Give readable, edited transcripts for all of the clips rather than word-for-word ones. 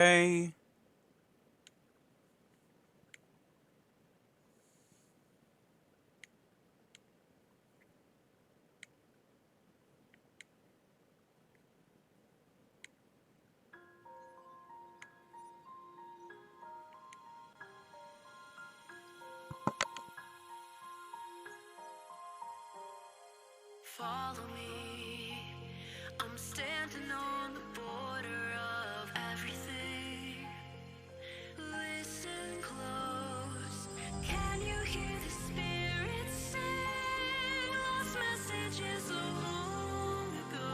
Hey, Follow me. I'm standing on the border of everything. Listen close. Can you hear the spirit sing? Lost messages of long ago.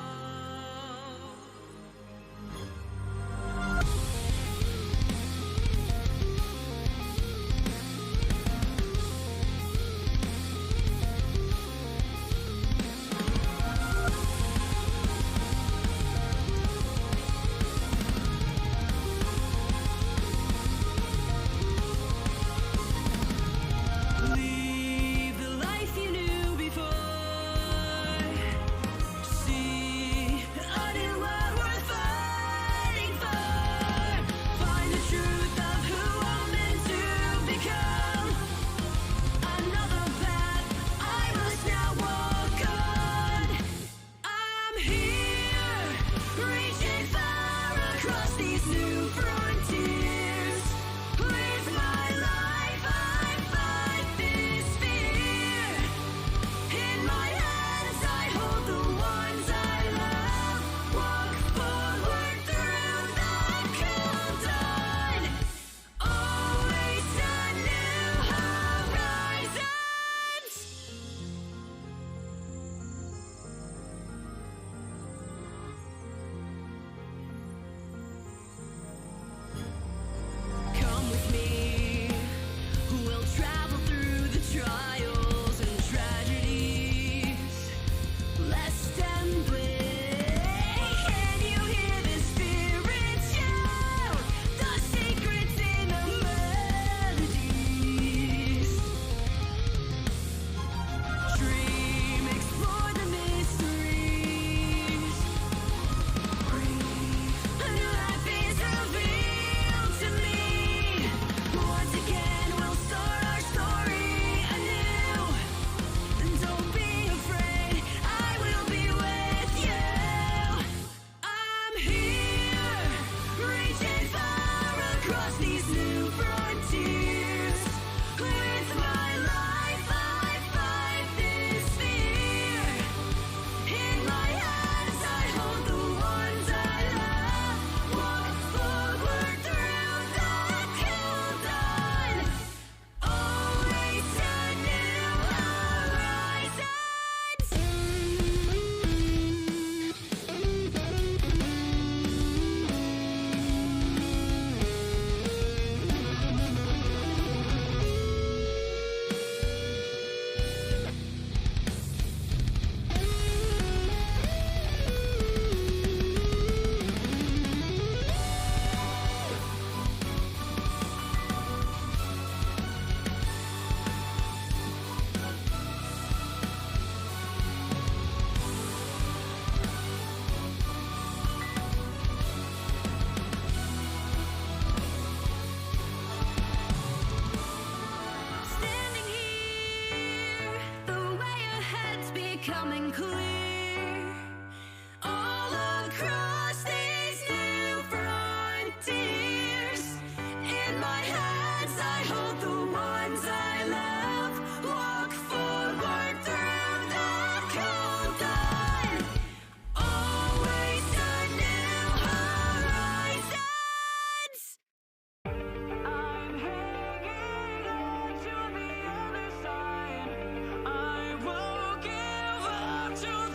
Leave the life you knew before. See a new world worth fighting for. Find the truth of who I'm meant to become. Another path I must now walk on. I'm here, reaching far across these new frontiers. With my life, I fight this fear. In my hands, I hold the ones I love. Walk forward through the cold dawn. Always a new horizons. Come with me. We'll travel through the trials and tragedies. Lest and blame. Can you hear the spirit shout? The secrets in the melodies. Dream, explore the mysteries. A new life is revealed to me. Once again, we'll start our story anew. Don't be afraid, I will be with you. I'm here, reaching far across these new frontiers. With my life, I fight this fear. In my hands, I hold the ones I love. Walk forward through the cold dawn. Always a new Standing here, the way ahead's becoming clear. All across these new frontiers. In my hands, I hold the ones I love. Walk forward through the cold dawn. Always a new horizons. I'm hanging on to the other side. I won't give up till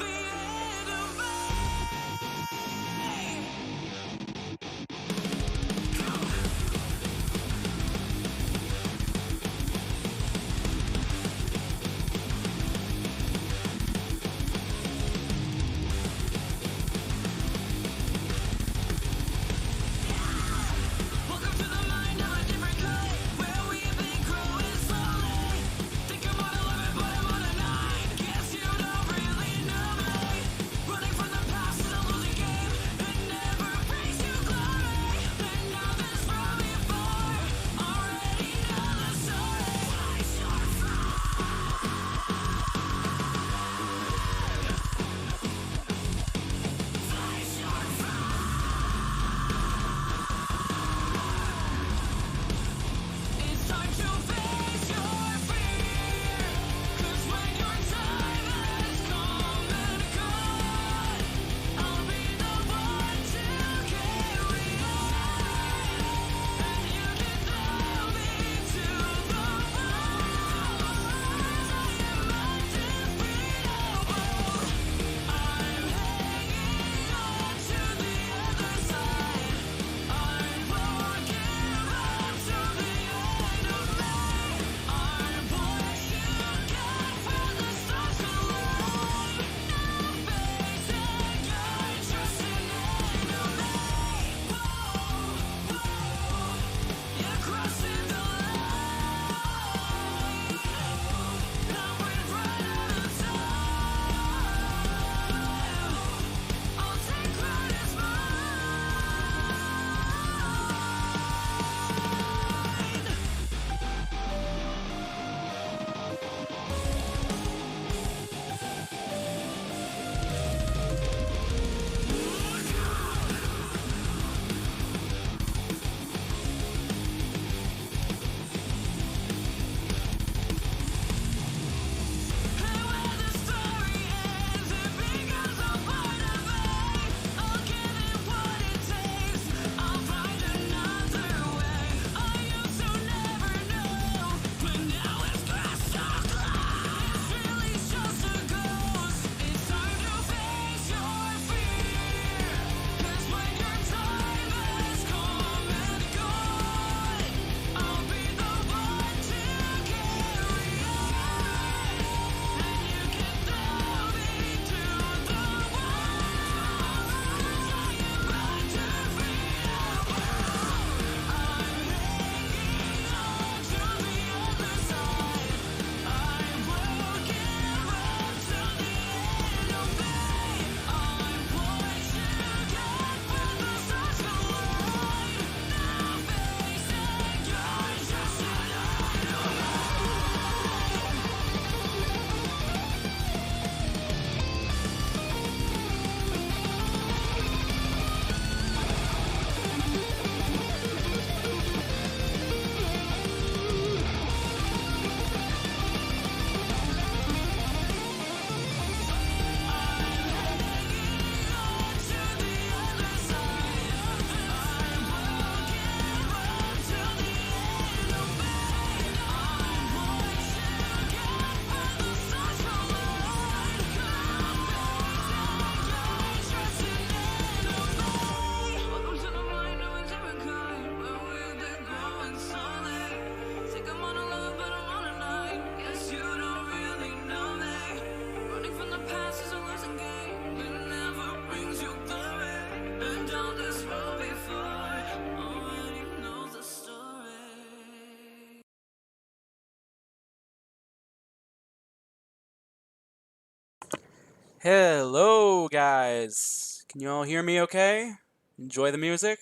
Hello, guys. Can you all hear me okay? Enjoy the music?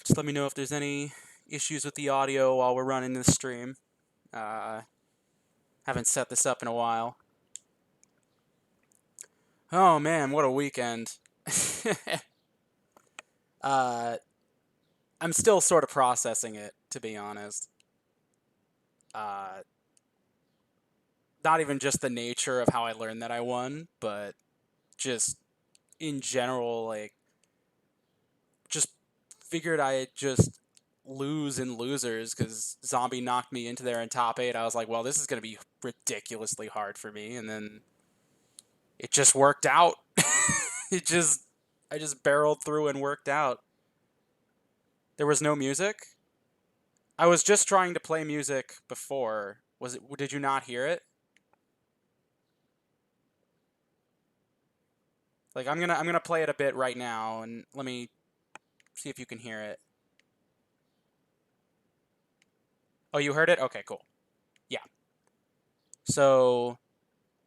Just let me know if there's any issues with the audio while we're running this stream. Haven't set this up in a while. Oh man, what a weekend. I'm still sort of processing it, to be honest. Not even just the nature of how I learned that I won, but just in general, like, just figured I'd just lose in losers because Zombie knocked me into there in top 8. I was like, well, this is going to be ridiculously hard for me. And then it just worked out. I just barreled through and worked out. There was no music. I was just trying to play music before. Did you not hear it? Like I'm gonna play it a bit right now, and let me see if you can hear it. Oh, you heard it? Okay, cool. Yeah. So,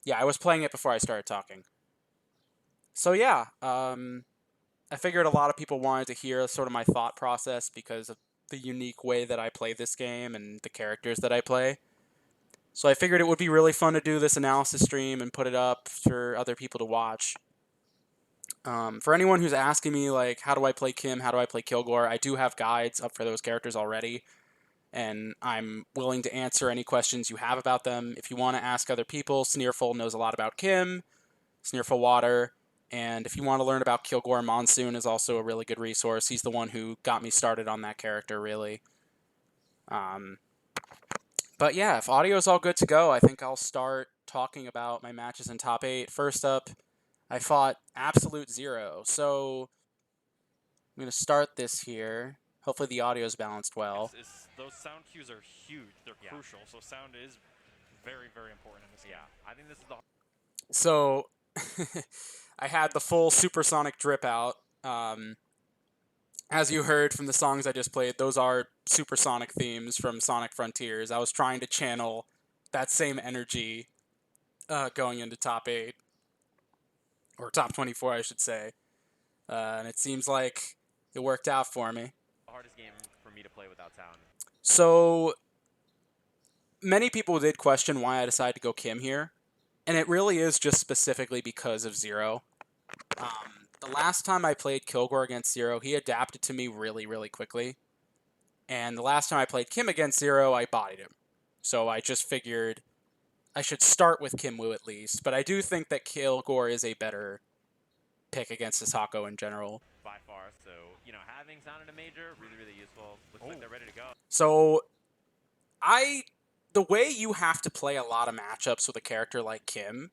yeah, I was playing it before I started talking. So yeah, I figured a lot of people wanted to hear sort of my thought process because of the unique way that I play this game and the characters that I play. So I figured it would be really fun to do this analysis stream and put it up for other people to watch. For anyone who's asking me, like, how do I play Kim, how do I play Kilgore, I do have guides up for those characters already, and I'm willing to answer any questions you have about them. If you want to ask other people, Sneerful knows a lot about Kim, Sneerful Water, and if you want to learn about Kilgore, Monsoon is also a really good resource. He's the one who got me started on that character, really. But yeah, if audio is all good to go, I think I'll start talking about my matches in top 8. First up, I fought Absolute Zero. So I'm going to start this here. Hopefully the audio is balanced well. Those sound cues are huge. They're crucial. So sound is very, very important in this game. I think this is the... So I had the full supersonic drip out. As you heard from the songs I just played, those are supersonic themes from Sonic Frontiers. I was trying to channel that same energy going into top 8. Or top 24, I should say. And it seems like it worked out for me. The hardest game for me to play without sound. So many people did question why I decided to go Kim here. And it really is just specifically because of Zero. The last time I played Kilgore against Zero, he adapted to me really, really quickly. And the last time I played Kim against Zero, I bodied him. So I just figured I should start with Kim Woo at least. But I do think that Kilgore is a better pick against Hisako in general. By far. So, having sound in a major, really, really useful. Looks like they're ready to go. So the way you have to play a lot of matchups with a character like Kim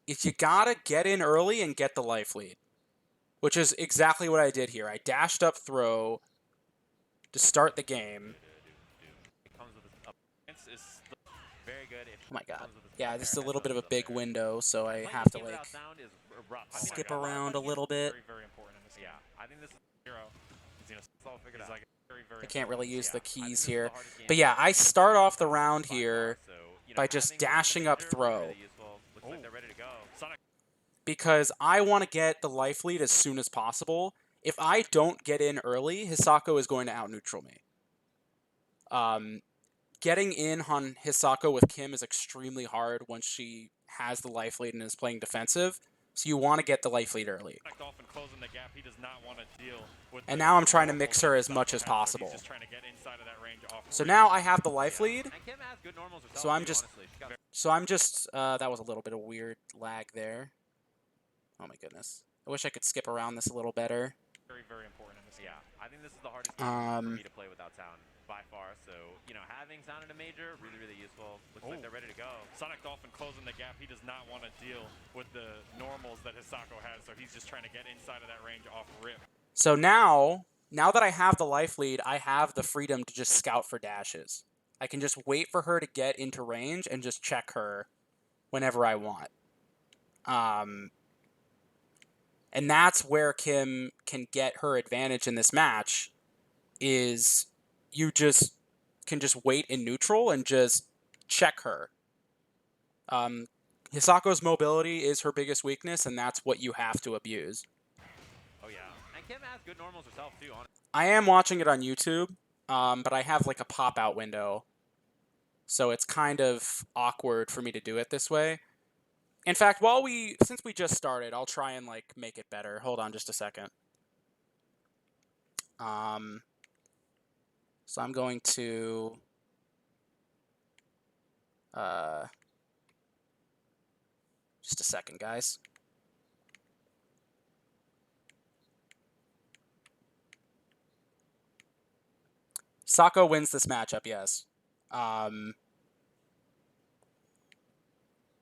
is you gotta get in early and get the life lead. Which is exactly what I did here. I dashed up throw to start the game. It comes with is very good. Oh my god. Yeah, this is a little bit of a big window, so I have to, like, skip around a little bit. Very, very important in this game. I think this is Zero. I can't really use the keys here. But yeah, I start off the round here by just dashing up throw. Because I want to get the life lead as soon as possible. If I don't get in early, Hisako is going to out-neutral me. Getting in on Hisako with Kim is extremely hard once she has the life lead and is playing defensive. So you want to get the life lead early. And now I'm trying to mix her as much as possible. So now I have the life lead. So I'm just... that was a little bit of weird lag there. Oh my goodness. I wish I could skip around this a little better. Very, very important in this game. I think this is the hardest game for me to play without sound by far. So, having sound in a major, really, really useful. Looks like they're ready to go. Sonic Dolphin closing the gap. He does not want to deal with the normals that Hisako has, so he's just trying to get inside of that range off rip. So now that I have the life lead, I have the freedom to just scout for dashes. I can just wait for her to get into range and just check her whenever I want. And that's where Kim can get her advantage in this match, is you just can just wait in neutral and just check her. Hisako's mobility is her biggest weakness, and that's what you have to abuse. Oh yeah, and Kim has good normals herself too. Honestly. I am watching it on YouTube, but I have like a pop-out window, so it's kind of awkward for me to do it this way. In fact, since we just started, I'll try and like make it better. Hold on just a second. So I'm going to just a second, guys. Sako wins this matchup, yes.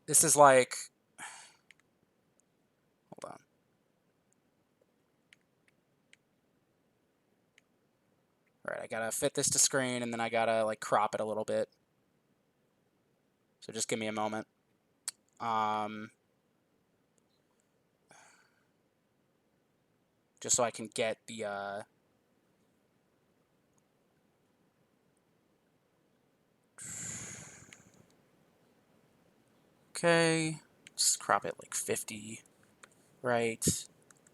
This is like, hold on. All right, I gotta fit this to screen, and then I gotta like crop it a little bit. So just give me a moment. Just so I can get the okay, just crop it like 50, right?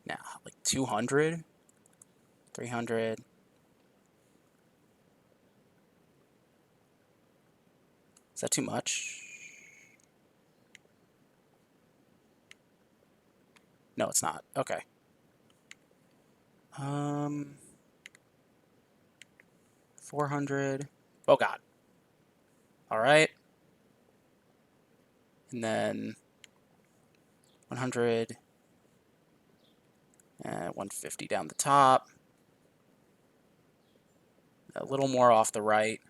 Now, like 200, 300. Is that too much? No, it's not. Okay. 400. Oh God. All right. And then 100. And 150 down the top. A little more off the right.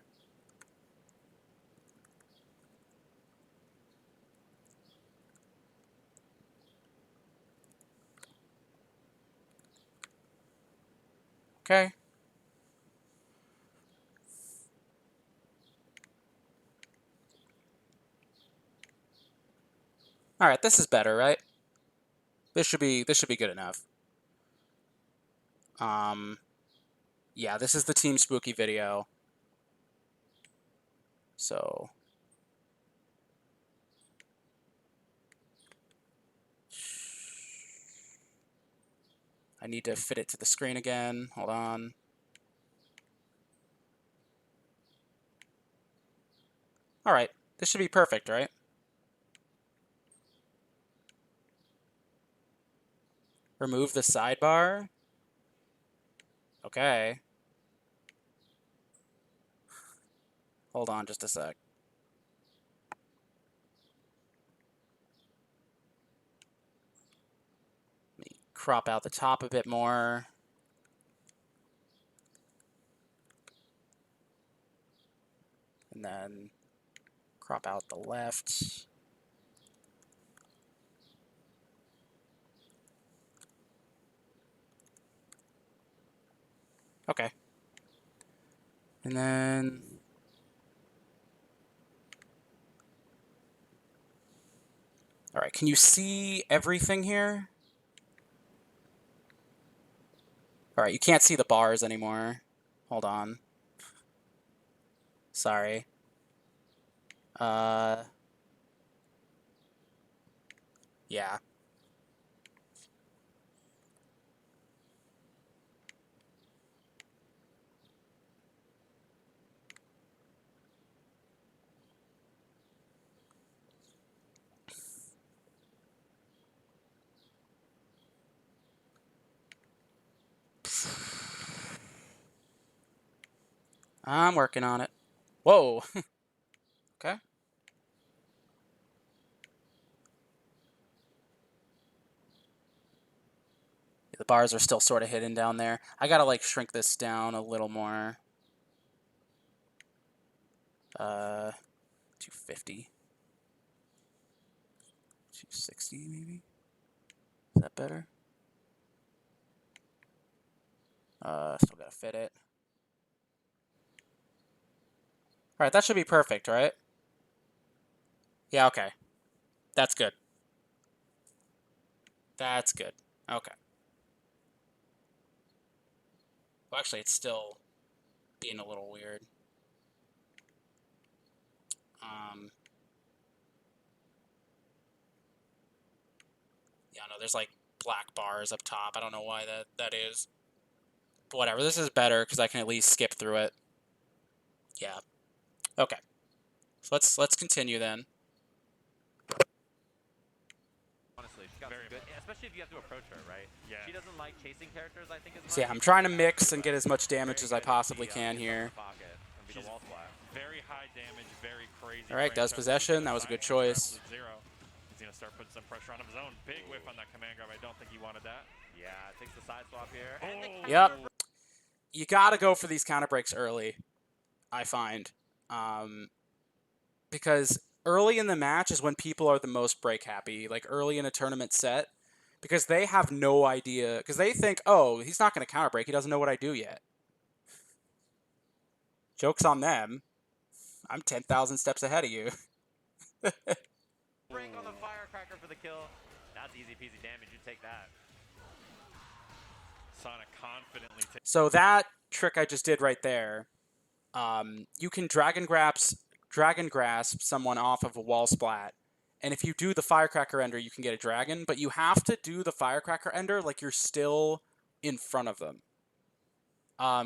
Okay. All right, this is better, right? This should be good enough. Yeah, this is the Team Spooky video. So I need to fit it to the screen again. Hold on. All right, this should be perfect, right? Remove the sidebar. Okay. Hold on just a sec. Let me crop out the top a bit more. And then crop out the left. Okay. And then all right, can you see everything here? All right, you can't see the bars anymore. Hold on. Sorry. Yeah. I'm working on it. Whoa. Okay. The bars are still sort of hidden down there. I gotta like shrink this down a little more. 250. 260 maybe? Is that better? Still gotta fit it. Alright, that should be perfect, right? Yeah, okay. That's good. That's good. Okay. Well, actually, it's still being a little weird. know. There's like black bars up top. I don't know why that is. But whatever. This is better because I can at least skip through it. Yeah. Okay. So let's continue then. Honestly, she's got some good, especially if you have to approach her, right? Yeah. She doesn't like chasing characters, I think, as much. So yeah, I'm trying to mix and get as much damage as I possibly can here. She's very high damage, very crazy. All right, does possession. That was a good choice. Zero. He's gonna start putting some pressure on his own. Big whiff on that command grab. I don't think he wanted that. Yeah, takes the side swap here. And the Yep. You gotta go for these counter breaks early, I find. Because early in the match is when people are the most break happy, like early in a tournament set, because they have no idea, because they think, oh, he's not going to counter break, he doesn't know what I do yet. Joke's on them. I'm 10,000 steps ahead of you. Break on the firecracker for the kill. That's easy peasy damage, you take that. Sonic confidently takes. So that trick I just did right there, you can dragon grasp someone off of a wall splat, and if you do the firecracker ender, you can get a dragon, but you have to do the firecracker ender like you're still in front of them,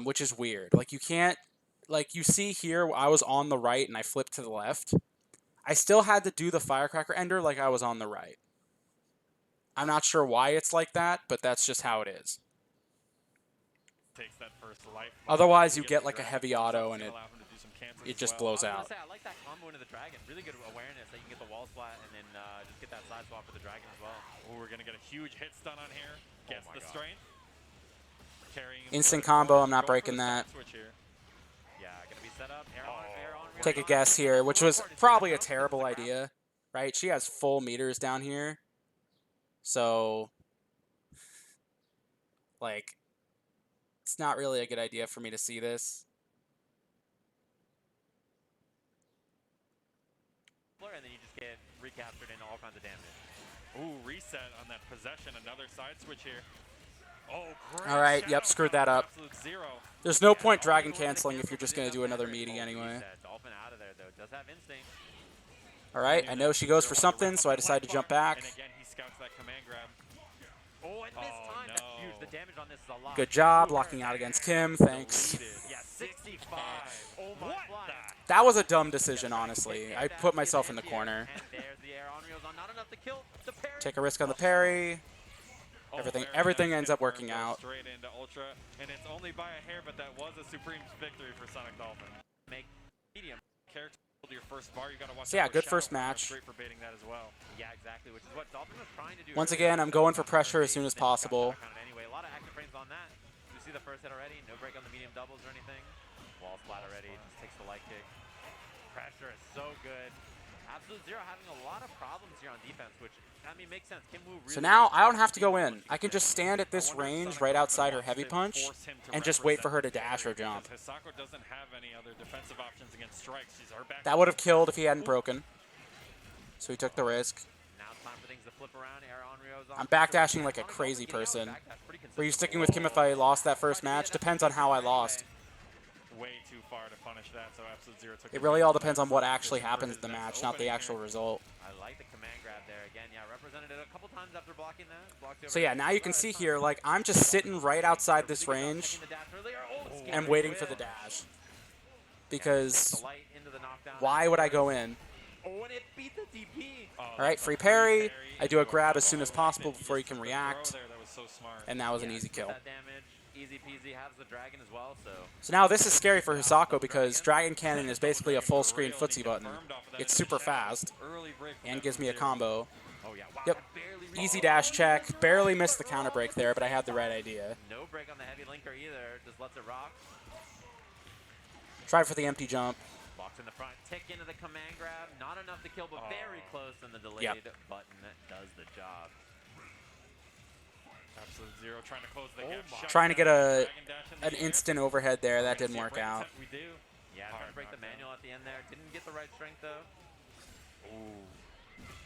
which is weird. Like you can't, like you see here, I was on the right and I flipped to the left. I still had to do the firecracker ender like I was on the right. I'm not sure why it's like that, but that's just how it is. Takes that first life. Otherwise, you get like a heavy auto and it just I blows was gonna out. say, I like that combo into the dragon. Really good awareness that you can get the wall splat and then just get that side swap for the dragon as well. Oh, we're gonna get a huge hit stun on here. Gets my the God. strength. Carrying Instant combo, I'm not breaking that. Switch here. Yeah, gonna be set up. Air on, Take a guess here, which was probably a terrible idea, right? She has full meters down here. So, like, it's not really a good idea for me to see this. And then you just get recaptured into all kinds of damage. Ooh, reset on that possession. Another side switch here. Oh, great. All right, shadow yep, screwed that combo, up. Absolute zero. There's no point dragon canceling if you're just going to do another meaty anyway. Reset. Dolphin out of there, though. Does have instinct. All right, I know she goes for something, so I decide to jump back. And again, he scouts that command grab. Oh, and this Oh, time, that's no. huge. The damage on this is a lot. Good job locking out against Kim, thanks. Yeah, 65. Oh my What God. That was a dumb decision, honestly. I put myself in the corner. And there's the air on reels on. Not enough to kill the parry. Take a risk on the parry. Oh, Everything very ends nice up working confirm, goes out. Straight into Ultra, and it's only by a hair, but that was a supreme victory for Sonic Dolphin. Make medium. Character to your first bar, you gotta watch. So yeah, out for good Shadow first Fire. match. Great for baiting that as well. Yeah, exactly. Which is what Dolphin was trying to do. Once earlier. again, I'm going for pressure as soon as Then got possible. shot down anyway. A lot of active frames on that. You see the first hit already. No break on the medium doubles or anything. Wall splat already. Just takes the light kick. Pressure is so good. Absolute Zero having a lot of problems here on defense, which I mean makes sense. Kim Woo really So now I don't have to go in. I can just stand at this range right outside her heavy punch and just wait for her to dash or jump. Hisako doesn't have any other defensive options against strikes. She's her back. That would have killed if he hadn't broken. So he took the risk. now it's time for things to flip around. Air on Rio's on. I'm backdashing like a crazy person. Were you sticking with Kim if I lost that first match? Depends on how I lost. Way too far to punish that, so Absolute Zero took It really all depends on what actually happens in the match, not the actual result. I like the command grab there again. Yeah, represented it a couple times after blocking that. Blocked So yeah, now you can see here, like, I'm just sitting right outside this range and waiting for the dash. Because why would I go in? Oh, and it beat the DP. Alright, free parry. I do a grab as soon as possible before he can react. That was so smart. And that was an easy kill. That damage, easy peasy, has the dragon as well, so. So now this is scary for Hisako because Dragon Cannon is basically a full screen footsie button. It's super fast and gives me a combo. Oh yeah, wow. Yep. Barely Easy dash check. Barely missed the counter break there, but I had the right idea. No break on the heavy linker either. Just lets it rock. Try for the empty jump. Box in the front, tick into the command grab. Not enough to kill, but very close. And the delayed Yep. button that does the job. Absolute Zero trying to close the gap. Shut Trying to down get the Dragon Dash in the an air. instant overhead there. That We're gonna didn't see a work break out. attempt. We do. Yeah, trying to Hard break the knockdown. manual at the end there. Didn't get the right strength though. Ooh.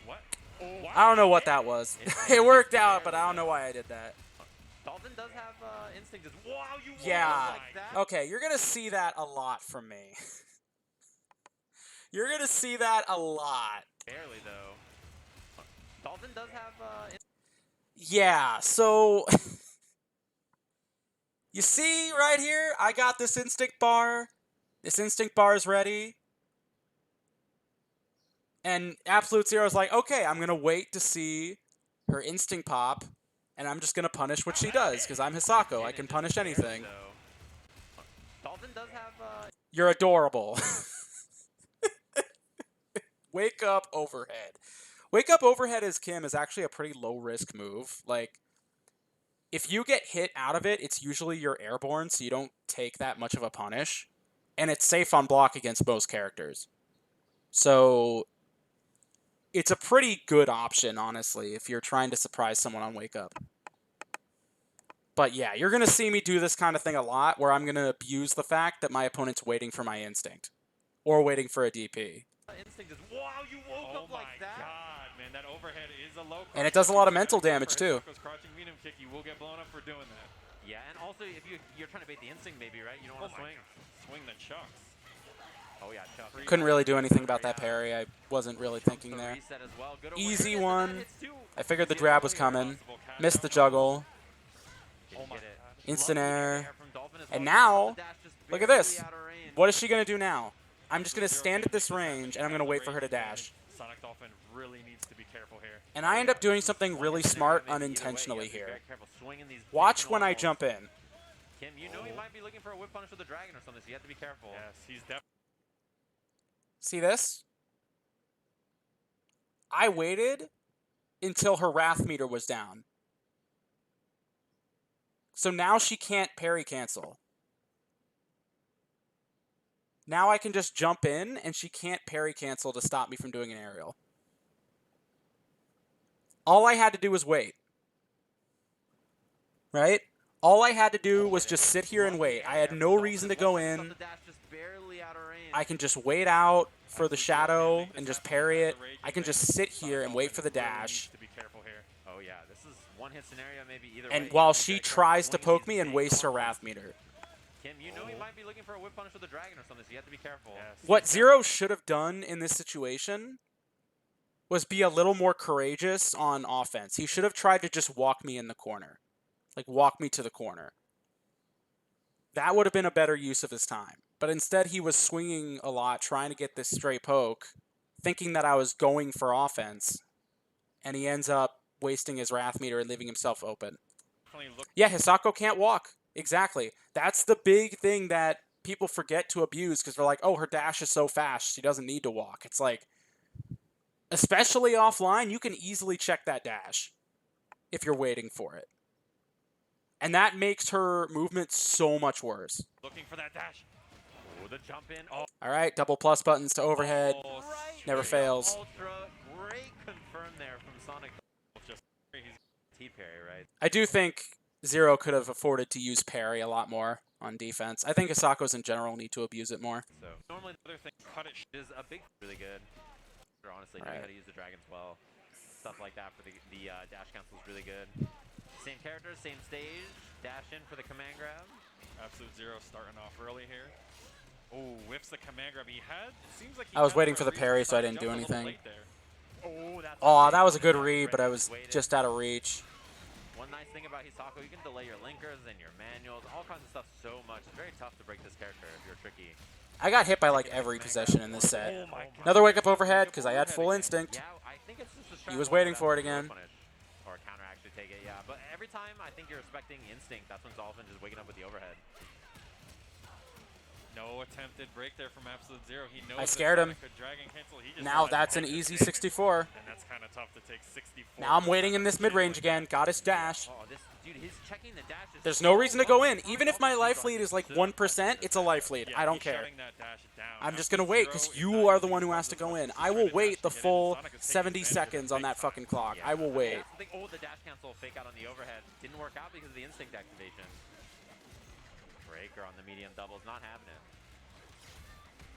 What? I don't know what that was. It worked out, but I don't know why I did that. Dalton does have instinct. Just wow, you won Yeah. like that. Okay, you're going to see that a lot from me. You're going to see that a lot. Barely though. Dalton does have. Yeah, so you see right here, I got this instinct bar. This instinct bar is ready. And Absolute Zero's like, okay, I'm going to wait to see her instinct pop, and I'm just going to punish what she does, because I'm Hisako. I can punish anything. Dolphin does have You're adorable. Wake Up Overhead. Wake Up Overhead as Kim is actually a pretty low-risk move. Like, if you get hit out of it, it's usually you're airborne, so you don't take that much of a punish. And it's safe on block against most characters. So it's a pretty good option, honestly, if you're trying to surprise someone on Wake Up. But yeah, you're going to see me do this kind of thing a lot, where I'm going to abuse the fact that my opponent's waiting for my instinct. Or waiting for a DP. instinct is, wow, you woke Oh up my like that. god, man, that overhead is a low. And it does a lot of mental crouch. damage, too. Hisako's crouching medium kick, you will get blown up for doing that. Yeah, and also if you're trying to bait the instinct, maybe, right? You don't Oh want to my swing. god. Swing the chucks. Oh yeah, Chuck. Couldn't really do anything about that parry. I wasn't really thinking there. Reset as well. Good Easy awareness, and one. that hits too. I figured the See grab it was here. coming. Possible catch Missed the out. juggle. Didn't Oh my get it. god. Instant Lovely air. air from Dolphin as And well. now, The dash just look at barely this. out of range. What is she going to do now? I'm just going to Zero stand at can't this make happen. range, He and I'm has going to the wait for her to range advantage. dash. Sonic Dolphin really needs to be careful here. And I end up doing something One really hit smart scenario, maybe either way, unintentionally you have to be here. very careful swinging these Watch big when I normals. jump in. Kim, you know he might be looking for a whip punish with the dragon or something, so you have to be careful. Yes, he's definitely. See this? I waited until her wrath meter was down. So now she can't parry cancel. Now I can just jump in, and she can't parry cancel to stop me from doing an aerial. All I had to do was wait. Right? All I had to do was just sit here and wait. I had no reason to go in. The dash just barely out of range. I can just wait out for the shadow and just parry it. I can just sit here and wait for the dash. To be careful here. Oh yeah, this is one hit scenario maybe either way. And You while have to be she very careful tries to swinging poke these me and big wastes her normals. wrath meter. Kim, you know he might be looking for a whip punish with the dragon or something, so you have to be careful. Yes, What he's Zero should have done in this situation was be a little more courageous on offense. He should have tried to just walk me in the corner. Like, walk me to the corner. That would have been a better use of his time. But instead, he was swinging a lot, trying to get this straight poke, thinking that I was going for offense, and he ends up wasting his wrath meter and leaving himself open. definitely look. Yeah, Hisako can't walk. Exactly. That's the big thing that people forget to abuse because they're like, oh, her dash is so fast, she doesn't need to walk. It's like, especially offline, you can easily check that dash if you're waiting for it. And that makes her movement so much worse. Looking for that dash. Oh, the jump in. Oh. All right, double plus buttons to overhead. Oh, Right. Never fails. Ultra. Great confirm there from Sonic. just he's T parry, right? I do think Zero could have afforded to use parry a lot more on defense. I think Hisako's in general need to abuse it more. So normally the other thing. Cut it. is a big really good. Honestly, knowing Right. how to use the dragons well. Stuff like that for the dash cancel is really good. Same character, same stage. Dash in for the command grab. Absolute Zero starting off early here. Oh, whiffs the command grab. He had. It seems like he I was had waiting a for the reason parry, to so I start didn't do jump a little anything. late there. Oh, that's Oh, a that was a good big read, but I was waited. just out of reach. One nice thing about Hisako, you can delay your linkers and your manuals, all kinds of stuff so much. It's very tough to break this character if you're tricky. I got hit by like every possession in this set. Oh my god. Another wake up overhead because I had full instinct. Yeah, I think it's just a He was strat waiting that for it will again. punish or counter actually take it, yeah. But every time I think you're expecting instinct, that's when Dolphin just waking up with the overhead. No attempted break there from Absolute Zero. He knows I scared that him. Sonic could dragon cancel. He just Now wanted to that's an take the easy damage. 64. And that's kind of tough to take 64. Now I'm waiting in this mid-range again. Got his dash. Oh, this dude, he's checking the dash. There's no reason to go in. Even if my life lead is like 1%, it's a life lead. Yeah, I don't he's care. shutting that dash down. I'm just gonna Absolute wait Zero because is you not are the using one who his has to go muscles in. to I try will to wait dash the to get in. full Sonic is taking 70 advantage of seconds the on big that fucking Sonic. clock. Yeah, I will wait. that's the thing. Oh, the dash cancel fake out on the overhead. Didn't work out because of the instinct activation. Breaker on the medium doubles, not having it.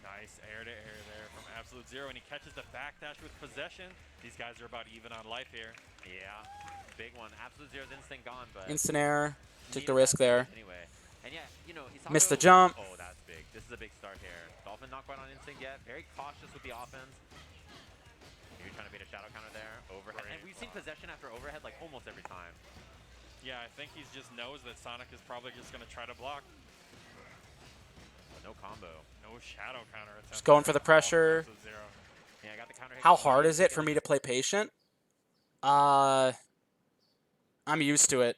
Nice air to air there from Absolute Zero, and he catches the backdash with possession. These guys are about even on life here. Yeah, big one. Absolute Zero's instinct gone, but Instant air. Took needed the risk that there. anyway. And yeah, you know, Hisako, Missed the jump. Oh, that's big. This is a big start here. Dolphin not quite on instinct yet. Very cautious with the offense. Huge trying to beat a shadow counter there. Overhead. And we've seen possession after overhead like almost every time. Yeah, I think he just knows that Sonic is probably just going to try to block. But no combo. No shadow counter attempt. Just going for the pressure. Sub-Zero. Yeah, I got the counter hit. How hard is it for me to play patient? I'm used to it.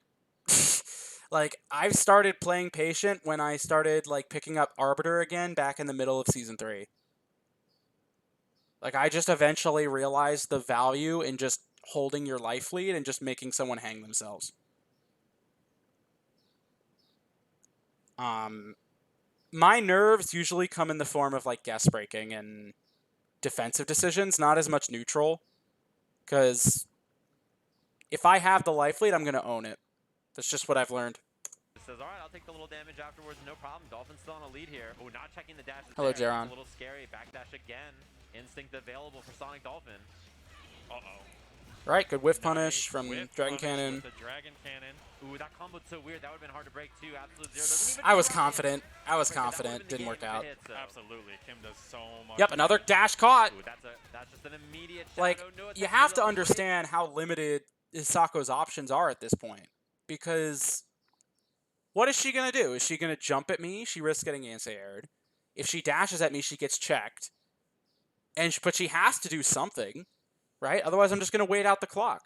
Like, I've started playing patient when I started, like, picking up Arbiter again back in the middle of Season 3. Like, I just eventually realized the value in just holding your life lead and just making someone hang themselves. My nerves usually come in the form of, like, guess breaking and defensive decisions, not as much neutral. Because if I have the life lead, I'm going to own it. That's just what I've learned. Says, all right, I'll take the little damage afterwards, no problem. Dolphin's still on a lead here. Oh, not checking the dash. Hello, there. Jaron. It's a little scary. Backdash again. Instinct available for Sonic Dolphin. Uh-oh. Right, good whiff punish Nice from whiff Dragon punish Cannon. Uh, with the Dragon Cannon. Ooh, that combo's so weird. That would have been hard to break, too. Absolute Zero doesn't even I was try. confident. I was That would've confident. been the Didn't game work if it out. hit, so. Absolutely. Kim does so much. Yep, another dash caught. Ooh, that's just an immediate Like, shadow. No you attack have to reload. understand how limited Hisako's options are at this point. Because what is she going to do? Is she going to jump at me? She risks getting anti-aired. If she dashes at me, she gets checked. But she has to do something, right? Otherwise, I'm just going to wait out the clock.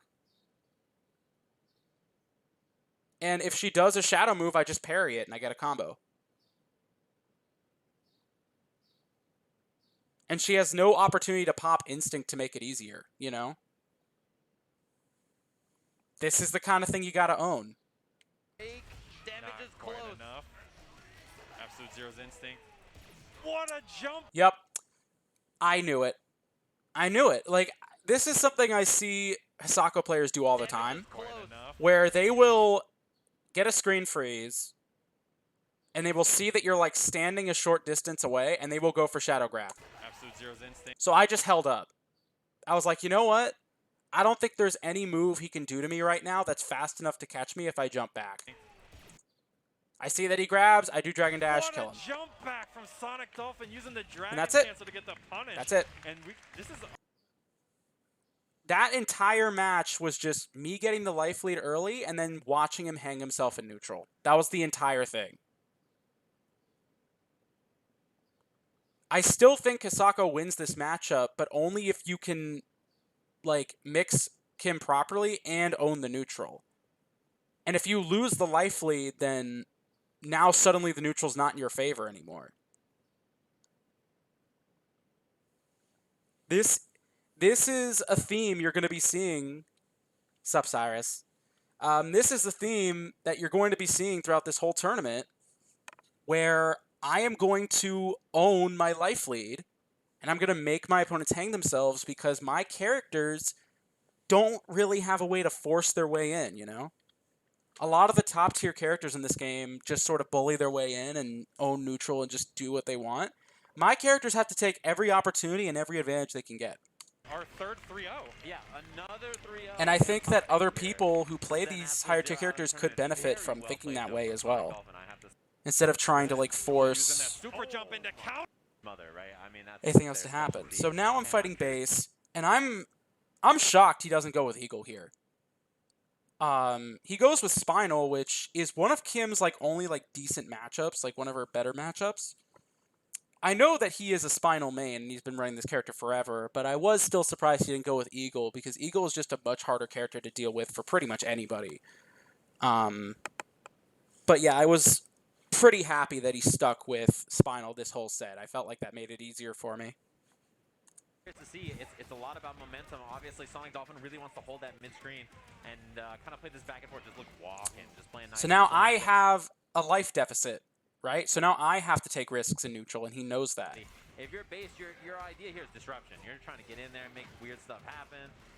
And if she does a shadow move, I just parry it and I get a combo. And she has no opportunity to pop Instinct to make it easier, you know? This is the kind of thing you gotta own. Damage Not is quite close. enough. Absolute Zero's instinct. What a jump! Yep. I knew it. I knew it. Like, this is something I see Hisako players do all the time, Quite Close. enough. where they will get a screen freeze, and they will see that you're, like, standing a short distance away, and they will go for Shadow Grab. Absolute Zero's instinct. So I just held up. I was like, you know what? I don't think there's any move he can do to me right now that's fast enough to catch me if I jump back. I see that he grabs, I do Dragon Dash, What kill a him. jump back from Sonic Dolphin using the Dragon that's it. Cancel to get the punish. That's it. And this is That entire match was just me getting the life lead early and then watching him hang himself in neutral. That was the entire thing. I still think Hisako wins this matchup, but only if you can, like, mix Kim properly and own the neutral. And if you lose the life lead, then now suddenly the neutral's not in your favor anymore. This is a theme you're going to be seeing. Sup, Cyrus? This is the theme that you're going to be seeing throughout this whole tournament, where I am going to own my life lead, and I'm going to make my opponents hang themselves because my characters don't really have a way to force their way in, you know? A lot of the top tier characters in this game just sort of bully their way in and own neutral and just do what they want. My characters have to take every opportunity and every advantage they can get. our third 3-0. Yeah, another 3-0. And I think that other people who play these higher tier characters could benefit from thinking that way as well, instead of trying to, like, Using that force super jump into counter. Mother, right? I mean, that's anything else to their happen. specialty. So now I'm And fighting that's it. base, and I'm shocked he doesn't go with Eagle here. He goes with Spinal, which is one of Kim's, like, only, like, decent matchups, like one of her better matchups. I know that he is a Spinal main, and he's been running this character forever, but I was still surprised he didn't go with Eagle, because Eagle is just a much harder character to deal with for pretty much anybody. But yeah, I was pretty happy that he stuck with Spinal this whole set. I felt like that made it easier for me. To see, it's a lot about momentum. Obviously, Sonic Dolphin really wants to hold that mid-screen and kind of play this back and forth, just look walk and just playing nice. So now and I slow. have a life deficit, right? So now I have to take risks in neutral, and he knows that. If you're base, your idea here is disruption. You're trying to get in there and make weird stuff happen.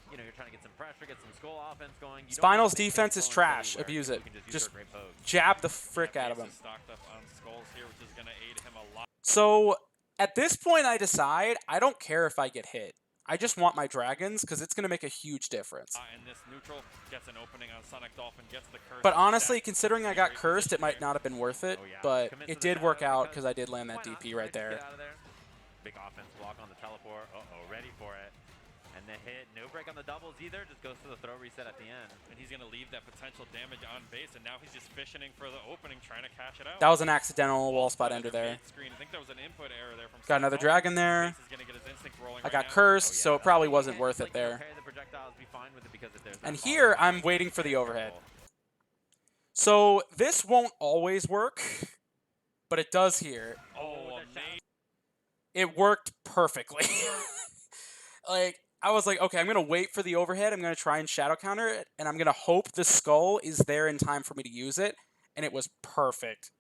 You know, you're trying to get some pressure, get some skull offense going. You don't Spinal's want to make defense things is slow and trash. steady where Abuse you it. can use Just your great pokes. jab the frick out of Base him. is stocked up on skulls here, which is going to aid him a lot. So at this point, I decide I don't care if I get hit. I just want my dragons because it's going to make a huge difference. And this neutral gets an opening on Sonic Dolphin, gets the curse. But honestly, stack. considering I got cursed, it might not have been worth it. Oh, yeah. But Commit to it the did work shadow out because I did land that why not, DP right Just get there. out of there. Big offense block on the teleport. Uh-oh, ready for it. And And the hit, no break on the doubles either, just goes to the throw reset at the end. And he's going to leave that potential damage on base, and now he's just fishing for the opening, trying to cash it out. That was an accidental wall spot ender there. Screen. I think there was an input error there from Got another dragon there. Base is gonna get his instinct rolling I right got now. cursed, so it probably wasn't Can't worth just, it there. Parry the projectiles, be fine with it because if there's that And follow-up, here, I'm it's waiting for the very overhead. careful. So this won't always work, but it does here. Oh, the amazing. It worked perfectly. Like, I was like, okay, I'm going to wait for the overhead. I'm going to try and shadow counter it, and I'm going to hope the skull is there in time for me to use it, and it was perfect.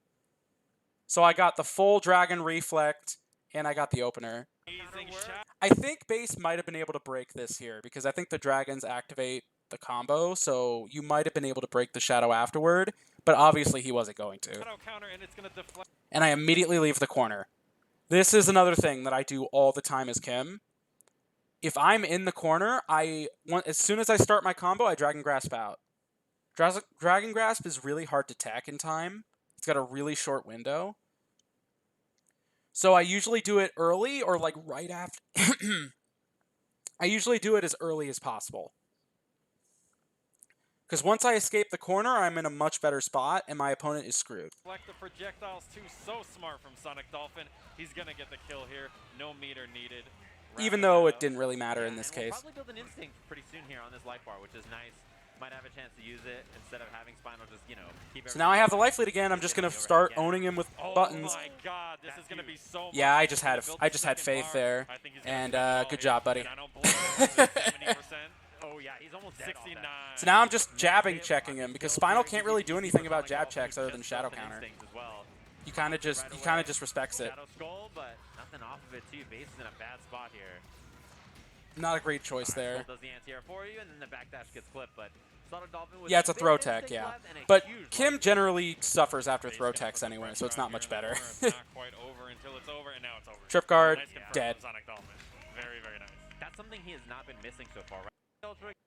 So I got the full dragon reflect, and I got the opener. Amazing shot. I think base might have been able to break this here, because I think the dragons activate the combo, so you might have been able to break the shadow afterward, but obviously he wasn't going to. Shadow counter, and it's gonna deflect. And I immediately leave the corner. This is another thing that I do all the time as Kim. If I'm in the corner, as soon as I start my combo, I Dragon Grasp out. Dragon Grasp is really hard to tech in time. It's got a really short window. So I usually do it early or like right after. I usually do it as early as possible. Because once I escape the corner, I'm in a much better spot, and my opponent is screwed. Deflect the projectiles too. So smart from Sonic Dolphin. He's gonna get the kill here. No meter needed. Even Wrapping though it it up. didn't really matter in Yeah, this and we'll case. probably build an instinct pretty soon here on this life bar, which is nice. Might have a chance to use it instead of having Spinal just, you know, keep So now I have the everything life lead again. I'm just Get going the to overhead start again. owning him with Oh buttons. my God, this That's is gonna be huge. so. Yeah, much. I just He's gonna had build I the just had second faith bar. there. I think he's gonna And finish well good here. job, buddy. And I don't blame him. 70%. Oh yeah, he's almost dead off 69. that. So now I'm just Next jabbing hit, checking Rocky him because kills Spinal here. can't He's really easy do for anything about Sonic jab Dolphin. checks other than Just shadow built an counter. instinct as well. You kind of just respects it. Shadow Skull, but nothing off of it too. Base is in a bad spot here. Not a great choice Alright, there. Skull does the anti-air for you, and then the backdash gets clipped, but Sonic Dolphin with Yeah, it's a big throw instinct tech, yeah. left and a But huge Kim life. generally suffers after Base throw gonna techs put the anyway, so pressure it's on not here much in the better. corner. It's not quite over until it's over, and now it's over. Trip guard, Nice confirm dead. from Sonic Dolphin. Very, very nice. That's something he has not been missing so far, right?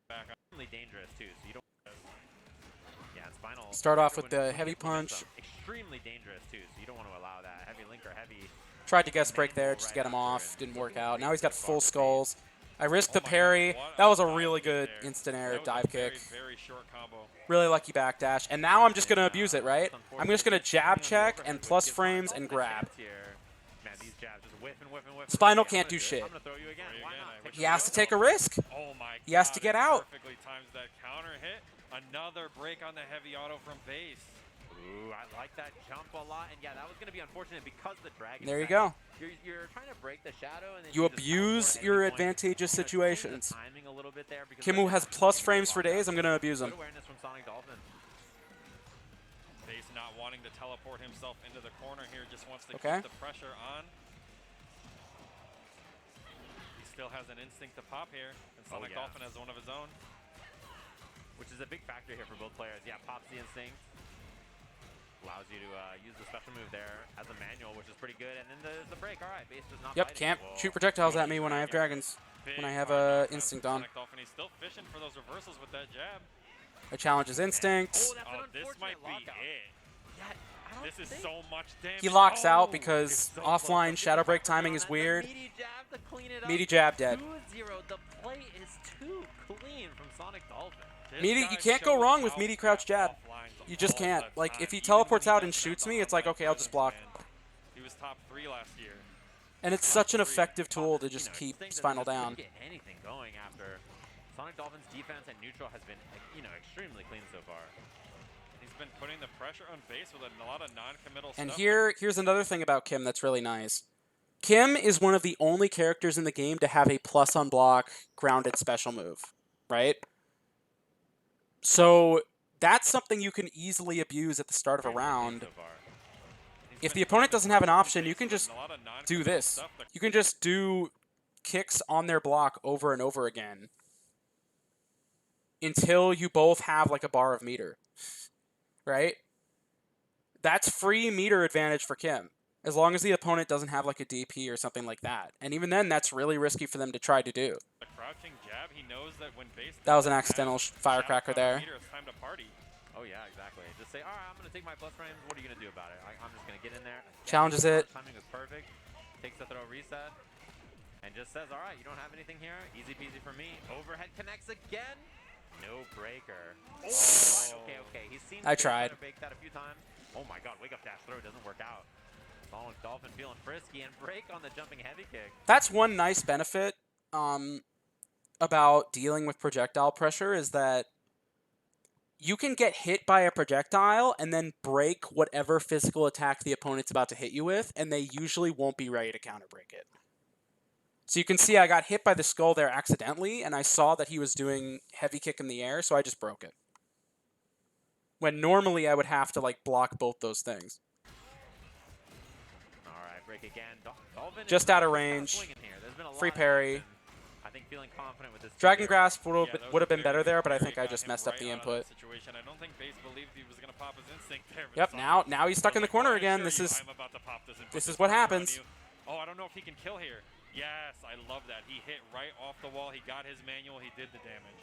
Back up. Extremely dangerous too, so you don't. Yeah, and Spinal. Start off with when- the when heavy hits momentum, punch. Extremely dangerous too, so you don't want to allow that. Heavy link or heavy. Tried to guess break there just to get him off. Didn't work out. Now he's got full skulls. I risked the parry. That was a really good instant air dive kick. Very short combo. Really lucky backdash. And now I'm just going to abuse it, right? I'm just going to jab check and plus frames and grab. Man, these jabs just whiff and whiff and whiff. Spinal Yeah, can't I'm do gonna shit. I'm gonna throw you again. Throw you Why again, not? I Take wish He the has to risk. take a risk. Oh my He has to God, get it out. Perfectly times that counter hit. Another break on the heavy auto from base. Ooh, I like that jump a lot, and yeah, that was gonna be unfortunate because the dragon. There you back. go. You're trying to break the shadow, and then You just abuse teleport at your any point. advantageous You know, change the situations. timing a little bit there because Kimu right has now he's plus getting frames for locked days. out. I'm going to abuse Good him. awareness from Sonic Dolphin. Base not wanting to teleport himself into the corner here, just wants to Okay. keep the pressure on. He still has an instinct to pop here, and Oh, Sonic yeah. Dolphin has one of his own. Which is a big factor here for both players. Yeah, pops the instinct. Allows you to use the special move there as a manual, which is pretty good. And then the break. All right, base does not Yep, fight it. can't Whoa. shoot projectiles at me when I have dragons. Big When I have hard knock on instinct on. Sonic Dolphin, he's still fishing for those reversals with that jab. I challenge his instincts. Oh, that's an Oh, this unfortunate might be lockout. it. Yeah, I don't This is think- so much damage. He locks Oh, out because It's so close. offline Let's shadow get the break pressure timing on is that. The weird. meaty jab to clean it up. Meaty jab dead. 2-0. The play is too clean from Sonic Dolphin. This Meaty, guy you can't go shows wrong with how meaty crouch jab. offline's You just all can't. the Like, time. if he Even teleports when out he and doesn't have shoots the me, it's like, online okay, I'll just block. presence, man. He was top 3 last year. And it's such an Three. effective tool to You just know, keep Sting doesn't Spinal just down. get anything going after Sonic Dolphin's defense and neutral has been, extremely clean so far. He's been putting the pressure on base with a lot of non-committal And stuff. here's another thing about Kim that's really nice. Kim is one of the only characters in the game to have a plus on block grounded special move, right? So that's something you can easily abuse at the start of a round. So far. He's If been the opponent putting doesn't have an pressure on option, you base can with just a lot of do non-committal this. stuff that- You can just do kicks on their block over and over again until you both have like a bar of meter, right? That's free meter advantage for Kim, as long as the opponent doesn't have like a DP or something like that. And even then, that's really risky for them to try to do. The crouching jab, he knows that when base That was an doesn't have accidental shadow firecracker counter there. meter, it's time to party. Oh yeah, exactly. Just say, all right, I'm gonna take my plus frames. What are you gonna do about it? I'm just gonna get in there. Challenges it. Timing was perfect. Takes the throw reset. and just says, all right, you don't have anything here? Easy peasy for me. Overhead connects again. No breaker. Oh, right. Okay. He's seen I tried. Bake that a few times. Oh my god, wake up dash throw doesn't work out. Sonic Dolphin feeling frisky and break on the jumping heavy kick. That's one nice benefit about dealing with projectile pressure is that you can get hit by a projectile and then break whatever physical attack the opponent's about to hit you with, and they usually won't be ready to counter break it. So you can see I got hit by the skull there accidentally, and I saw that he was doing heavy kick in the air, so I just broke it. When normally I would have to like block both those things. All right, break again. Dolphin Just is out of kinda range. swinging here. There's been a Free lot of parry. action. I think feeling confident with this. Dragon tier. Grasp Yeah, would that have was been a better very there, good but I parry, think I got just him messed up right the out of that input. situation. I don't think Base believed he was going to pop his instinct there. but Yep, Sonic- now he's stuck in the Like, corner I again. assure This you, is I'm about to pop this and put this is this what pressure on happens. you. Oh, I don't know if he can kill here. Yes, I love that. He hit right off the wall. He got his manual. He did the damage.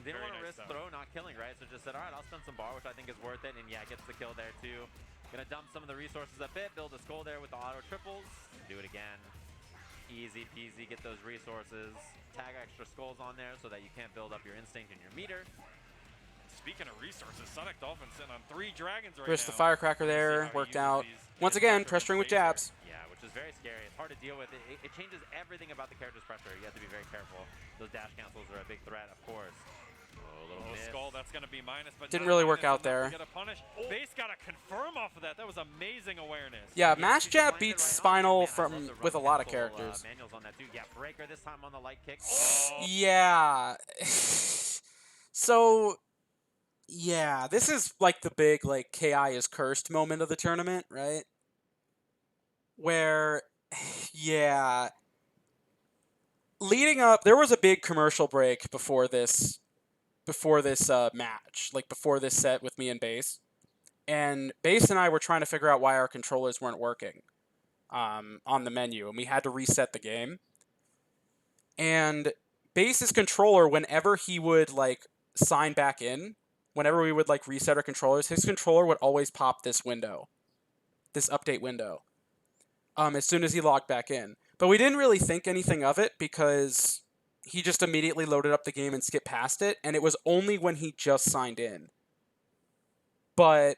Didn't Very want to nice risk stuff. throw not killing, right? So just said, all right, I'll spend some bar, which I think is worth it. And yeah, gets the kill there too. Gonna dump some of the resources a bit, build a skull there with the auto triples. Do it again. Easy peasy, get those resources. Tag extra skulls on there so that you can't build up your instinct in your meter. Speaking of resources, Sonic Dolphin sitting on 3 dragons right Risk now. the firecracker We'll see there, how he worked uses out. these. Once His again, pressure pressuring with from Base jabs. Yeah, which is very scary. It's hard to deal with. It changes everything about the character's pressure. You have to be very careful. Those dash cancels are a big threat, of course. Oh, a little Oh, miss. skull, that's going to be minus, but Didn't not really work minus out enough to there. Get a punish. Base got to confirm off of that. That was amazing awareness. Yeah, Yeah, Mash she's Jab landed beats right on Spinal it. Man, I love from the with a run lot of cancel, characters. manuals on that too. Yeah, breaker this time on the light kick. Oh, Yeah. So, yeah, this is like the big like KI is cursed moment of the tournament, right? Where, yeah, leading up, there was a big commercial break before this match, like before this set with me and Base, and Base and I were trying to figure out why our controllers weren't working on the menu, and we had to reset the game. And Base's controller, whenever he would like sign back in, whenever we would like reset our controllers, his controller would always pop this window, this update window, as soon as he logged back in. But we didn't really think anything of it because he just immediately loaded up the game and skipped past it, and it was only when he just signed in. But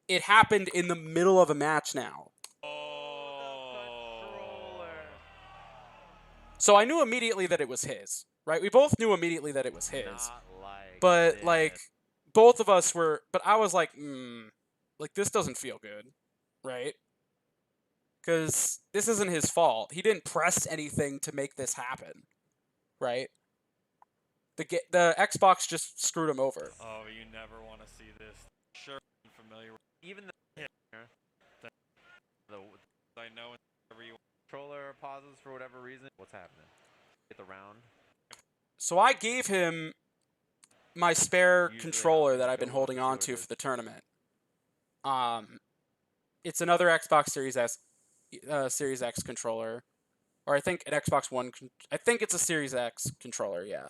it happened in the middle of a match now. So I knew immediately that it was his, right? We both knew immediately that it was his. Not like But this. like both of us were, but I was like, like this doesn't feel good, right? Because this isn't his fault. He didn't press anything to make this happen, right? The Xbox just screwed him over. Oh, you never want to see this. Sure, I'm familiar with even the I know whenever you controller pauses for whatever reason. What's happening? Get the round. So I gave him my spare Usually controller how that things I've been go, holding let's see on what to it for is. the tournament. It's another Xbox Series X controller, or I think an Xbox One. I think it's a Series X controller. Yeah.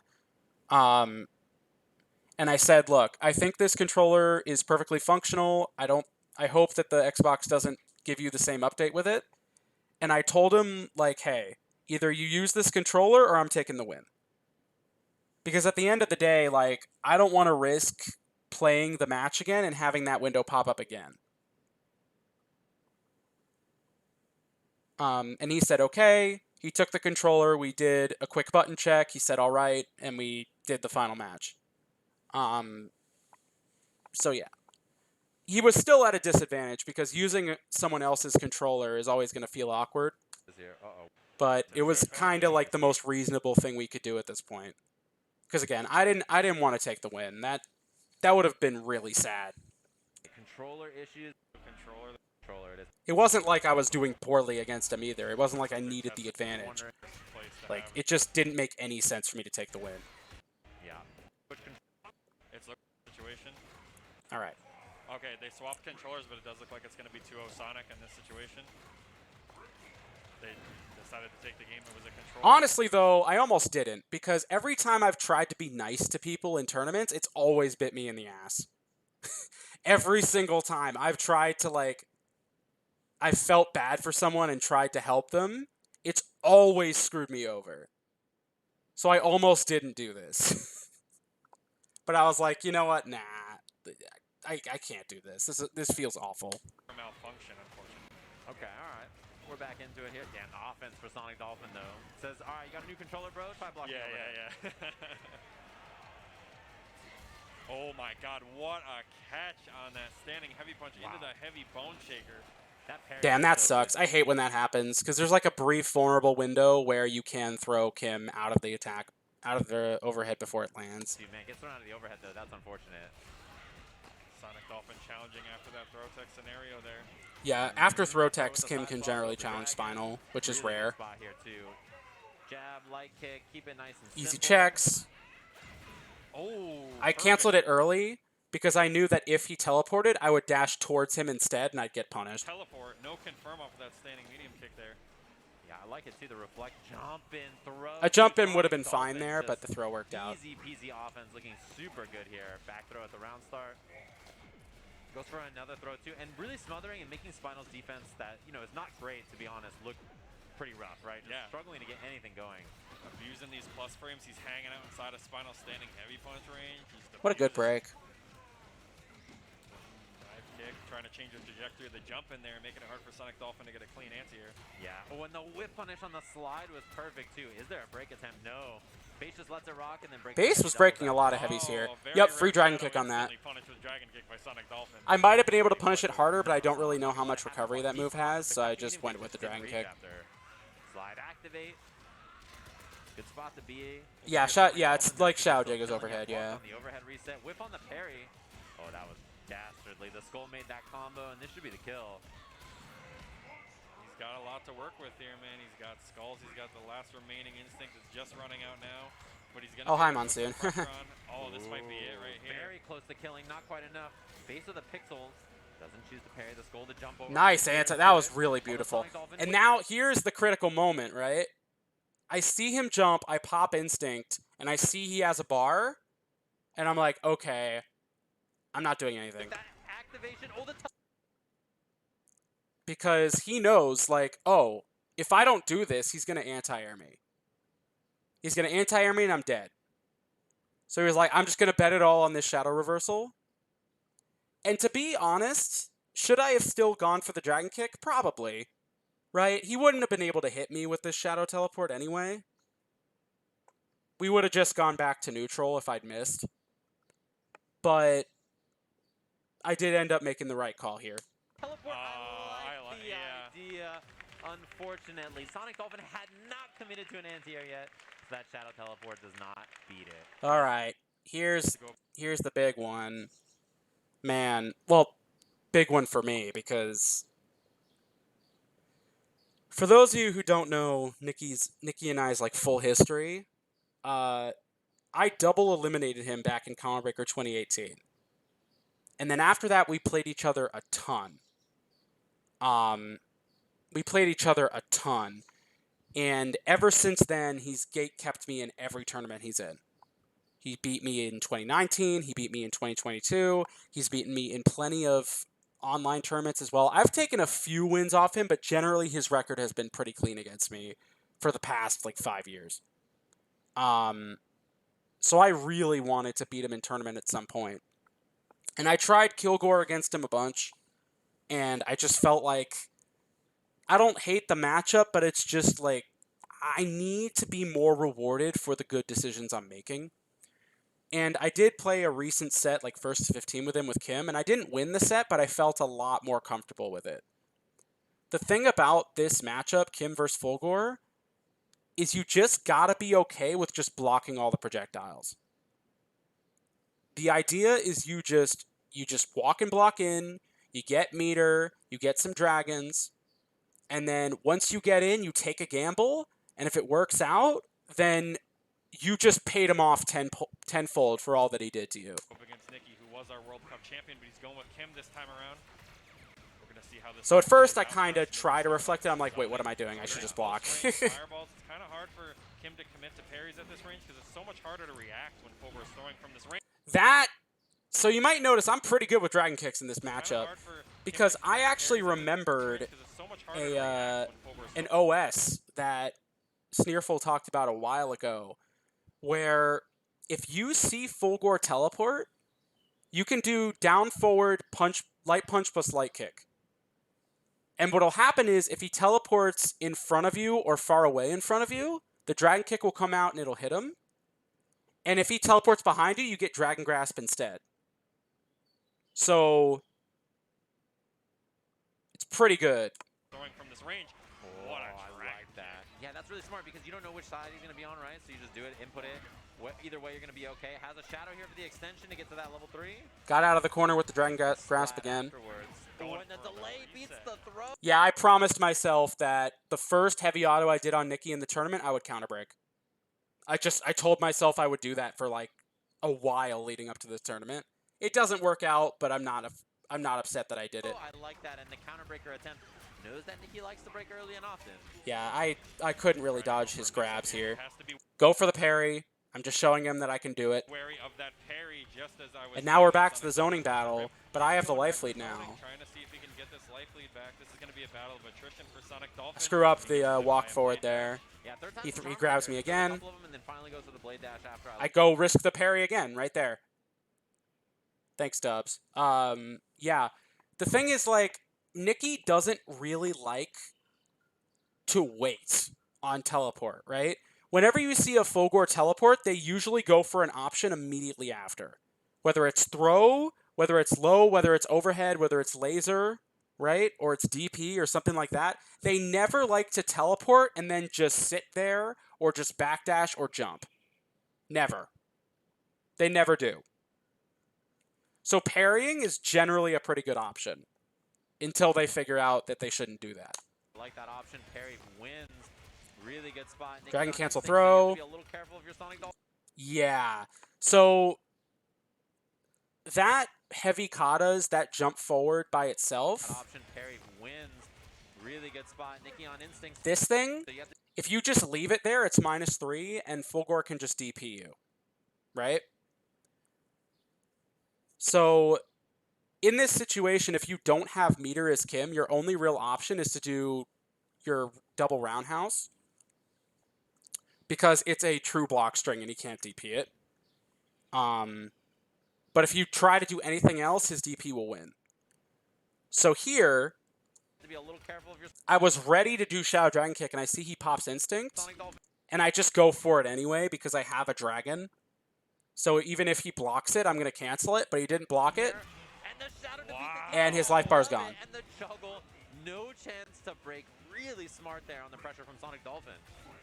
And I said, look, I think this controller is perfectly functional. I hope that the Xbox doesn't give you the same update with it. And I told him, like, hey, either you use this controller or I'm taking the win. Because at the end of the day, like, I don't want to risk playing the match again and having that window pop up again. And he said, okay. He took the controller. We did a quick button check. He said, all right. And we did the final match. So yeah. He was still at a disadvantage because using someone else's controller is always going to feel awkward. Is here. Uh-oh. But it was kind of like the most reasonable thing we could do at this point. Because again, I didn't want to take the win. That would have been really sad. Controller issues. Controller it is. It wasn't like I was doing poorly against him either. It wasn't like I needed the advantage. Wondering- place to Like have it just didn't make any sense for me to take the win. Yeah. But It's a situation. All right. Okay, they swapped controllers, but it does look like it's going to be 2-0 Sonic in this situation. They decided to take the game. It was a controller. Honestly, though, I almost didn't because every time I've tried to be nice to people in tournaments, it's always bit me in the ass. Every single time I've tried to I felt bad for someone and tried to help them, it's always screwed me over. So I almost didn't do this. But I was like, you know what? Nah. I can't do this. This feels awful. Malfunction, unfortunately. Okay, all right. We're back into it here. Damn, the offense for Sonic Dolphin, though. Says, all right, you got a new controller, bro? Try blocking over Yeah. Oh my god, what a catch on that standing heavy punch into the heavy bone shaker. That parry Damn, was that so sucks. good. I hate when that happens, because there's like a brief vulnerable window where you can throw Kim out of the attack, out of the overhead before it lands. Dude, man, gets thrown out of the overhead, though. That's unfortunate. Sonic Dolphin challenging after that throw tech scenario there. Yeah, after throw techs, With the Kim side can spot generally with the challenge dragon. Spinal, which is Really good rare. spot here, too. Jab, light kick, keep it nice and Easy simple. checks. Oh, I canceled it early because I knew that if he teleported, I would dash towards him instead and I'd get punished. Teleport, no confirm off of that standing medium kick there. Yeah, I like it, too. The reflect jump in, throw. A jump in Sonic would have been Dolphin fine there, but the just throw worked out. Easy peasy offense, looking super good here. Back throw at the round start. Goes for another throw too, and really smothering and making Spinal's defense that, you know, is not great, to be honest, look pretty rough, right? Just Yeah. struggling to get anything going. Abusing these plus frames, he's hanging out inside of Spinal standing heavy punch range. He's What a good abusing- break. Dive kick, trying to change the trajectory of the jump in there, making it hard for Sonic Dolphin to get a clean anti-air. Yeah. Oh, and the whip punish on the slide was perfect too. Is there a break attempt? No. Base just lets it rock and then breaks. Base was breaking a lot of heavies here. very Yep, rare free dragon shadow kick on that. instantly punished with dragon kick by Sonic Dolphin. I might have been able to punish it harder, but I don't really know how much recovery that move has, so I just went with the dragon kick. Slide activate. Good spot to be. Yeah, it's like Shao Jigga's overhead, yeah. On the overhead reset, whip on the parry. Oh, that was dastardly. The skull made that combo, and this should be the kill. He's got a lot to work with here, man. He's got skulls. He's got the last remaining instinct that's just running out now. But he's gonna Oh, hi, be able to Monsoon. put pressure on. Oh, this might be it right here. Very close to killing, not quite enough. Base of the pixels. Doesn't choose to parry the skull to jump over. Nice anti. That was really Oh, the beautiful. Sonic Dolphin And whip. now here's the critical moment, right? I see him jump, I pop instinct, and I see he has a bar, and I'm like, okay, I'm not doing anything. That activation. Oh, the Because he knows, like, oh, if I don't do this, he's going to anti-air me. He's going to anti-air me and I'm dead. So he was like, I'm just going to bet it all on this shadow reversal. And to be honest, should I have still gone for the dragon kick? Probably. Right? He wouldn't have been able to hit me with this shadow teleport anyway. We would have just gone back to neutral if I'd missed. But I did end up making the right call here. teleport. I I like like- the yeah. idea. Unfortunately, Sonic Dolphin had not committed to an anti-air yet, so that shadow teleport does not beat it. All right, here's the big one. Man, well, big one for me because for those of you who don't know Nikki and I's like full history, I double eliminated him back in Combo Breaker 2018. And then after that we played each other a ton. And ever since then, he's gate-kept me in every tournament he's in. He beat me in 2019, he beat me in 2022, he's beaten me in plenty of online tournaments as well. I've taken a few wins off him, but generally his record has been pretty clean against me for the past, like, 5 years. So I really wanted to beat him in tournament at some point. And I tried Kilgore against him a bunch, and I just felt like I don't hate the matchup, but it's just like I need to be more rewarded for the good decisions I'm making. And I did play a recent set, like first to 15 with him with Kim, and I didn't win the set, but I felt a lot more comfortable with it. The thing about this matchup, Kim versus Fulgore, is you just gotta be okay with just blocking all the projectiles. The idea is you just walk and block in, you get meter, you get some dragons, and then once you get in, you take a gamble, and if it works out, then you just paid him off tenfold for all that he did to you. Up against Nikki, who was our World Cup champion, but he's going with Kim this time around. We're gonna see how this. So at first, I plays out. kind of try to reflect it. I'm like, wait, what am I doing? I should just block. Fireballs. It's kind of hard for Kim to commit to parries at this range because it's so much harder to react when Fulgore is throwing from this range. So you might notice I'm pretty good with dragon kicks in this Kinda matchup. hard for Kim because to I commit to actually parries at this range remembered 'cause it's so much harder to react when Fulgor's an still- OS that Sneerful talked about a while ago, where if you see Fulgor teleport, you can do down forward punch, light punch plus light kick. And what'll happen is if he teleports in front of you or far away in front of you, the dragon kick will come out and it'll hit him. And if he teleports behind you, you get dragon grasp instead. So it's pretty good. throwing from this range. What a I drag. like that. Yeah, that's really smart because you don't know which side he's going to be on, right? So you just do it, input it. Either way, you're going to be okay. Has a shadow here for the extension to get to that level 3. Got out of the corner with the dragon grasp Splat again. afterwards. Going When the for a delay beats reset. the throw. Yeah, I promised myself that the first heavy auto I did on Nikki in the tournament, I would counter break. I told myself I would do that for like a while leading up to this tournament. It doesn't work out, but I'm not upset that I did it. Oh, I like that. And the counter breaker attempt knows that Nikki likes to break early and often. Yeah, I couldn't really dodge his grabs here. Has to be Go for the parry. I'm just showing him that I can do it. wary of that parry just as I was. And now we're saying back on to the a zoning rip. battle, but I have the Going back life to lead zoning, now. Trying to see if he can get this life lead back. This is going to be a battle of attrition for Sonic Dolphin. I screw up He the gets hit by walk a forward blade there. Yeah, third He time's a charm grabs there. me Took a again. couple of them and then finally goes for the blade dash after. I go risk the parry again, right there. Thanks, Dubs. Yeah. The thing is, like, Nikki doesn't really like to wait on teleport, right? Whenever you see a Fulgor teleport, they usually go for an option immediately after. Whether it's throw, whether it's low, whether it's overhead, whether it's laser, right? Or it's DP or something like that. They never like to teleport and then just sit there or just backdash or jump. Never. They never do. So parrying is generally a pretty good option until they figure out that they shouldn't do that. I like that option. Parry wins. Really good spot. Nikki Dragon on cancel instinct, so you have throw. to be a little careful if you're Sonic Dolphin. Yeah. So that heavy katas, that jump forward by That itself, option. Parry wins. Really good spot. Nikki on instinct. this thing, So you have to if you just leave it there, it's -3 and Fulgor can just DP you. Right? So in this situation, if you don't have meter as Kim, your only real option is to do your double roundhouse because it's a true block string and he can't DP it. But if you try to do anything else, his DP will win. So here, be a little careful if you're I was ready to do Shadow Dragon Kick, and I see he pops Instinct, Sonic Dolphin. and I just go for it anyway because I have a dragon. So even if he blocks it, I'm going to cancel it, but he didn't block it. And the shadow defeat Wow. the And his life bar's Love it. gone. And the juggle, no chance to break. Really smart there on the pressure from Sonic Dolphin.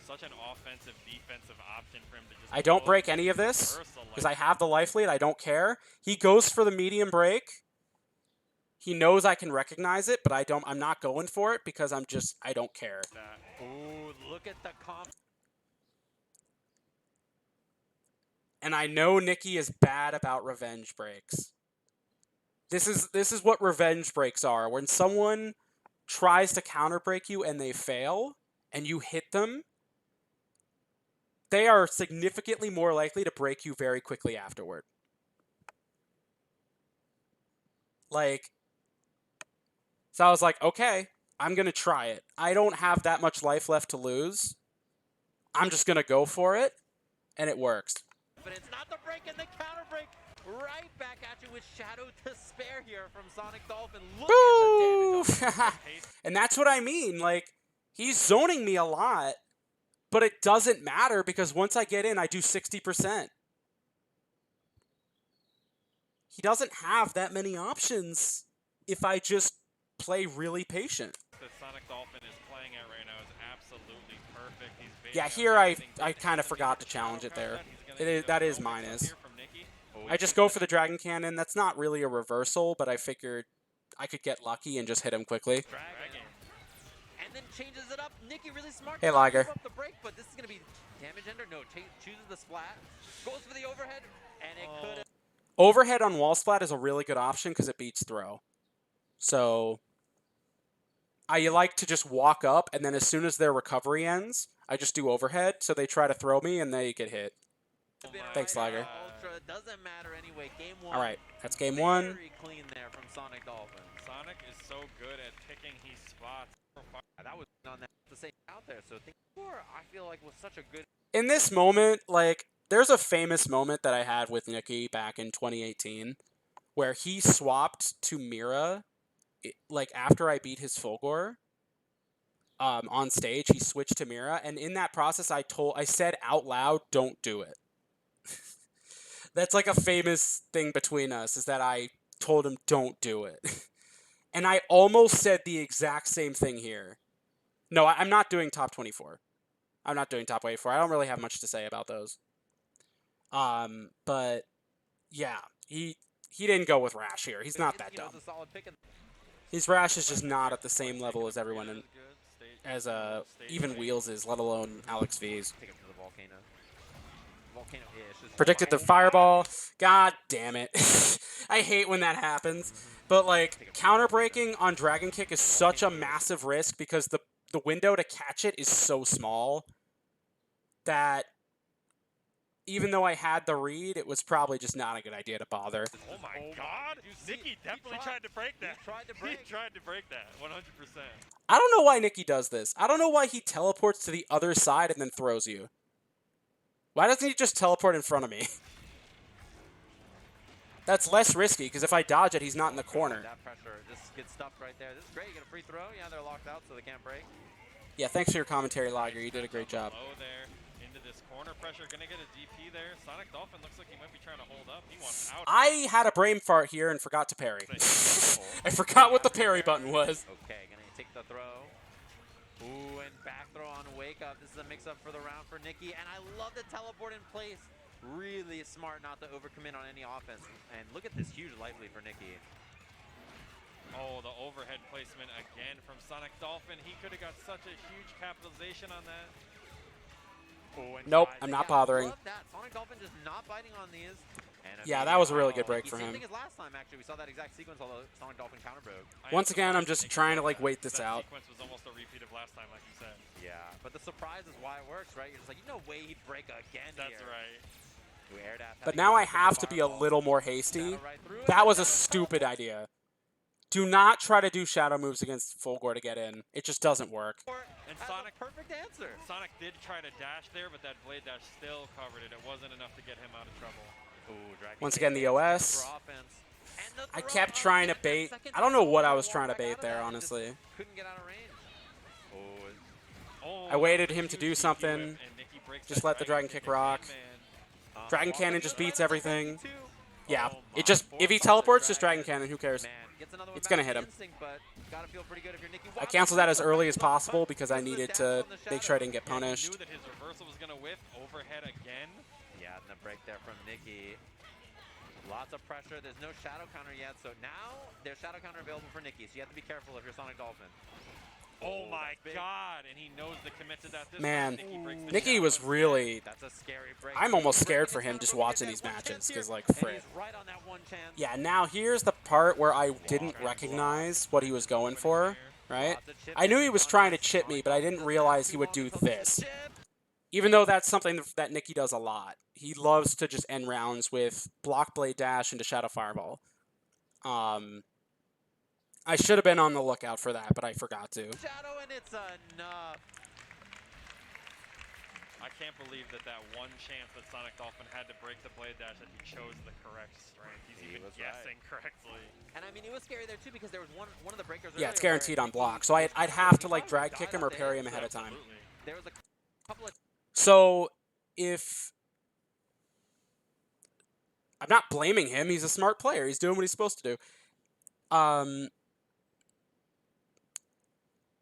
Such an offensive, defensive option for him to just. I don't go break any of this versatile because like I have the life lead. I don't care. He goes for the medium break. He knows I can recognize it, but I'm not going for it because I don't care. that. Ooh, look at the comp. And I know Nikki is bad about revenge breaks. This is what revenge breaks are. When someone tries to counter break you and they fail and you hit them, they are significantly more likely to break you very quickly afterward. Like, so I was like, okay, I'm going to try it. I don't have that much life left to lose. I'm just going to go for it, and it works. But it's not the break and the counter break. Right back at you with Shadow to spare here from Sonic Dolphin. Look at the damage. Boo! And that's what I mean. Like, he's zoning me a lot, but it doesn't matter because once I get in, I do 60%. He doesn't have that many options if I just play really patient. That Sonic Dolphin is playing at right now is absolutely perfect. He's baiting Yeah, out here I everything. I Doesn't kind of even forgot need to challenge it shadow there. counter He's gonna It get is, a that is no mix up minus. here from Nikki. Oh, I just go for the Dragon Cannon. That's not really a reversal, but I figured I could get lucky and just hit him quickly. Dragon. And then changes it up. Nikki really smart. Hey, to not Liger. give up the break, but this is going to be damage ender. No, chooses the splat. Goes for the overhead, and it could have. Overhead on wall splat is a really good option because it beats throw. So I like to just walk up, and then as soon as their recovery ends, I just do overhead, so they try to throw me, and they get hit. Thanks, Liger. Ultra doesn't matter anyway. Game one. All right, that's game one. Very clean there from Sonic Dolphin. Sonic is so good at picking his spots. that was on that to say out there. So think four, I feel like was such a good. In this moment, like, there's a famous moment that I had with Nikki back in 2018 where he swapped to Mira, like, after I beat his Fulgor. On stage, he switched to Mira, and in that process, I said out loud, "Don't do it." That's like a famous thing between us, is that I told him, "Don't do it," and I almost said the exact same thing here. No, I'm not doing top 24. I'm not doing top 24. I don't really have much to say about those. But yeah, he didn't go with Rash here. He's not that dumb. His Rash is just not at the same level as everyone in. As even Wheels is, let alone Alex V's. Take him to the volcano. Volcano-ish. Predicted the fireball. God damn it. I hate when that happens. But, like, counter breaking on Dragon Kick is such a massive risk because the window to catch it is so small that even though I had the read, it was probably just not a good idea to bother. Oh my god! Nikki definitely tried to break that. He tried to break. He tried to break that, 100%. I don't know why Nikki does this. I don't know why he teleports to the other side and then throws you. Why doesn't he just teleport in front of me? That's less risky, because if I dodge it, he's not in the corner. That pressure just gets stuffed right there. This is great. You get a free throw. Yeah, they're locked out, so they can't break. Yeah, thanks for your commentary, Lager. You did a great job. Low there into this corner pressure. Gonna get a DP there. Sonic Dolphin looks like he might be trying to hold up. He wants out. I had a brain fart here and forgot to parry. I forgot what the parry button was. Okay, gonna take the throw. Ooh, and back throw on Wake Up. This is a mix-up for the round for Nikki, and I love the teleport in place. Really smart not to overcommit on any offense. And look at this huge life lead for Nikki. Oh, the overhead placement again from Sonic Dolphin. He could have got such a huge capitalization on that. Oh, and Nope, guys, I'm yeah, not bothering. Love that. Sonic Dolphin just not biting on these. And Yeah, that was a really good break Nikki, for same him. thing as last time, actually. We saw that exact sequence, although Sonic Dolphin counter broke. Once again, I'm just trying to, like, wait this that out. sequence was almost a repeat of last time, like you said. Yeah, but the surprise is why it works, right? You're just like, no way he'd break again That's here. right. Who air dash, But had now to I get have the to be a fireball. little more hasty. Shadow right through it, That was a Shadow stupid teleport. idea. Do not try to do shadow moves against Fulgor to get in. It just doesn't work. And Has Sonic, a perfect answer. Sonic did try to dash there, but that blade dash still covered it. It wasn't enough to get him out of trouble. Ooh, Dragon Once Kick again, the OS. for offense. And the I throw kept up trying to again, that bait. second I don't know time what I Fulgor was trying to walked back bait out of there, that and honestly. just couldn't get out of range. Oh, I waited that was a him to huge do DP whip, something. and Nikki breaks Just that let the Dragon Kick rock. Uh-huh. Dragon Walked Cannon up just to the beats right, everything. too. Yeah, Oh it just, my, if he four teleports, bucks just for Dragon Cannon, who cares? Man, gets another one It's back gonna hit him. instinct, but gotta feel pretty good if you're Nikki. I Watch canceled the that as reversal, early as back possible up, because I puts the needed dash to on the make sure I shadow. didn't get Yeah, he punished. knew that his reversal was gonna whiff overhead again. Yeah, and the break there from Nikki. Lots of pressure. There's no shadow counter yet, so now there's shadow counter available for Nikki, so you have to be careful if you're Sonic Dolphin. Oh my that's big. god, and he knows the commit to that this Man, time. Nikki breaks the Nikki shadow was instead. really... That's a scary break. I'm almost He's scared breaking for it him down, just but we watching get these that one matches, chance because, here, like, and frick. he's right on that one chance. Yeah, now here's the part where I didn't recognize what he was going for, right? Lots of chip I knew he ins was on trying to this. chip me, Sonic but I Dolphin didn't doesn't realize have he too would long do until there's a this. chip. Even though that's something that Nikki does a lot. He loves to just end rounds with block blade dash into shadow fireball. I should have been on the lookout for that, but I forgot to. Shadow, and it's enough. I can't believe that one chance that Sonic Dolphin had to break the blade dash that he chose the correct strength. He's He even was right. guessing correctly. And I mean, it was scary there too because there was one of the breakers. Yeah, it's earlier where guaranteed on Nikki block, so I'd was have to, he like, probably drag kick died him on or the parry him hit, ahead so of time. Absolutely. There was a couple of So, if... I'm not blaming him. He's a smart player. He's doing what he's supposed to do.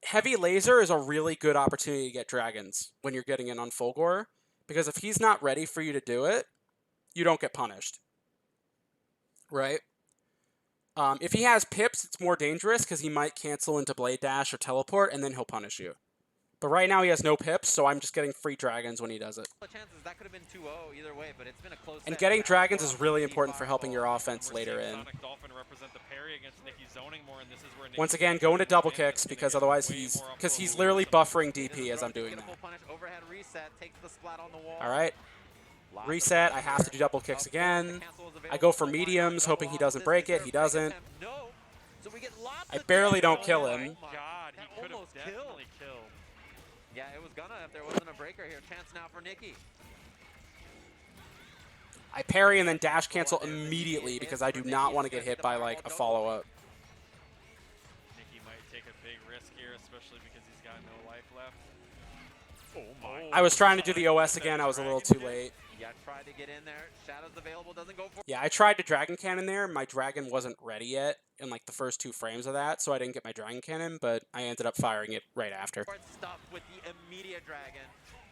Heavy Laser is a really good opportunity to get dragons when you're getting in on Fulgor, because if he's not ready for you to do it, you don't get punished. Right? If he has pips, it's more dangerous because he might cancel into Blade Dash or Teleport, and then he'll punish you. But right now he has no pips, so I'm just getting free dragons when he does it. chances. That could have been 2-0 either way, but it's been a close And set. getting Shadow dragons Dolphin is really deep important for helping your fireball. offense We're later seeing in. Sonic Dolphin represent the parry against Nikki zoning more, and this is where Nikki Once again, can go into move double in, kicks that's gonna because get otherwise way he's more up because close he's with literally Sonic. buffering He doesn't DP as throw I'm it, just doing get a that. full punish, overhead reset, takes the splat on the wall. All right, Lots of reset. I have to pressure. do double kicks Of course, the again. cancel is I go available, for so why not mediums, double hoping he off doesn't this? break Is there it. a He break doesn't. attempt? No. So we get lots I of barely damage. don't kill Oh him. my God, he That could have almost definitely killed. Yeah, it was gonna if there wasn't a breaker here. Chance now for Nikki. I parry and then dash cancel immediately because I do not want to get hit by, like, a follow-up. Nikki might take a big risk here, especially because he's got no life left. Oh my. I was trying to do the OS again. I was a little too late. Yeah, tried to get in there. Shadows available, doesn't go for. Yeah, I tried to Dragon Cannon there. My Dragon wasn't ready yet in, like, the first 2 frames of that, so I didn't get my Dragon Cannon, but I ended up firing it right after. Stuff with the immediate dragon.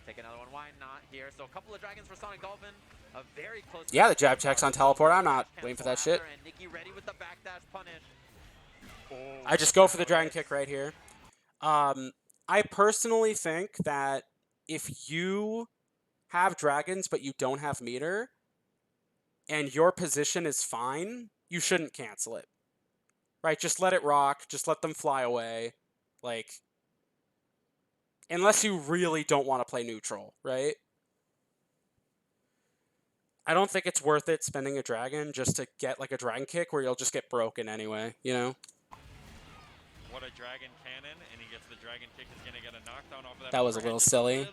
Take another one. Why not here? So a couple of dragons for Sonic Dolphin. A very close. Yeah, the jab checks on teleport. I'm not waiting for that shit. And Nikki ready with the backdash punish. I just go for the Dragon Kick right here. I personally think that if you have dragons but you don't have meter and your position is fine, you shouldn't cancel it. Right? Just let it rock. Just let them fly away. Like, unless you really don't want to play neutral, right? I don't think it's worth it spending a dragon just to get, like, a Dragon Kick where you'll just get broken anyway, you know? What a Dragon Cannon, and he gets the Dragon Kick. He's gonna get a knockdown off of that. That was a little silly.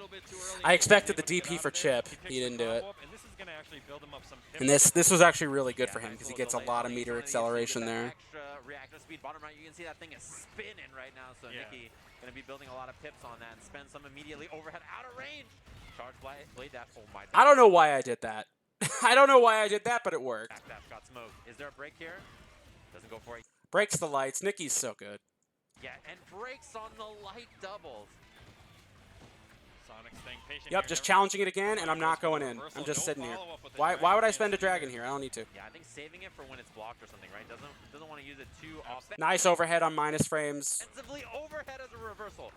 I expected the DP for Chip. He didn't do it. And this is gonna actually build him up some. And this was actually really good for him because he gets a lot of meter acceleration there. Extra reactor speed. Bottom right, you can see that thing is spinning right now. So Yeah. Nikki gonna be building a lot of pips on that and spend some immediately overhead out of range. Charge blade dash. Oh my. I don't know why I did that. I don't know why I did that, but it worked. Backdash got smoked. Is there a break here? Doesn't go for it. Breaks the lights. Nikki's so good. Yeah, and breaks on the light doubles. Sonic's staying patient Yep, here, just never- challenging it again, and I'm not going in. Reversal, I'm just no sitting here. follow-up with the Why Dragon would I Cannon spend a either. dragon here? I don't need to. Yeah, I think saving it for when it's blocked or something, right? Doesn't want to use it too often. Nice overhead on minus frames. Offensively overhead as a reversal.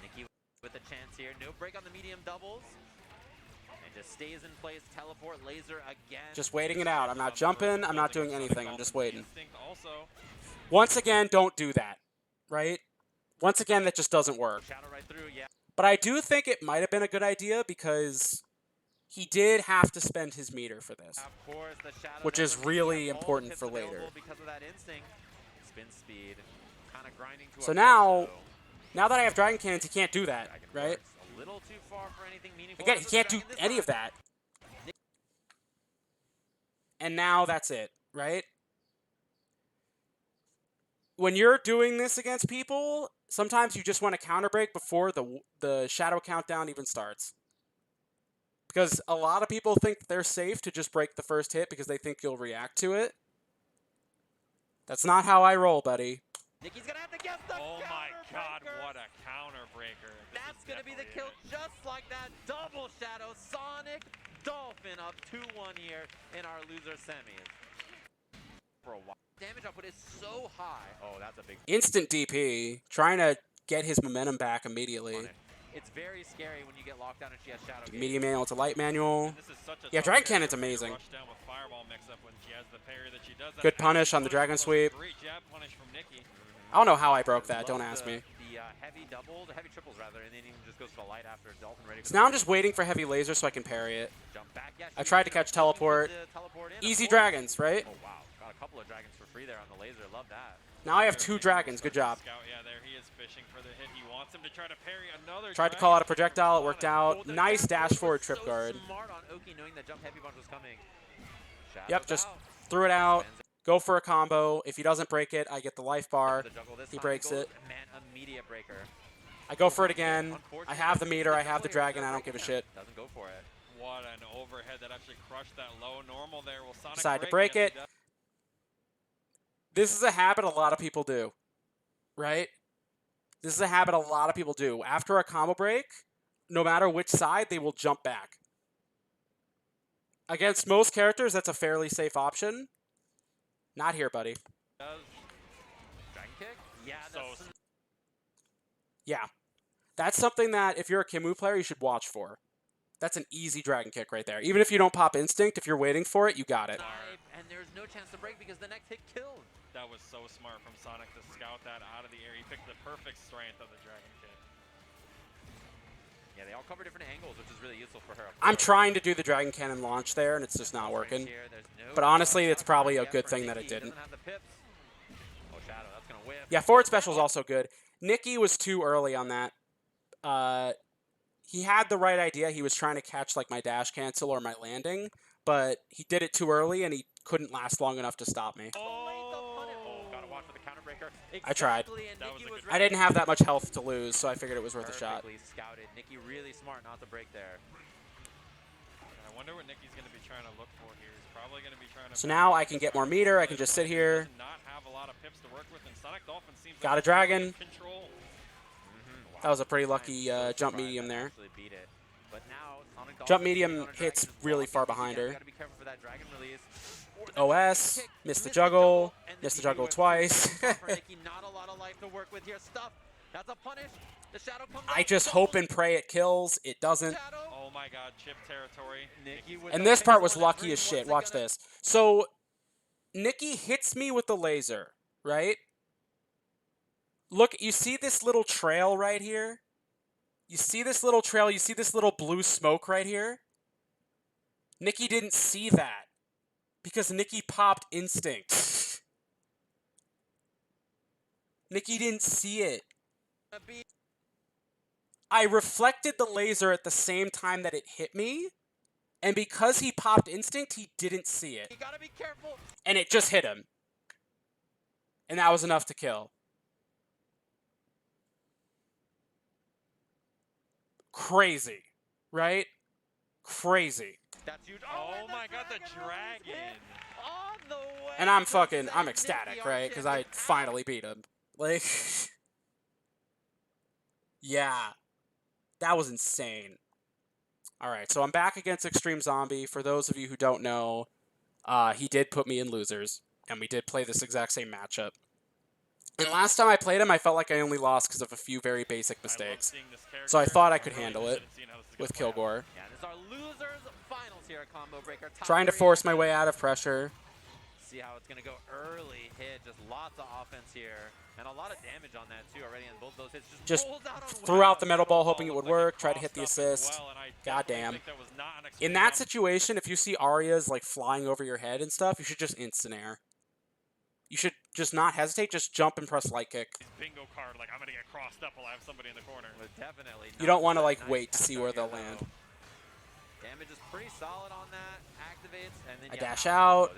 Nikki with a chance here. No break on the medium doubles. And just stays in place. Teleport laser again. Just waiting it out. I'm not jumping. I'm not doing anything. I'm just waiting. Instinct also. Once again, don't do that. Right? Once again, that just doesn't work. Shadow right through, yeah. But I do think it might have been a good idea because he did have to spend his meter for this. Of course, the shadow Which is doesn't really have all the important pips for available later. Because of that instinct. Spin speed. Kind of grinding to So a now- so Now that I have Dragon Cannons, he can't do that, Dragon right? works a little too far for anything meaningful. Again, he That's can't the do Dragon this any of time. that. And now that's it, right? When you're doing this against people, sometimes you just want to counter break before the shadow countdown even starts. Because a lot of people think they're safe to just break the first hit because they think you'll react to it. That's not how I roll, buddy. Nikki's gonna have to guess the Oh my God, counter breaker. what a counter breaker. This That's is gonna be the kill definitely it. just like that. Double shadow. Sonic Dolphin up 2-1 here in our loser semis. For a while. Damage output is so high. Oh, that's a big Instant DP, trying to get his momentum back immediately. on it. It's very scary when you get locked down and she has shadow. Gauge. Medium manual to light manual. This is such a Yeah, tough Dragon area Cannon's for her to amazing. rush down with Fireball mix-up when she has the parry that she does. That Good actually punish on the punish Dragon was a Sweep. Great jab punish from Nikki. I don't know how I broke that, Loves don't ask the, me. The heavy doubles, heavy triples rather, and then even just goes for the light after Dolphin ready. So now I'm just waiting for heavy laser so I can parry it. Jump back. Yeah, I she tried to was catch gonna teleport. put the teleport in, of Easy course. dragons, right? Oh wow, got a couple of dragons for free there on the laser. Love that. Now I have 2 dragons, good job. Scout, yeah, there he is fishing for the hit. He wants him to try to parry another. Tried to call out a dragon projectile, it from worked Sonic. out. Oh, the Nice dash was forward so trip guard. Smart on Oki knowing that jump heavy punch was coming. Yep, Shadows just out. threw it out. Spends Go for a combo. If he doesn't break it, I get the life bar. the juggle this He time. breaks Goes- it. Man, immediate breaker. I go for it again. I have the meter, I have the dragon, I don't give a shit. Doesn't go for it. What an overhead that actually crushed that low normal there. Will Sonic Decide to break Yes, it. he does. This is a habit a lot of people do, right? This is a habit a lot of people do. After a combo break, no matter which side, they will jump back. Against most characters, that's a fairly safe option. Not here, buddy. Does dragon kick? Yeah, So that's Yeah. That's something that, if you're a Kimu player, you should watch for. That's an easy dragon kick right there. Even if you don't pop instinct, if you're waiting for it, you got it. snipe, and there's no chance to break because the next hit killed. That was so smart from Sonic to scout that out of the air. He picked the perfect strength of the Dragon Kid. Yeah, they all cover different angles, which is really useful for her. I'm trying to do the Dragon Cannon launch there, and it's just not working. But honestly, it's probably a good thing that it didn't. Doesn't have the pips. Oh, Shadow, that's gonna whip. Yeah, forward special is also good. Nikki was too early on that. he had the right idea. He was trying to catch like my dash cancel or my landing, but he did it too early and he couldn't last long enough to stop me. Oh, gotta watch for the counter breaker. I tried. Exactly, and That was Nikki a was good I didn't have that much health to lose, so I figured it was worth a shot. perfectly scouted. Nikki really smart not to break there. I wonder what Nicky's going to be trying to look for here. He's probably going to be trying to. So now I can get more meter. I can just sit here. Does not have a lot of pips to work with, and Sonic Dolphin seems Got like a dragon. Control. That was a pretty I'm lucky so jump surprised medium that there. actually beat it. But now Sonic Jump Dolphin medium sitting on a dragon, hits just really blocking far Nikki behind down. her. Gotta be careful for that dragon release. OS, Kick, missed the missed juggle, and missed the DP juggle went twice. for Nikki. Not a lot of life to work with here. Stuff. That's a punish. The shadow comes I out, just double hope and pray it kills. It doesn't. shadow. Oh my God, chip territory. Nikki with And the this part pixel was and that lucky green. as shit. What's it Watch gonna- this. So, Nikki hits me with the laser, right? Look, you see this little trail right here? You see this little trail? You see this little blue smoke right here? Nikki didn't see that because Nikki popped instinct. Nikki didn't see it. be- I reflected the laser at the same time that it hit me, and because he popped instinct, he didn't see it. You gotta be careful. And it just hit him. And that was enough to kill. Crazy, right? Crazy. That's huge. Oh and my God, the release dragon. hit on the way And I'm to fucking, send I'm Nikki, ecstatic, our right? Because I champion, out. finally beat him. Like, yeah, that was insane. All right, so I'm back against Extreme Zombie. For those of you who don't know, he did put me in losers, and we did play this exact same matchup. And last time I played him, I felt like I only lost because of a few very basic I love mistakes. seeing this character. So I thought I I'm could really handle interested it in seeing how this is with gonna play out. Kilgore. Yeah, this is our losers finals here at Combo Breaker. Top Trying to three force my active. way out of pressure. See how it's gonna go early hit. Just lots of offense here, and a lot of damage on that too already. And both those hits Just rolls out on threw out the metal ball, Metal hoping it looked would like work. Tried to hit crossed the up as assist. well, and I God definitely damn. think that was not an In extreme that zombie. situation, if you see Arias like flying over your head and stuff, you should just instant air. You should just not hesitate. Just jump and press light kick. Bingo card, like I'm gonna get crossed up while I have somebody in the corner. But definitely. You don't want to nice like wait to pass see out where here, they'll land. though. Damage is pretty solid on that. Activates and then I yeah, dash out. so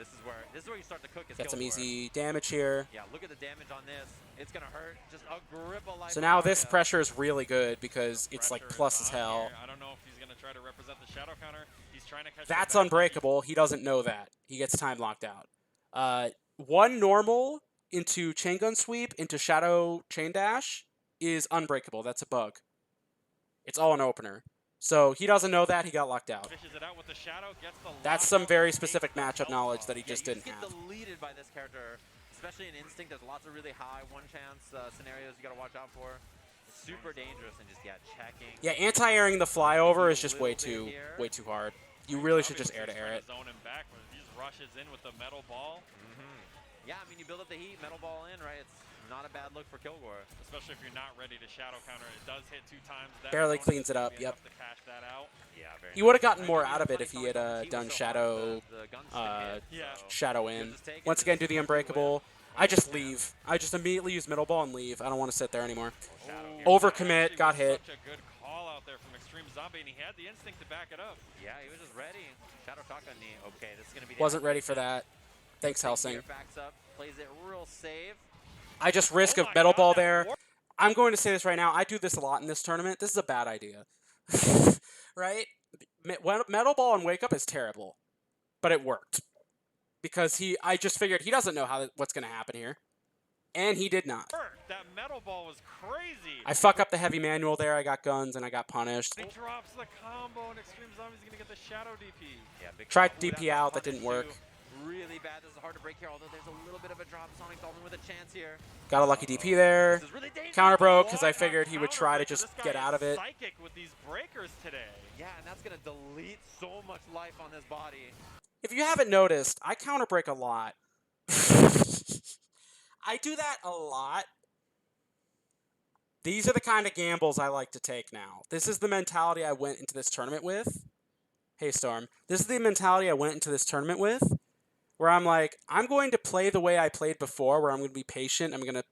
this is where you start to cook. Is Get some Kilgore. easy damage here. Yeah, look at the damage on this. It's gonna hurt. Just a grip of life. So now on this Arya. pressure is really good because it's like Pressure plus is as on hell. here. I don't know if he's gonna try to represent the shadow counter. He's trying to catch. the That's back. unbreakable. He doesn't know that. He gets time locked out. One normal into chain gun sweep into shadow chain dash is unbreakable. That's a bug. It's all an opener. So he doesn't know that. He got locked out. Fishes it out with the shadow. Gets the That's lock some on, very takes specific the matchup health knowledge off. that he Yeah, just you didn't just have. get deleted by this character, especially in Instinct. There's lots of really high one chance scenarios you gotta watch out for. Super dangerous and just checking. Yeah, anti-airing the flyover is A just little way bit too here. hard. You really should Zombie just air was to air trying it. Zone him back, but he just rushes in with the metal ball. Yeah, I mean you build up the heat, metal ball in, right? It's not a bad look for Kilgore. Especially if you're not ready to shadow counter. It does hit 2 times. That Barely bonus cleans is it gonna up, be yep. enough to cash that out. Yeah, very. He would have gotten nice. more I mean, out of it funny if he Sonic had Dolphin's heat was done so hard, shadow the gun stick hit, Yeah. so shadow you'll in. just take it, Once again, just do the take the win. unbreakable. I just leave. I just immediately use middle ball and leave. I don't want to sit there anymore. Shadow here. Overcommit, Actually got was hit. Such a good call out there from Extreme Zombie, and he had the instinct to back it up. Yeah, he was just ready. Shadow shotgun knee. Okay, this is gonna be. the Wasn't ready activation. for that. Thanks, Helsing. Here backs up, plays it real safe. I just risk Oh of my metal God, ball that there. war- I'm going to say this right now. I do this a lot in this tournament. This is a bad idea. Right? Metal ball and wake up is terrible. But it worked. Because I just figured he doesn't know what's going to happen here. And he did not. Worked. That metal ball was crazy. I fuck up the heavy manual there. I got guns and I got punished. He drops the combo, and Extreme Zombie's gonna get the shadow DP. Yeah, big Tried Ooh, DP that's a out, that punish didn't work. too. Really bad. This is hard to break here, although there's a little bit of a drop. Sonic Dolphin with a chance here. Got a lucky DP there. This is really dangerous. Counter broke because What I a figured he would try to counterbreaker. just This get guy out of is it. Psychic with these breakers today. Yeah, and that's gonna delete so much life on this body. If you haven't noticed, I counter break a lot. I do that a lot. These are the kind of gambles I like to take now. This is the mentality I went into this tournament with. Hey, Storm. This is the mentality I went into this tournament with, where I'm like, I'm going to play the way I played before, where I'm going to be patient. I'm going to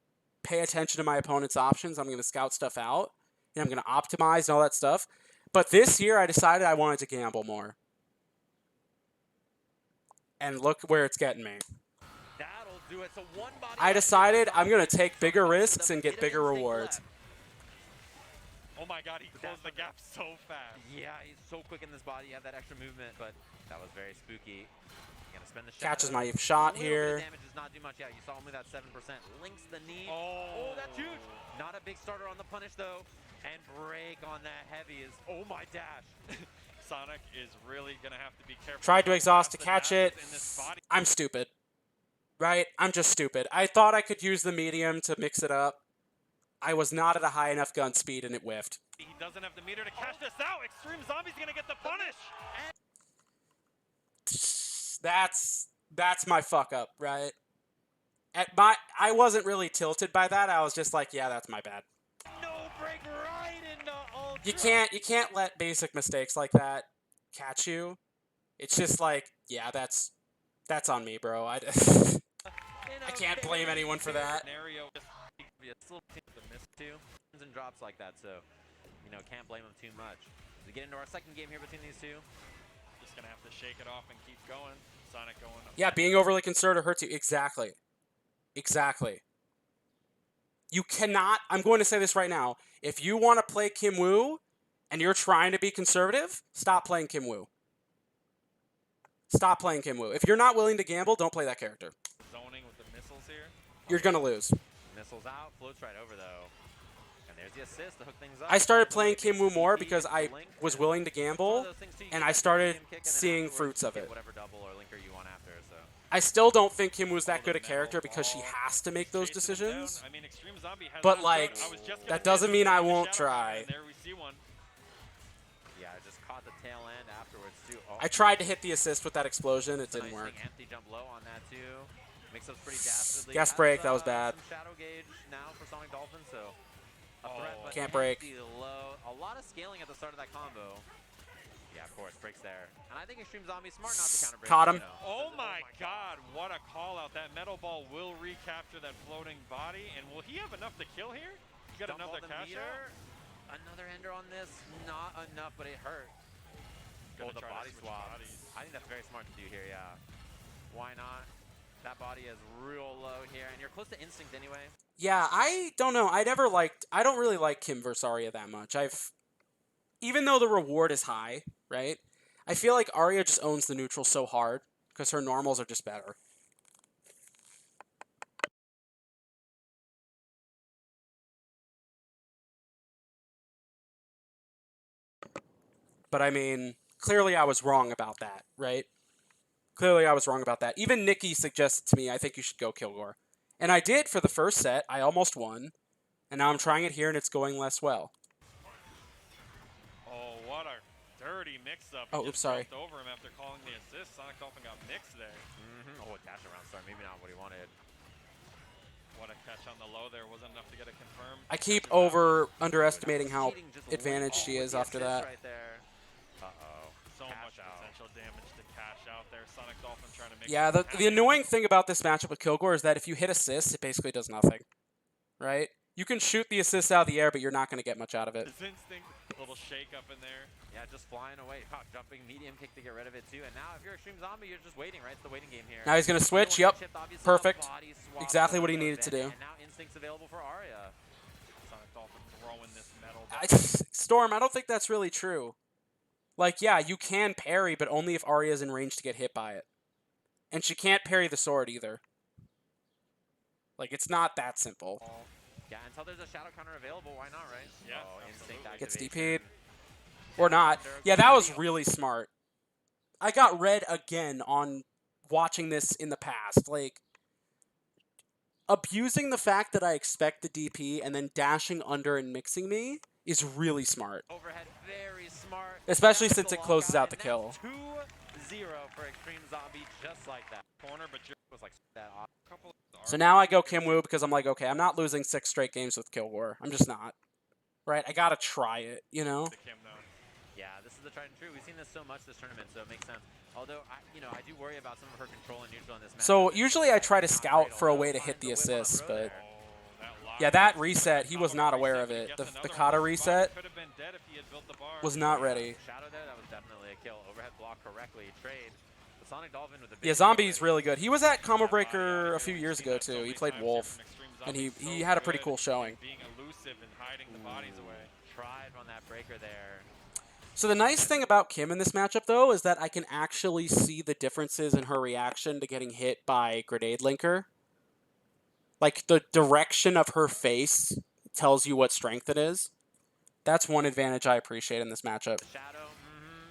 pay attention to my opponent's options. I'm going to scout stuff out, and I'm going to optimize and all that stuff. But this year, I decided I wanted to gamble more. And look where it's getting me. That'll do it. So one body I left. decided I'm going to take Sonic bigger Dolphin risks with a and bit get of bigger instinct rewards. left. Oh my god, he closed the That's gap so fast. Yeah, he's so quick in this body. You have that extra movement, but that was very spooky. Gonna spend the Catches shadow. my shot A little bit here. of damage does not do much. Yeah, you saw only that 7%. Links the knee. Oh, That's huge. Not a big starter on the punish though. And break on that heavy is, oh my dash. Sonic is really gonna have to be careful. Tried to how exhaust to fast the catch dash it. is in this body. I'm stupid. Right? I'm just stupid. I thought I could use the medium to mix it up. I was not at a high enough gun speed and it whiffed. He doesn't have the meter to cash this out. Extreme Zombie's gonna get the punish. That's my fuck up, right? I wasn't really tilted by that. I was just like, yeah, that's my bad. No break right into ultra. You can't let basic mistakes like that catch you. It's just like, yeah, that's on me, bro. I can't blame anyone for that. Scenario just Yeah, still the miss too. And drops like that, so you know, can't blame him too much. As we get into our second game here between these two. just gonna have to shake it off and keep going. Sonic going up. Yeah, being overly conservative hurts you. Exactly. Exactly. You cannot, I'm going to say this right now. If you want to play Kim Woo and you're trying to be conservative, stop playing Kim Woo. Stop playing Kim Woo. If you're not willing to gamble, don't play that character. Zoning with the missiles here. You're going to lose. Missiles out, floats right over though. And there's the assist to hook things up. I started playing Kim Woo more because I was willing to gamble, and I started seeing fruits of it. Whatever double or linker you want after, so. I still don't think Kim Woo's that good a character because she has to make those Chasing him down. decisions. I mean, Extreme Zombie has But, not like, done- I was just gonna that say doesn't this mean with I the won't Shadow Cannon, try. and there we see one. Yeah, I just caught the tail end afterwards too. Oh, I tried to hit the assist with that explosion. It it's a didn't nice work. thing. Empty jump low on that too. Makes us pretty dastardly. Gas Has, break, that was bad. Some shadow gauge now for Sonic Dolphin, so a threat, Oh. but Can't break. empty low. A lot of scaling at the start of that combo. Yeah, of course, breaks there. And I think Extreme Zombie's smart not to counter break. Caught him. You know. Oh my god, what a call out. That metal ball will recapture that floating body. And will he have enough to kill here? He got Dump all another the cash meter. out? Another ender on this. Not enough, but it hurt. Gonna Oh, the try to body switch swap. bodies. I think that's very smart to do here, yeah. Why not? That body is real low here, and you're close to instinct anyway. Yeah, I don't know. I don't really like Kim vs. Arya that much. Even though the reward is high, right? I feel like Arya just owns the neutral so hard because her normals are just better. But I mean, clearly I was wrong about that, right? Clearly I was wrong about that. Even Nikki suggested to me, I think you should go Kilgore. And I did for the first set. I almost won. And now I'm trying it here and it's going less well. Oh, what a dirty mix-up. Oh, He oops, just sorry. jumped over him after calling the assist. Sonic Dolphin got mixed there. Oh, a dash around start. Maybe not what he wanted. What a catch on the low there. Wasn't enough to get a confirm. I keep Catches out. underestimating how Cheating just a advantaged she little is with the after assist that. Right there. Uh-oh. So Cash much out. potential damage to cash out there. Sonic Dolphin trying to make Yeah, the something happen. annoying thing about this matchup with Kilgore is that if you hit assist, it basically does nothing. Right? You can shoot the assist out of the air, but you're not going to get much out of it. His instinct, little shake up in there. Yeah, just flying away. Pop, jumping, medium kick to get rid of it too. And now if you're Extreme Zombie, you're just waiting, right? It's the waiting game here. Now he's going to switch. You don't Yep. wanna get chipped, obviously, Perfect. the body swap Exactly to what he the needed to event, do. And now instinct's available for Arya. Sonic Dolphin throwing this metal. Storm, I don't think that's really true. Like, yeah, you can parry, but only if Arya's in range to get hit by it. And she can't parry the sword either. Like, it's not that simple. Yeah, until there's a shadow counter available, why not, right? Yeah, Oh, instinct absolutely. Gets activation. DP'd. Or not. Yeah, that was really smart. I got red again on watching this in the past. Like, abusing the fact that I expect the DP and then dashing under and mixing me is really smart. Overhead, very smart. Especially That's since the it closes lockout, out the and kill. that's 2-0 for Extreme Zombie, just like that. Corner, but you're Was like that off. couple of So now I go Kim Woo because I'm like, okay, I'm not losing 6 straight games with Kilgore. I'm just not. Right? I gotta try it, you know? the Kim though. Yeah, this is the tried and true. We've seen this so much this tournament, so it makes sense. Although, I do worry about some of her control and neutral in this match. So usually I try to scout for a way to hit the assist, but Oh, that lock yeah, that reset, he was not aware of it. The kata reset, could have been dead. dead if he had built the bar. Was not ready. Shadow there, that was definitely a kill. Overhead block correctly. Trade. The Sonic Dolphin with the big Yeah, Zombie's really good. He was at Combo Breaker a few years ago too. He played Wolf, and he had a pretty cool showing. Being elusive and hiding the bodies away. Tried on that breaker there. So the nice thing about Kim in this matchup, though, is that I can actually see the differences in her reaction to getting hit by Grenade Linker. Like, the direction of her face tells you what strength it is. That's one advantage I appreciate in this matchup. The Shadow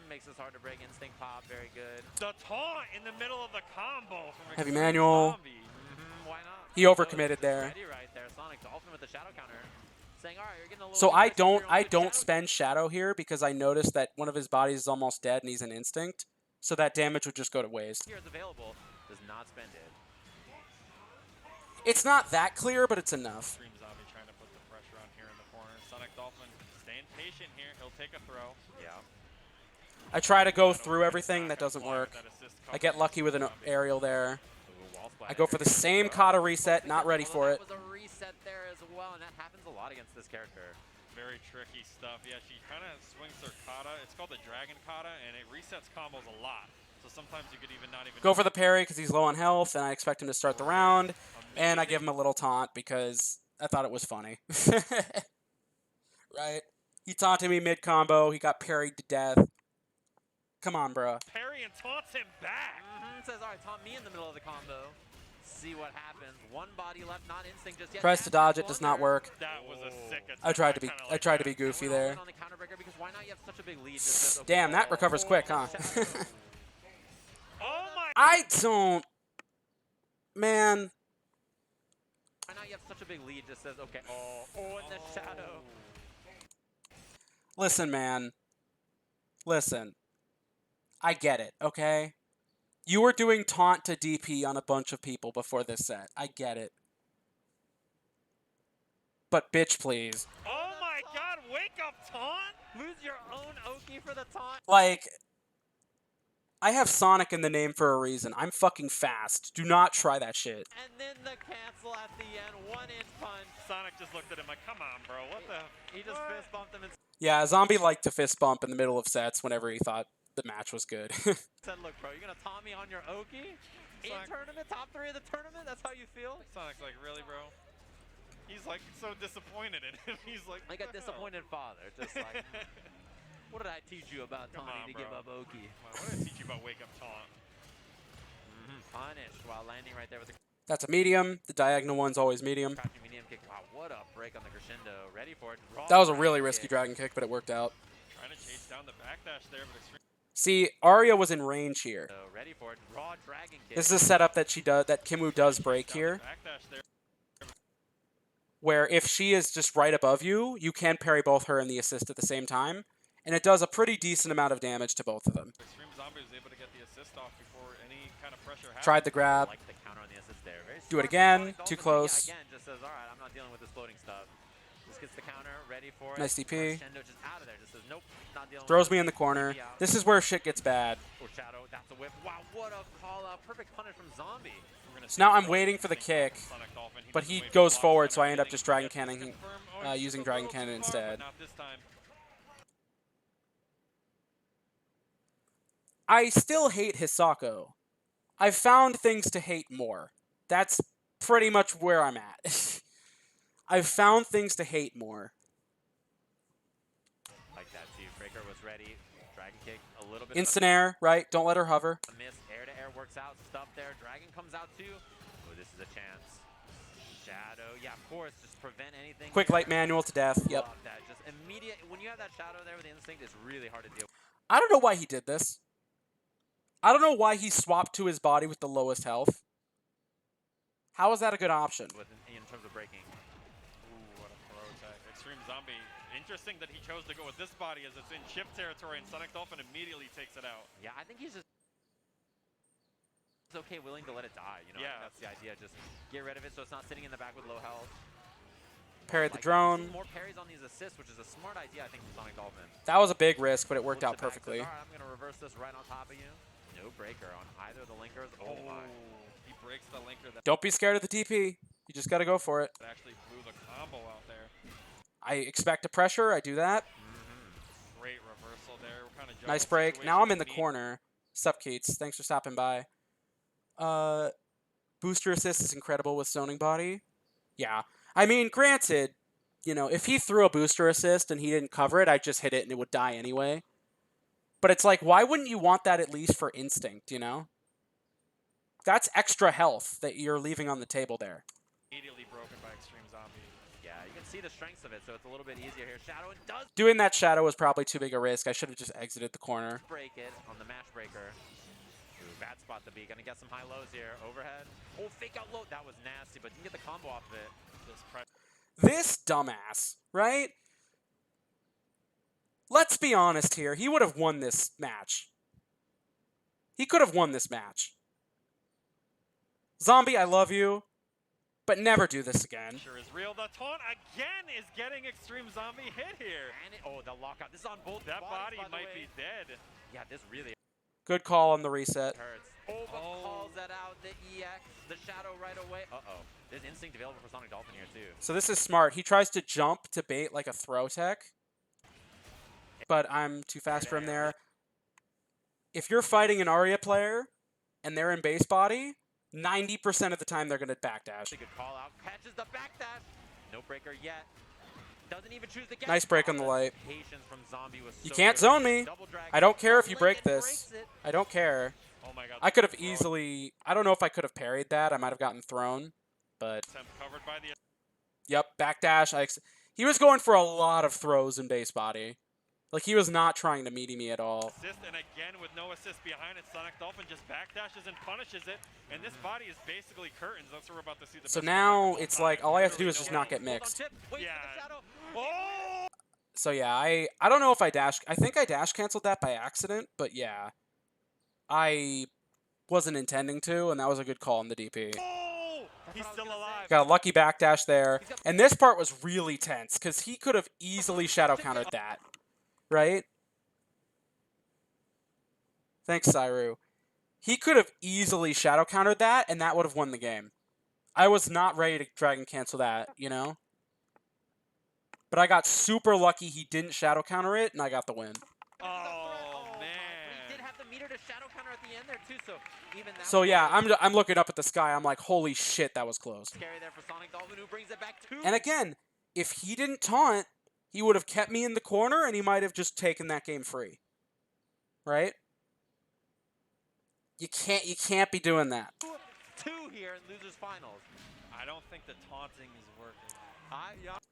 makes this hard to break. Instinct pop, very good. The taunt in the middle of the combo from Heavy Extreme manual. Zombie. Why not? He overcommitted there. Ready right there. Sonic Dolphin with the Shadow counter. Saying, all right, you're getting a little So bit I aggressive here on don't the Shadow. spend Shadow here because I noticed that one of his bodies is almost dead and he's an Instinct. So that damage would just go to waste. Here is available. Does not spend it. It's not that clear, but it's enough. Extreme Zombie trying to put the pressure on here in the corner. Sonic Dolphin staying patient here. He'll take a throw. Yeah. I try to go Shadow through everything. not That gonna doesn't fly with work. that assist I get coverage. lucky with an Zombie. aerial there. Ooh, wall splash I go for the there. same kata reset, not ready Although for that it. was a reset there as well, and that happens a lot against this character. Very tricky stuff. Yeah, she kind of swings her kata. It's called the Dragon Kata, and it resets combos a lot. So sometimes you could even not even Go for the parry because he's low on health, and I expect him to start the round. And I give him a little taunt because I thought it was funny. Right? He taunted me mid-combo. He got parried to death. Come on, bruh. parry and taunts him back. Says, all right, taunt me in the middle of the combo. See what happens. One body left, not instinct just yet. Tries to Dash dodge back it, does not blunder. work. That was a sick attack. I tried to be kinda I like tried to that. be goofy Went all there. in on the counterbreaker because why not? You have such a big lead. Just says, okay, Damn, that recovers quick, huh? Oh my! I don't... Man, Why not? You have such a big lead. Just says, okay. Oh, in the shadow. listen, man. Listen. I get it, okay? You were doing taunt to DP on a bunch of people before this set. I get it. But bitch, please. Oh my God! Wake up, taunt! Lose your own Oki for the taunt. Like, I have Sonic in the name for a reason. I'm fucking fast. Do not try that shit. And then the cancel at the end. 1-inch punch. Sonic just looked at him like, "Come on, bro. What the?" He just What? fist bumped him and Yeah, Zombie liked to fist bump in the middle of sets whenever he thought the match was good. said, look, bro, you're going to taunt me on your Oki? In Sonic- tournament? Top 3 of the tournament? That's how you feel? Sonic's like, "Really, bro?" He's like so disappointed in him. He's like, Like a "What the hell?" disappointed father. Just like, what did I teach you about Come taunting on, to give bro. up Oki? What did I teach you about wake up taunt? Punished while landing right there with the That's a medium. The diagonal one's always medium. crouching medium kick. Wow, what a break on the crescendo. Ready for it. Raw That was a dragon really risky kick. dragon kick, but it worked out. Trying to chase down the backdash there, but Extreme See, Arya was in range here. So ready for it. Raw dragon kick. This is a setup that Kimwu does break down the here, backdash there. where if she is just right above you, you can parry both her and the assist at the same time, and it does a pretty decent amount of damage to both of them. Extreme Zombie was able to get the assist off before any kind of pressure happened. Tried the grab. Like the counter on the assist there. Very Do it smart again, Sonic too Dolphin. close. Yeah, again, just says, all right, I'm not dealing with this floating stuff. Just gets the counter, ready for it. Nice DP. Crescendo just out of there. Just says, nope, not dealing Throws with me in the corner. DP out. This is where shit gets bad. Oh, Shadow, that's a whip. Wow, what a call out. Perfect punish from Zombie. We're gonna So see now the I'm throw waiting for the instinct kick, Sonic Dolphin. but doesn't he wait for goes the block forward, sign so or I end up anything. just dragon Gets this cannoning, confirmed. Oh, he's using just a Dragon little Cannon too far, but instead. not this time. I still hate Hisako. I've found things to hate more. That's pretty much where I'm at. I've found things to hate more. Like that, too. Breaker was ready. Dragon kick, a little bit. Instant air, right? Don't let her hover. A miss. Air to air works out. Stuff there. Dragon comes out, too. Oh, this is a chance. Shadow. Yeah, of course. Just prevent anything. Quick here. light manual to death. Yep. Love that. Just immediate. When you have that Shadow there with the instinct, it's really hard to deal with. I don't know why he did this. I don't know why he swapped to his body with the lowest health. How is that a good option? In terms of breaking. Ooh, what a throw attack. Extreme Zombie. Interesting that he chose to go with this body as it's in chip territory, and Sonic Dolphin immediately takes it out. Yeah, I think he's just okay, willing to let it die. You know, Yeah. that's the idea. Just get rid of it so it's not sitting in the back with low health. Parried the Like, we've seen drone. more parries on these assists, which is a smart idea, I think, from Sonic Dolphin. That was a big risk, but it worked Flips out it back, says, perfectly. all right, I'm gonna reverse this right on top of you. No breaker on either of the linkers. Oh my! He breaks the linker that Don't be scared of the TP. You just gotta go for it. actually blew the combo out there. I expect a pressure. I do that. there. We're kind of Nice break. Now I'm in the corner. Sup, Keats? Thanks for stopping by. Booster assist is incredible with zoning body. Yeah. I mean, granted, you know, if he threw a booster assist and he didn't cover it, I'd just hit it and it would die anyway. But it's like, why wouldn't you want that at least for instinct, you know? That's extra health that you're leaving on the table there. Immediately broken by Extreme Zombie. Yeah, you can see the strengths of it, so it's a little bit easier here. Shadow does Doing that shadow was probably too big a risk. I should have just exited the corner. break it on the match breaker. Ooh, bad spot to be. Gonna get some high lows here. Overhead. Oh, fake out low. That was nasty, but you can get the combo off of it. This dumbass, right? Let's be honest here. He would have won this match. He could have won this match. Zombie, I love you, but never do this again. Sure is real. The taunt again is getting Extreme Zombie hit here. And it, oh, the lockout. This is on both That body bodies, by the might way. be dead. Yeah, this really Good call on the reset. hurts. Oh, but calls that out. The EX, the shadow right away. Uh-oh. There's instinct available for Sonic Dolphin here, too. So this is smart. He tries to jump to bait like a throw tech, but I'm too fast for him there. If you're fighting an Arya player and they're in base body, 90% of the time they're going to backdash. Good call out. Catches the backdash. No breaker yet. Doesn't even choose the gap. Nice break on the light. Patience from Zombie was You so can't good. zone me. Double drag. I don't care if you break Lincoln this. breaks it. I don't care. Oh my god. I could have throw easily... I don't know if I could have parried that. I might have gotten thrown, but... attempt covered by the Yep, backdash. He was going for a lot of throws in base body. Like, he was not trying to meaty me at all. assist, and again with no assist behind it, Sonic Dolphin just backdashes and punishes it, and this body is basically curtains. That's what we're about to see. The So best now of all it's time. like, all I have to do Literally is just no not get Hold on, mixed. Chip. Wait Yeah. for the shadow. Oh! So yeah, I don't know if I dash... I think I dash canceled that by accident, but yeah. I wasn't intending to, and that was a good call on the DP. Oh! He's what I was still gonna say. alive. Got a lucky backdash there. And this part was really tense, because he could have easily shadow countered that. Right? Thanks, Cyru. He could have easily shadow countered that, and that would have won the game. I was not ready to dragon cancel that, you know? But I got super lucky he didn't shadow counter it, and I got the win. Oh, But he man. did have the meter to shadow counter at the end there, too, so even that So was yeah, a little I'm looking up at the sky. I'm like, holy shit, that was close. scary there for Sonic Dolphin, who brings it back to... And again, if he didn't taunt, he would have kept me in the corner, and he might have just taken that game free. Right? You can't be doing that. 2 here in losers finals. I don't think the taunting is working.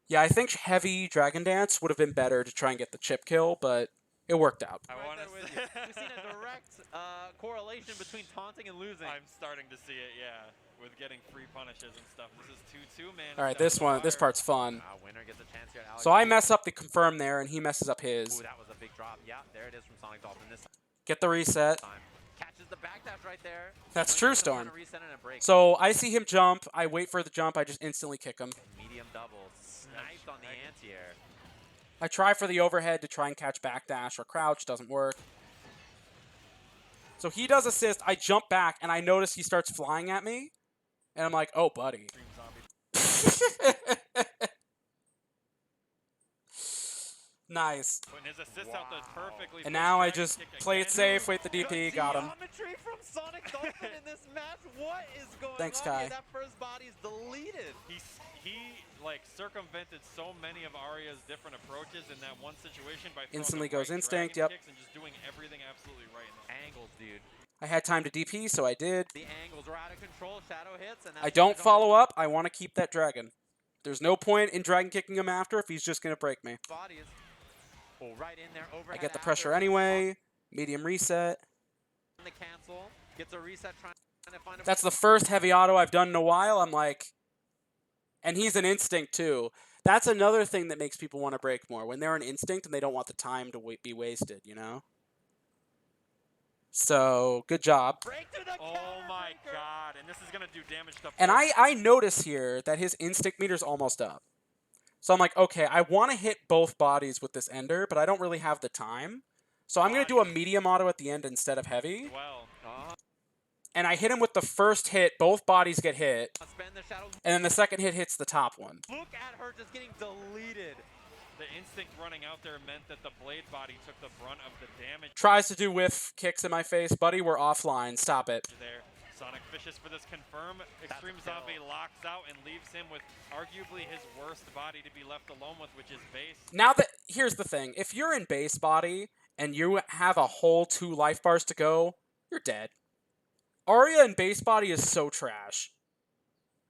Yeah, I think heavy Dragon Dance would have been better to try and get the chip kill, but it worked out. I Right want there to with you. We've seen a direct correlation between taunting and losing. I'm starting to see it, yeah, with getting free punishes and stuff. This is 2-2, man. All right, It's this down to the this wire. part's fun. Winner gets a chance here at Alex. So I mess up the confirm there, and he messes up his. Ooh, that was a big drop. Yeah, there it is from Sonic Dolphin this Get the reset. time. Catches the backdash right there. That's Knowing true, he's gonna Storm. reset and a break. So I see him jump. I wait for the jump. I just instantly kick him. Medium double. Sniped on the anti-air. I try for the overhead to try and catch backdash or crouch. Doesn't work. So he does assist. I jump back, and I notice he starts flying at me. And I'm like, oh, buddy. Extreme Zombie Nice. putting his assist out there perfectly. And First now I dragon just kick play it again. safe, wait the DP, got him. Geometry from Sonic Dolphin in this match. What is going Thanks, on Kai. here? That first body is deleted. He like circumvented so many of Arya's different approaches in that one situation by throwing Instantly the goes right instinct, dragon yep. kicks and just doing everything absolutely right. In that. Angles, dude. I had time to DP, so I did. The angles were out of control. Shadow hits, and I don't follow up. I want to keep that dragon. There's no point in dragon kicking him after if he's just going to break me. Bodies. Oh, right in there. I Overhead get the after. pressure anyway. Medium reset. On the cancel. Gets a reset trying to find a That's the first heavy auto I've done in a while. I'm like... And he's an instinct, too. That's another thing that makes people want to break more. When they're an instinct and they don't want the time to be wasted, you know? So, good job. break to the Oh my god! And this is gonna do damage to. And I notice here that his instinct meter's almost up. So I'm like, okay, I want to hit both bodies with this ender, but I don't really have the time. So I'm going to do a medium auto at the end instead of heavy. Well, And I hit him with the first hit. Both bodies get hit. Spend the shadow. And then the second hit hits the top one. Look at her just getting deleted. The instinct running out there meant that the blade body took the brunt of the damage Tries to do whiff kicks in my face. Buddy, we're offline. Stop it. there. Sonic fishes for this confirm. Extreme a kill. Zombie locks out and leaves him with arguably his worst body to be left alone with, which is base. Now that, here's the thing. If you're in base body and you have a whole 2 life bars to go, you're dead. Arya in base body is so trash.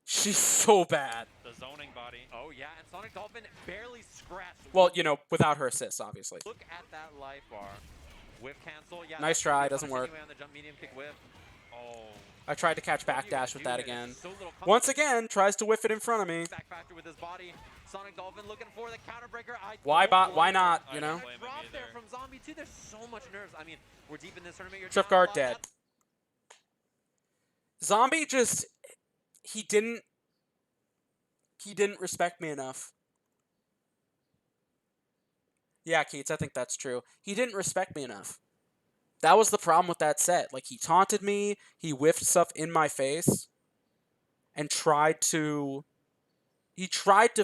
She's so bad. The zoning body. Oh yeah, and Sonic Dolphin barely scratched. Well, you know, without her assists, obviously. Look at that life bar. Whiff cancel. Yeah. Nice that's try, pretty doesn't punish work. anyway on the jump medium kick whiff. Oh. I tried to catch What do you backdash do with that here? again. There's so little Once coverage. again, tries to whiff it in front of me. Back factor with his body. Sonic Dolphin looking for the counter breaker. Why blame not, I you don't know? blame him Drop there either. from Zombie 2. There's so much nerves. I mean, we're deep in this tournament. You're Trip down a guard lot. dead. Zombie just, he didn't respect me enough. Yeah, Keats, I think that's true. He didn't respect me enough. That was the problem with that set. Like, he taunted me, he whiffed stuff in my face, and tried to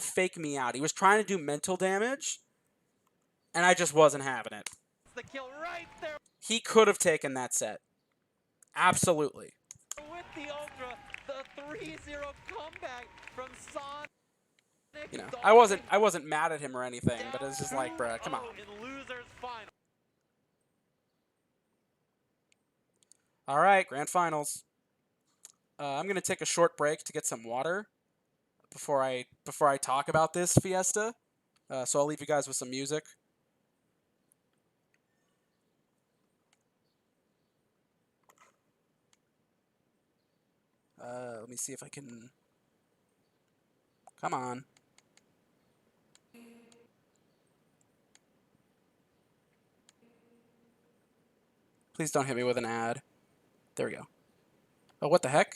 fake me out. He was trying to do mental damage, and I just wasn't having it. It's the kill right there He could have taken that set. Absolutely. with the Ultra. The 3-0 comeback from Sonic. You know, Dolphin. I wasn't mad at him or anything, but it's just like, bruh, come on. 2-0 in losers final. All right, grand finals. I'm gonna take a short break to get some water before I talk about this fiesta. So I'll leave you guys with some music. Let me see if I can. Come on. Please don't hit me with an ad. There we go. Oh, what the heck?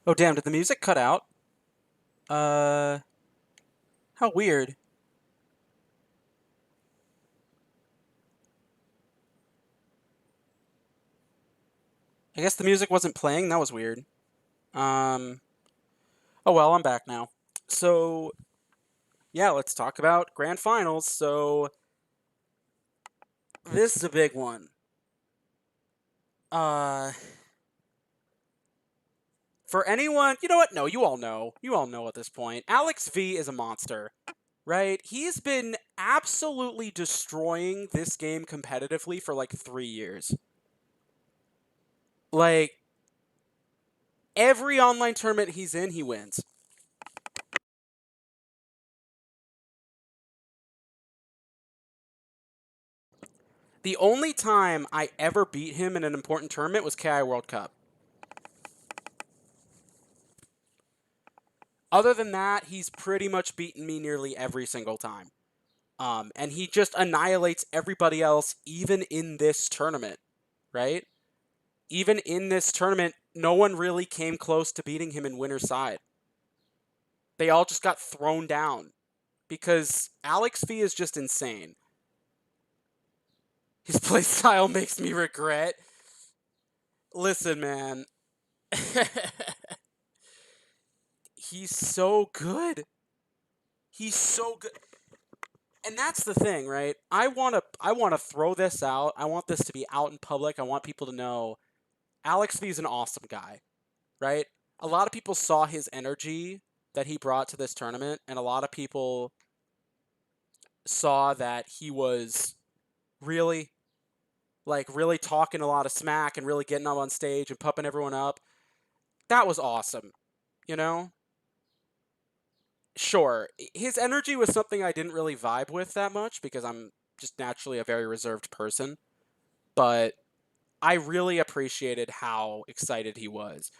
Oh, damn, did the music cut out? How weird. I guess the music wasn't playing. That was weird. Oh well, I'm back now. So, yeah, let's talk about grand finals. So, this is a big one. For anyone, you know what? No, you all know. You all know at this point. Alex V is a monster, right? He's been absolutely destroying this game competitively for like 3 years. Like, every online tournament he's in, he wins. The only time I ever beat him in an important tournament was KI World Cup. Other than that, he's pretty much beaten me nearly every single time. And he just annihilates everybody else, even in this tournament, right? Even in this tournament, no one really came close to beating him in winner's side. They all just got thrown down because Alex V is just insane. His playstyle makes me regret. Listen, man. He's so good. He's so good. And that's the thing, right? I want to throw this out. I want this to be out in public. I want people to know Alex V is an awesome guy, right? A lot of people saw his energy that he brought to this tournament, and a lot of people saw that he was really really talking a lot of smack and really getting up on stage and pumping everyone up. That was awesome, you know? Sure, his energy was something I didn't really vibe with that much because I'm just naturally a very reserved person, but I really appreciated how excited he was.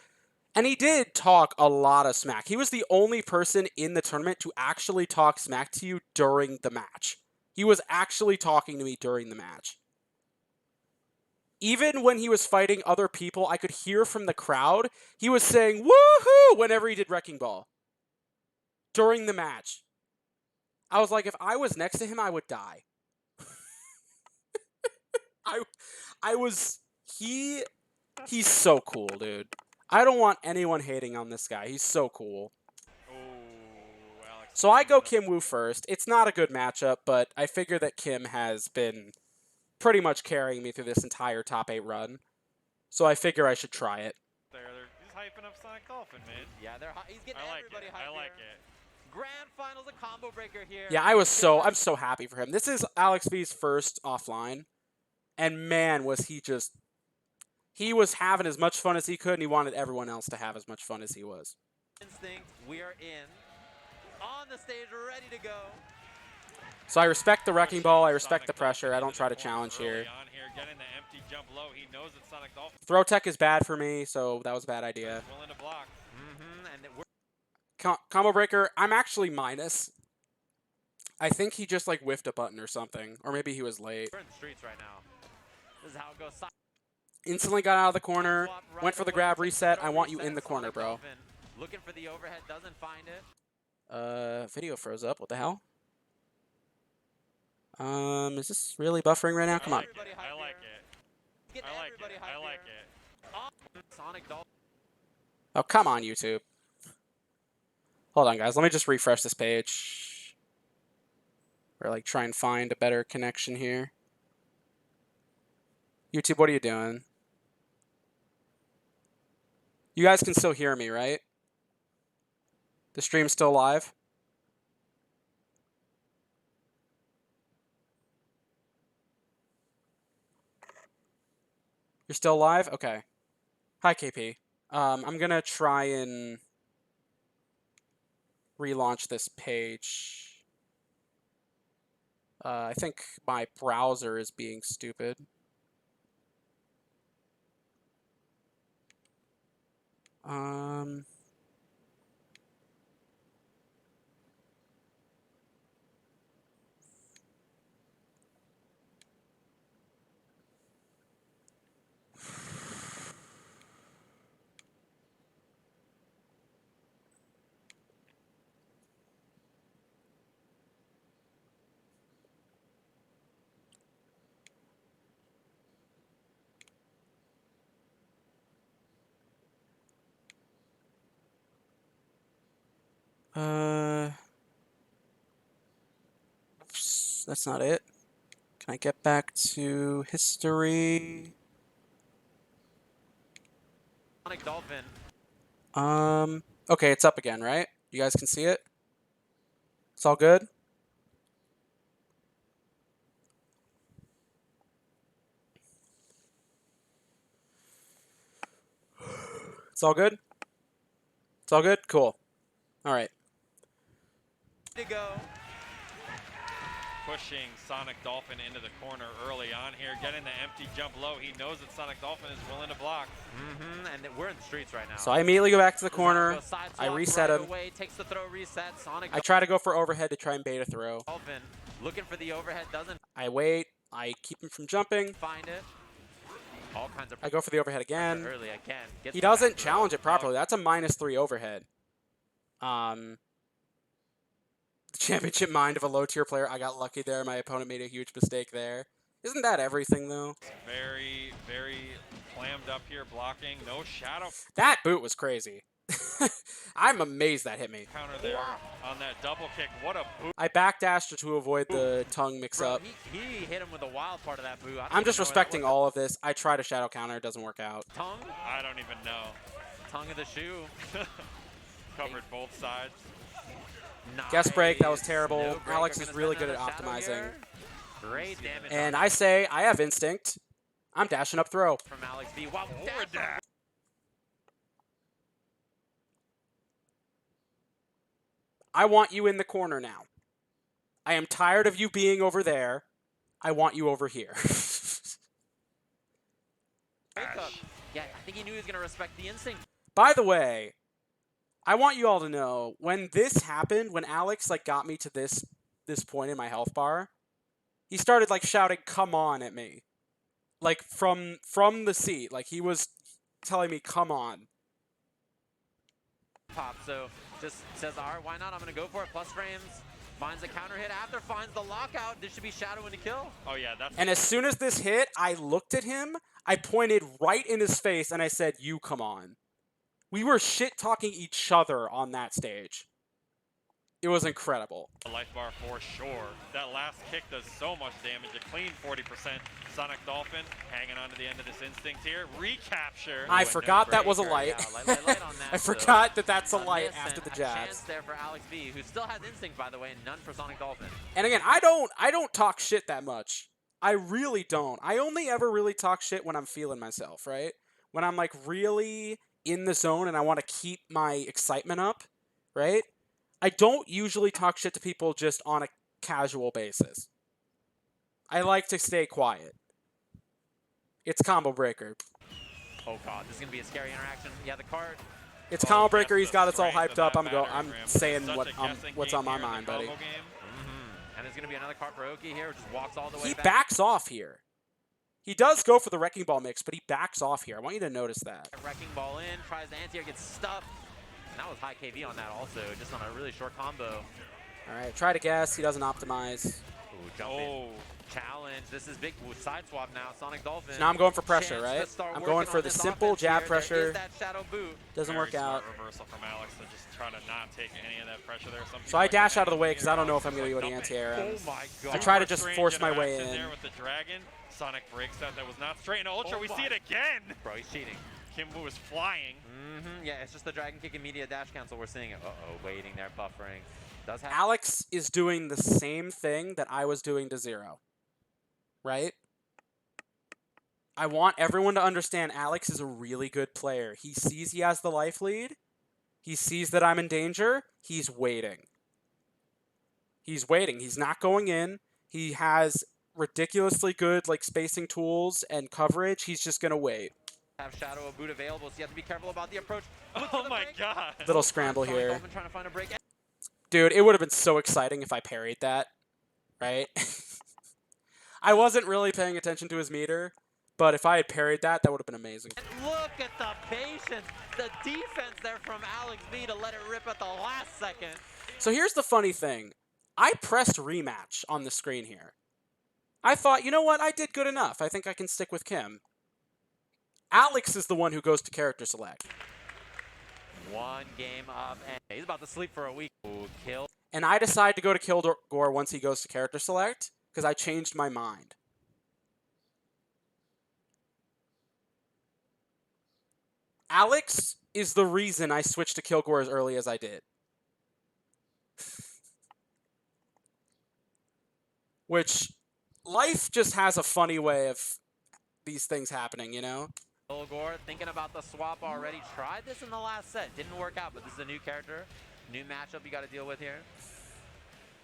And he did talk a lot of smack. He was the only person in the tournament to actually talk smack to you during the match. He was actually talking to me during the match. Even when he was fighting other people, I could hear from the crowd, he was saying, woohoo, whenever he did Wrecking Ball. During the match. I was like, if I was next to him, I would die. He's so cool, dude. I don't want anyone hating on this guy. He's so cool. Oh, Alex. So I go Kim Woo first. It's not a good matchup, but I figure that Kim has been pretty much carrying me through this entire top 8 run. So I figure I should try it. They're just hyping up Sonic Dolphin, man. Yeah, he's getting I like everybody it. hyped I like here. it. Grand finals, a combo breaker here. Yeah, I'm so happy for him. This is Alex V's first offline. And man, was he was having as much fun as he could, and he wanted everyone else to have as much fun as he was. Instinct, we are in. On the stage, ready to go. So I respect the Wrecking Ball, I respect the pressure, I don't try to challenge here. Getting the empty jump low. He knows that Sonic Dolphin Throw tech is bad for me, so that was a bad idea. is willing to block. And we're Combo breaker, I'm actually minus. I think he just like whiffed a button or something, or maybe he was late. in the streets right now. This is how it goes. Instantly got out of the corner, Swap right went for the away. grab, reset. I Auto want you reset. in the corner, Sonic bro. Dolphin looking for the overhead, doesn't find it. Video froze up. What the hell? Is this really buffering right now? Come on. I like it. Get I like everybody it. hyped I like here. it. Sonic Dolphin. Oh, come on, YouTube. Hold on, guys. Let me just refresh this page. Or, like, try and find a better connection here. YouTube, what are you doing? You guys can still hear me, right? The stream's still live? You're still live? Okay. Hi, KP. I'm gonna try and relaunch this page. I think my browser is being stupid. Oops, that's not it. Can I get back to history? Sonic Dolphin. Okay, it's up again, right? You guys can see it? It's all good? It's all good? It's all good? Cool. All right. To go. Pushing Sonic Dolphin into the corner early on here, getting the empty jump low. He knows that Sonic Dolphin is willing to block. And we're in the streets right now. So I immediately go back to the corner. Goes side I swap reset right him. Away, takes the throw reset. Sonic I try to go for overhead to try and bait a throw. Dolphin looking for the overhead, doesn't I wait. I keep him from jumping. find it. All kinds of I go for the overhead again. early again. Gets He the back doesn't throw. challenge it properly. That's a -3 overhead. The championship mind of a low tier player. I got lucky there. My opponent made a huge mistake there. Isn't that everything though? Very, very clammed up here, blocking. No shadow That boot was crazy. I'm amazed that hit me. counter there on that double kick. What a boot. I backdashed to avoid the tongue mix Bro, up. he hit him with the wild part of that boot. I don't I'm even just know where that respecting was. all of this. I try to shadow counter. It doesn't work out. Tongue, I don't even know. tongue of the shoe. Covered both sides. Guest break, that was Nice. terrible. No break. Alex They're is gonna really send good at another shadow optimizing. here. Great damage. And on I say, I have instinct. I'm dashing up throw. from Alex V. Wow, Forward dash. dash. I want you in the corner now. I am tired of you being over there. I want you over here. Wake up. Yeah, I think he knew he was gonna respect the instinct. By the way, I want you all to know when this happened, when Alex got me to this point in my health bar, he started shouting "come on" at me. From the seat. He was telling me "come on." Pop, so just says, all right, why not? I'm gonna go for it. Plus frames. Finds the counter hit after, finds the lockout. This should be shadow in the kill. Oh yeah, that's And as soon as this hit, I looked at him, I pointed right in his face, and I said, "You come on." We were shit-talking each other on that stage. It was incredible. a life bar for sure. That last kick does so much damage. A clean 40%. Sonic Dolphin hanging on to the end of this instinct here. Recapture. I Ooh, a forgot that was a no-breaker. light. Yeah, light on that, I so forgot that that's a a light miss after and the a jabs. chance there for Alex V, who still has instinct, by the way, and none for Sonic Dolphin. And again, I don't talk shit that much. I really don't. I only ever really talk shit when I'm feeling myself, right? When I'm really in the zone and I want to keep my excitement up, right? I don't usually talk shit to people just on a casual basis. I like to stay quiet. It's Combo Breaker. Oh god, this is gonna be a scary interaction. Yeah, the card. It's Oh, Combo Breaker. just He's the got us all strength hyped of up. that I'm battering ram. saying Such what a guessing what's game on my here in the mind, buddy. combo game. And there's gonna be another card for Oki here, just walks all the way He back. backs off here. He does go for the Wrecking Ball mix, but he backs off here. I want you to notice that. Wrecking ball in, tries the anti-air, gets stuffed. And that was high KV on that also, just on a really short combo. All right, try to guess. He doesn't optimize. Ooh, jump in. Oh, Challenge. This is big. Ooh, side swap now. Sonic Dolphin. So now I'm going for pressure, Chance right? to start I'm working going for on the this simple offense jab here. There pressure. is that shadow boot. Doesn't very work out. smart reversal from Alex to just try to not take any of that pressure there. Some So people I like to dash hang out of the on way the because I don't know if meter, I'm going to go to dumping. anti-air. Oh my god. I try to Super just strange force my way interaction in. There with the dragon. Sonic breaks that. That was not straight. And Ultra, Oh we see my. it again. Bro, he's cheating. Kimbo is flying. Yeah, it's just the dragon kick and media dash cancel. We're seeing it. Uh-oh, waiting there, buffering. Does have Alex is doing the same thing that I was doing to Zero. Right? I want everyone to understand Alex is a really good player. He sees he has the life lead. He sees that I'm in danger. He's waiting. He's waiting. He's not going in. He has ridiculously good spacing tools and coverage. He's just going to wait. have shadow of boot available, so you have to be careful about the approach. Looks Oh for the my break. god. Little scramble Sonic here. Dolphin trying to find a break. Dude, it would have been so exciting if I parried that, right? I wasn't really paying attention to his meter, but if I had parried that, that would have been amazing. And look at the patience, the defense there from Alex V to let it rip at the last second. So here's the funny thing. I pressed rematch on the screen here. I thought, you know what? I did good enough. I think I can stick with Kim. Alex is the one who goes to character select. One game up, and he's about to sleep for a week. Ooh, kill. And I decide to go to Kilgore once he goes to character select, because I changed my mind. Alex is the reason I switched to Kilgore as early as I did. Which, life just has a funny way of these things happening, you know? Kilgore thinking about the swap already. Tried this in the last set. Didn't work out, but this is a new character. New matchup you got to deal with here.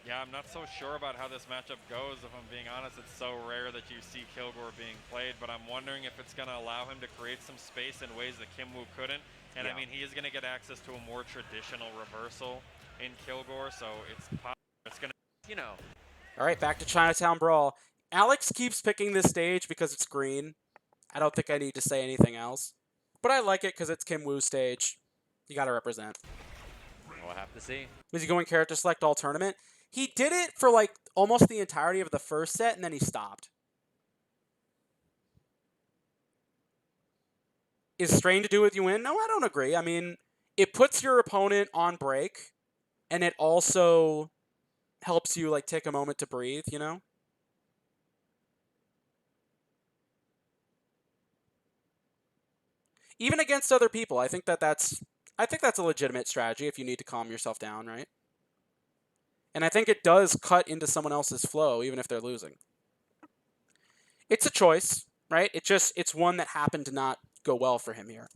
Yeah, I'm not so sure about how this matchup goes. If I'm being honest, it's so rare that you see Kilgore being played, but I'm wondering if it's going to allow him to create some space in ways that Kimwoo couldn't. And I mean, he is going to get access to a more traditional reversal in Kilgore, so it's going to, You know, All right, back to Chinatown Brawl. Alex keeps picking this stage because it's green. I don't think I need to say anything else. But I like it because it's Kim Woo's stage. You got to represent. we'll have to see. Was he going character select all tournament? He did it for like almost the entirety of the first set, and then he stopped. Is Strain to do with you win? No, I don't agree. I mean, it puts your opponent on break, and it also helps you like take a moment to breathe, you know? Even against other people, I think that's a legitimate strategy if you need to calm yourself down, right? And I think it does cut into someone else's flow, even if they're losing. It's a choice, right? It's one that happened to not go well for him here.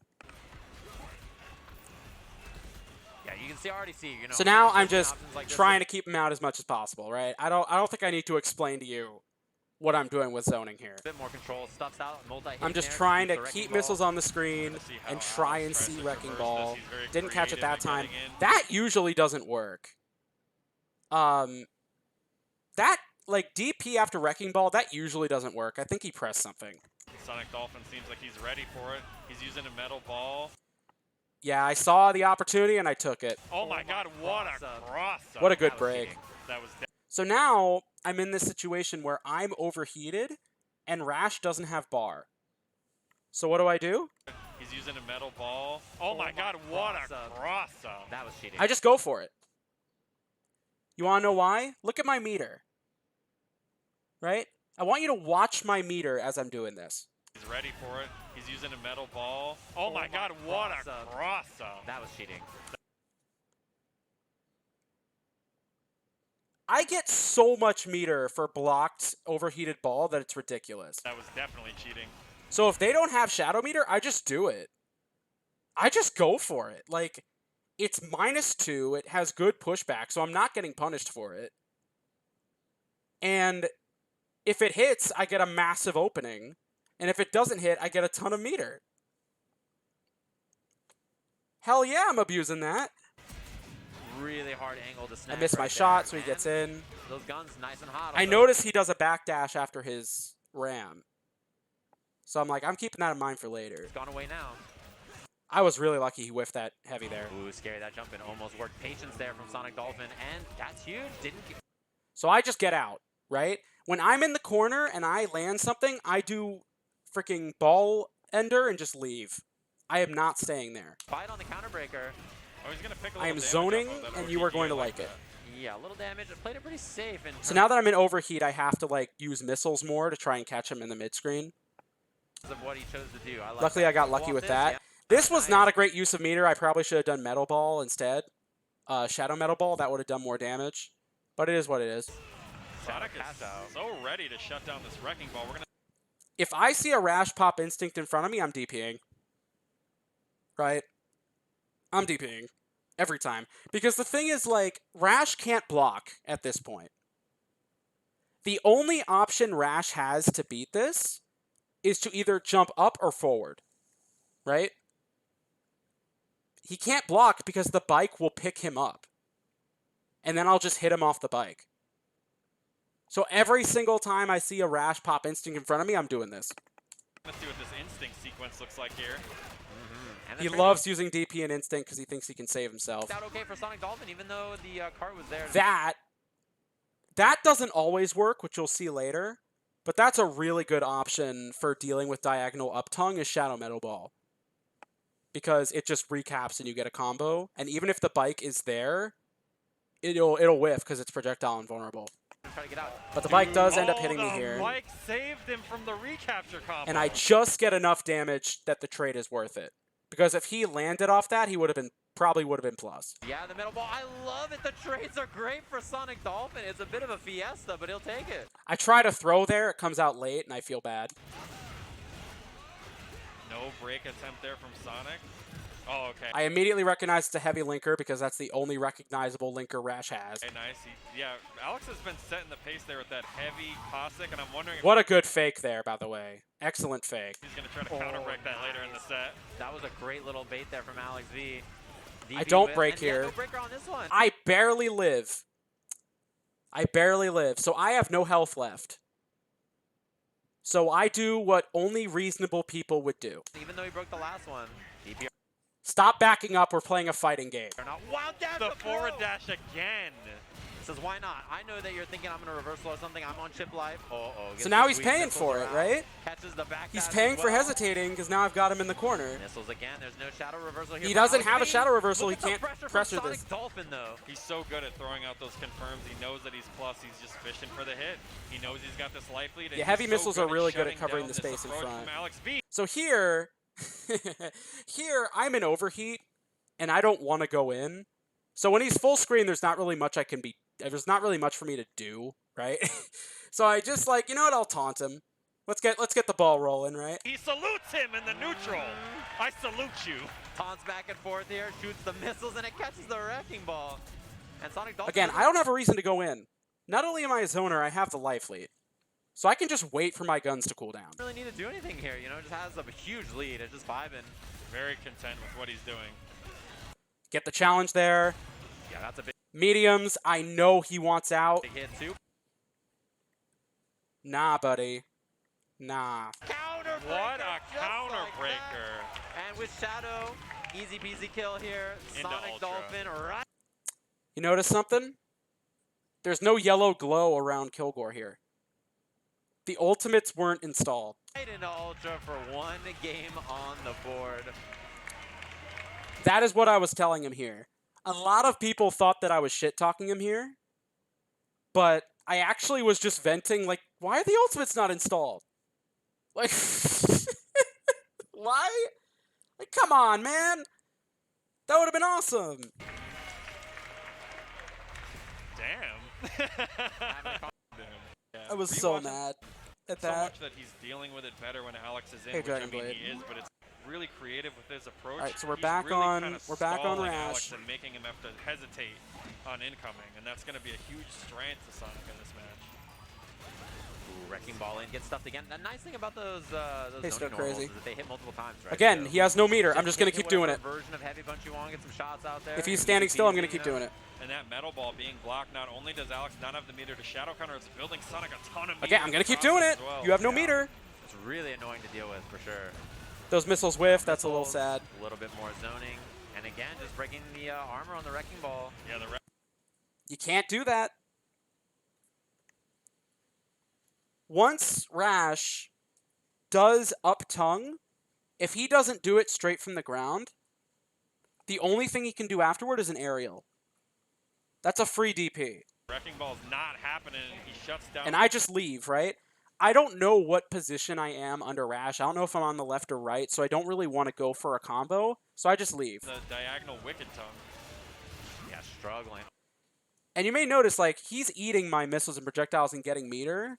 Yeah, you can already see, you know. So now I'm certain just options like this trying to keep him out as much as possible, right? I don't think I need to explain to you what I'm doing with zoning here. a bit more control. Stuffs out, multi-hit I'm just there, trying to keeps the Wrecking keep Ball. missiles on the screen to see how and try Alex and tries see to Wrecking traverse Ball. this. He's very Didn't catch it that creative in time. getting in. That usually doesn't work. That like DP after Wrecking Ball, that usually doesn't work. I think he pressed something. Sonic Dolphin seems like he's ready for it. He's using a metal ball. Yeah, I saw the opportunity and I took it. Oh my god, what a cross-up. cross-up. What a good That was break. cheating. That was So now I'm in this situation where I'm overheated and Rash doesn't have bar. So what do? He's using a metal ball. Oh my god, what a cross-up. cross-up. That was cheating. I just go for it. You want to know why? Look at my meter. Right? I want you to watch my meter as I'm doing this. He's ready for it. He's using a metal ball. Oh my god, what a cross-up. cross-up. That was cheating. I get so much meter for blocked overheated ball that it's ridiculous. That was definitely cheating. So if they don't have shadow meter, I just do it. I just go for it. Like, it's -2. It has good pushback, so I'm not getting punished for it. And if it hits, I get a massive opening. And if it doesn't hit, I get a ton of meter. Hell yeah, I'm abusing that. Really hard angle to I snag. missed my right shot, there, so he man. gets in. Those guns nice and hot. I although- notice he does a backdash after his ram. So I'm like, I'm keeping that in mind for later. It's gone away now. I was really lucky he whiffed that heavy there. Ooh, scary. That jump in almost worked. Patience there from Sonic Dolphin, and that's huge. Didn't get So I just get out, right? When I'm in the corner and I land something, I do freaking ball ender and just leave. I am not staying there. fight on the counter breaker. Oh, he's gonna pick a I little am damage zoning, off of that and you are OTG. going to I like it. that. Yeah, a little damage. Played it pretty safe. In So now that I'm in overheat, I have to like use missiles more to try and catch him in the mid screen. terms of what he chose to do. I like Luckily, that. I got lucky Walked with in, that. yeah. This was Nice. not a great use of meter. I probably should have done metal ball instead. Shadow metal ball, that would have done more damage. But it is what it is. Sonic Pass is out. so ready to shut down this Wrecking Ball. We're gonna If I see a Rash pop instinct in front of me, I'm DPing. Right? I'm DPing. Every time. Because the thing is, like, Rash can't block at this point. The only option Rash has to beat this is to either jump up or forward. Right? He can't block because the bike will pick him up. And then I'll just hit him off the bike. So every single time I see a Rash pop instinct in front of me, I'm doing this. see what this instinct sequence looks like here. And the He trade loves using DP and instinct because he thinks he can save himself. worked out okay for Sonic Dolphin, even though the cart was there. That doesn't always work, which you'll see later. But that's a really good option for dealing with diagonal up tongue is Shadow Metal Ball. because it just recaps and you get a combo. And even if the bike is there, it'll whiff because it's projectile invulnerable. Try to get out. But the bike does end up hitting me The here. Mike saved him from the recapture combo. And I just get enough damage that the trade is worth it. Because if he landed off that, he probably would have been plus. Yeah, the middle ball. I love it. The trades are great for Sonic Dolphin. It's a bit of a fiesta, but he'll take it. I try to throw there, it comes out late, and I feel bad. No break attempt there from Sonic. Oh, okay. I immediately recognize it's a heavy linker because that's the only recognizable linker Rash has. Okay, nice. Yeah, Alex has been setting the pace there with that heavy Cossack, and I'm wondering if What a good fake there, by the way. Excellent fake. he's going to try to counter-break that later in the set. That was a great little bait there from Alex V. I don't whip, break and yeah, here. no breaker on this one. I barely live. So I have no health left. So I do what only reasonable people would do. Even though he broke the last one. DP Stop backing up, we're playing a fighting game. are not. Wild dash The to forward throw. dash again. Says, why not? I know that you're thinking I'm going to reversal or something. I'm on chip life. So now he's paying for it, right? Catches the back He's dash paying as for well. hesitating because now I've got him in the corner. Missiles again. There's no shadow reversal here. He for doesn't Alex have a V. shadow reversal. Look He at the can't pressure pressure from Sonic this. Dolphin, though. He's so good at throwing out those confirms. He knows that he's plus. He's just fishing for the hit. He knows he's got this life lead. And Yeah, he's heavy so missiles are really good at shutting covering down the this space in approach front. From Alex V. So here, here I'm in overheat, and I don't want to go in. So when he's full screen, there's not really much there's not really much for me to do, right? So I just like, you know what? I'll taunt him. Let's get the ball rolling, right? He salutes him in the neutral. I salute you. Taunts back and forth here, shoots the missiles, and it catches the wrecking ball. And Sonic Dolphin. Again, I don't have a reason to go in. Not only am I a zoner, I have the life lead. So I can just wait for my guns to cool down. Don't really need to do anything here, you know, just has a huge lead. It's just vibing. Very content with what he's doing. Get the challenge there. Yeah, that's a big Mediums, I know he wants out. hit too. Nah, buddy. Nah. Counter What a just counter like breaker. that. And with Shadow, easy peasy kill here. Into Sonic Ultra. Dolphin right. You notice something? There's no yellow glow around Kilgore here. The ultimates weren't installed. Right into Ultra for one game on the board. That is what I was telling him here. A lot of people thought that I was shit-talking him here, but I actually was just venting, like, why are the ultimates not installed? Like, why? Like, come on, man. That would have been awesome. Damn. Yeah. I was He so wasn't mad at so that. much that he's dealing with it better when Alex is in, Hey, which I Dragon mean Blade. he is, but it's really creative with his approach. Alright, so we're He's back really on- kinda we're back on stalling Rash. Alex and making him have to hesitate on incoming, and that's going to be a huge strength to Sonic in this match. Ooh, wrecking ball in, gets stuffed again. The nice thing about those Hey, zoning so normals crazy. is that they hit multiple times, right? Again, So he has no meter. I'm just going to hit keep doing it. whatever version of heavy punch you want, get some shots out there. If he's Easy standing still, I'm going to peasy, keep you know? doing it. And that metal ball being blocked, not only does Alex not have the meter to shadow counter, it's building Sonic a ton of meters. Again, I'm going to keep across doing as it. well. You have no Yeah. meter. It's really annoying to deal with for sure. Those missiles whiff. That's a little Missiles, sad. A little bit more zoning, and again, just breaking the armor on the wrecking ball. Yeah, the You can't do that. Once Rash does up tongue, if he doesn't do it straight from the ground, the only thing he can do afterward is an aerial. That's a free DP. wrecking ball's not happening, and he shuts down. And I just leave, right? I don't know what position I am under Rash. I don't know if I'm on the left or right, so I don't really want to go for a combo, so I just leave. the diagonal wicked tongue. Yeah, struggling. And you may notice, like, he's eating my missiles and projectiles and getting meter.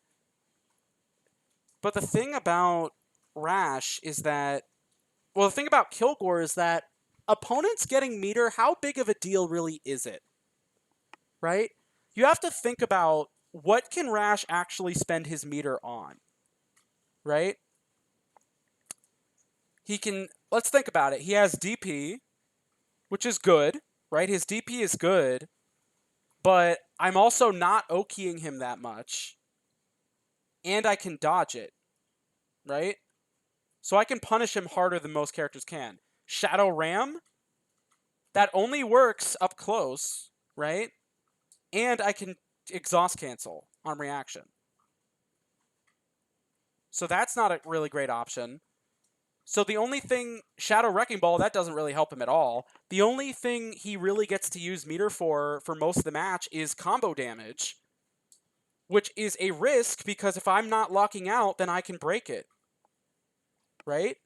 But the thing about Rash is that, well, the thing about Kilgore is that opponents getting meter, how big of a deal really is it? Right? You have to think about what can Rash actually spend his meter on? Right? He can, let's think about it. He has DP, which is good, right? His DP is good, but I'm also not Okiing him that much. And I can dodge it, right? So I can punish him harder than most characters can. Shadow Ram, that only works up close, right? And I can exhaust cancel on reaction. So that's not a really great option. So the only thing, Shadow Wrecking Ball, that doesn't really help him at all. The only thing he really gets to use meter for most of the match is combo damage, which is a risk because if I'm not locking out, then I can break it. Right?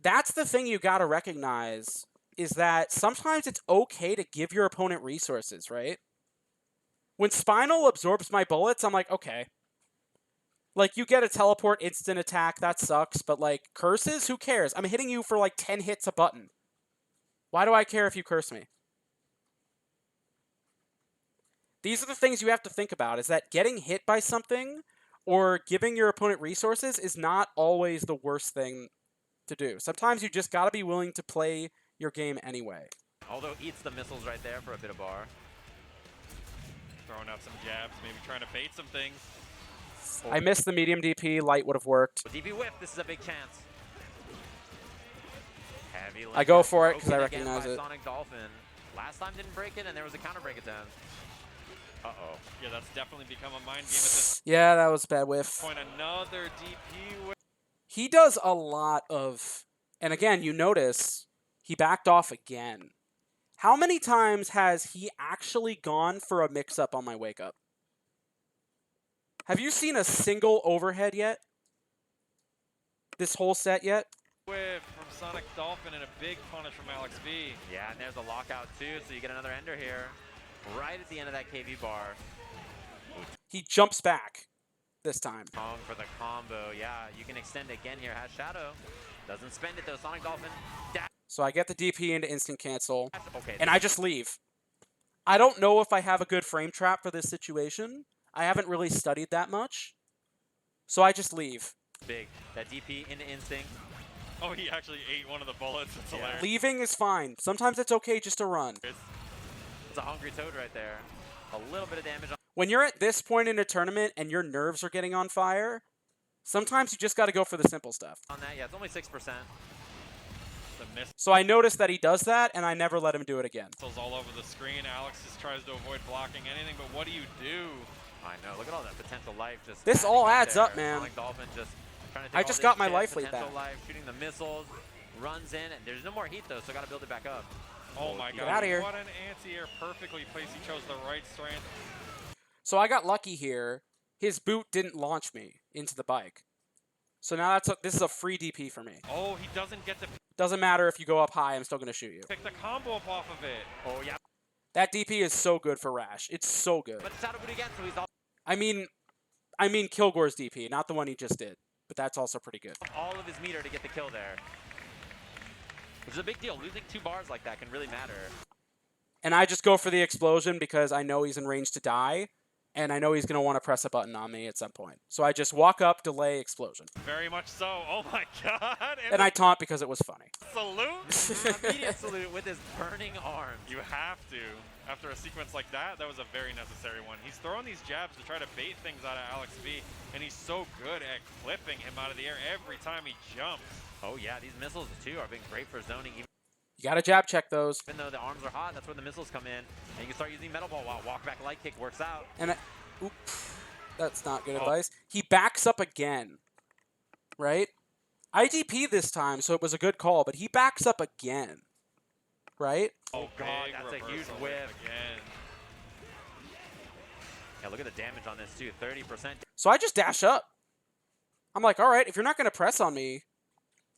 That's the thing you gotta recognize, is that sometimes it's okay to give your opponent resources, right? When Spinal absorbs my bullets, I'm like, okay. Like, you get a teleport instant attack, that sucks, but, like, curses? Who cares? I'm hitting you for, like, 10 hits a button. Why do I care if you curse me? These are the things you have to think about, is that getting hit by something or giving your opponent resources is not always the worst thing to do. Sometimes you just gotta be willing to play your game anyway. Although eats the missiles right there for a bit of bar. Throwing out some jabs, maybe trying to bait some things. I missed the medium DP, light would have worked. With DP whip, this is a big chance. Heavy I go lift, for it 'cause I broken again recognize by it. Sonic Dolphin. Last time didn't break it, and there was a counter break attempt. Uh-oh. Yeah, that's definitely become a mind game at this Yeah, that was a bad whiff. point. Another DP whip. He does a lot of... And again, you notice he backed off again. How many times has he actually gone for a mix-up on my wake-up? Have you seen a single overhead yet? This whole set yet? Whip from Sonic Dolphin and a big punish from Alex V. Yeah, and there's a lockout too, so you get another ender here. Right at the end of that KV bar. He jumps back this time. Strong for the combo. Yeah, you can extend again here. Has Shadow. Doesn't spend it though. Sonic Dolphin. Dash. So I get the DP into instant cancel, Okay. and I just leave. I don't know if I have a good frame trap for this situation. I haven't really studied that much. So I just leave. Big. That DP into instinct. Oh, he actually ate one of the bullets. It's Yeah. hilarious. Leaving is fine. Sometimes it's okay just to run. It's a hungry Toad right there. A little bit of damage on When you're at this point in a tournament and your nerves are getting on fire, sometimes you just got to go for the simple stuff. that. Yeah, it's only 6%. The missiles So I noticed that he does that, and I never let him do it again. all over the screen. Alex just tries to avoid blocking anything, but what do you do? I know. Look at all that potential life. Just This all adding adds up, there. man. Sonic Dolphin just trying to take I all just this got my shit, life lead potential back. life, shooting the missiles, runs in, and there's no more heat though, so got to build it back up. Oh my Get god, outta here. what an anti-air perfectly placed. He chose the right strand. So I got lucky here. His boot didn't launch me into the bike. So now this is a free DP for me. Oh, he doesn't get to Doesn't matter if you go up high, I'm still going to shoot you. pick the combo up off of it. Oh yeah, That DP is so good for Rash. It's so good. but Shadow Boot again, so he's I mean Kilgore's DP, not the one he just did. But that's also pretty good. all of his meter to get the kill there. Which is a big deal. Losing 2 bars like that can really matter. And I just go for the explosion because I know he's in range to die. And I know he's going to want to press a button on me at some point. So I just walk up, delay, explosion. Very much so. Oh my god. And I taunt because it was funny. salute. Immediate salute with his burning arms. You have to. After a sequence like that, that was a very necessary one. He's throwing these jabs to try to bait things out of Alex V, and he's so good at clipping him out of the air every time he jumps. Oh yeah, these missiles too are being great for zoning. You got to jab check those. Even though the arms are hot, that's where the missiles come in. And you can start using Metal Ball while walk back light kick works out. And oop, that's not good advice. He backs up again, right? IDP this time, so it was a good call, but he backs up again, right? Oh god, Big that's a huge reversal whiff. again. Yeah, look at the damage on this too, 30%. So I just dash up. I'm like, all right, if you're not going to press on me,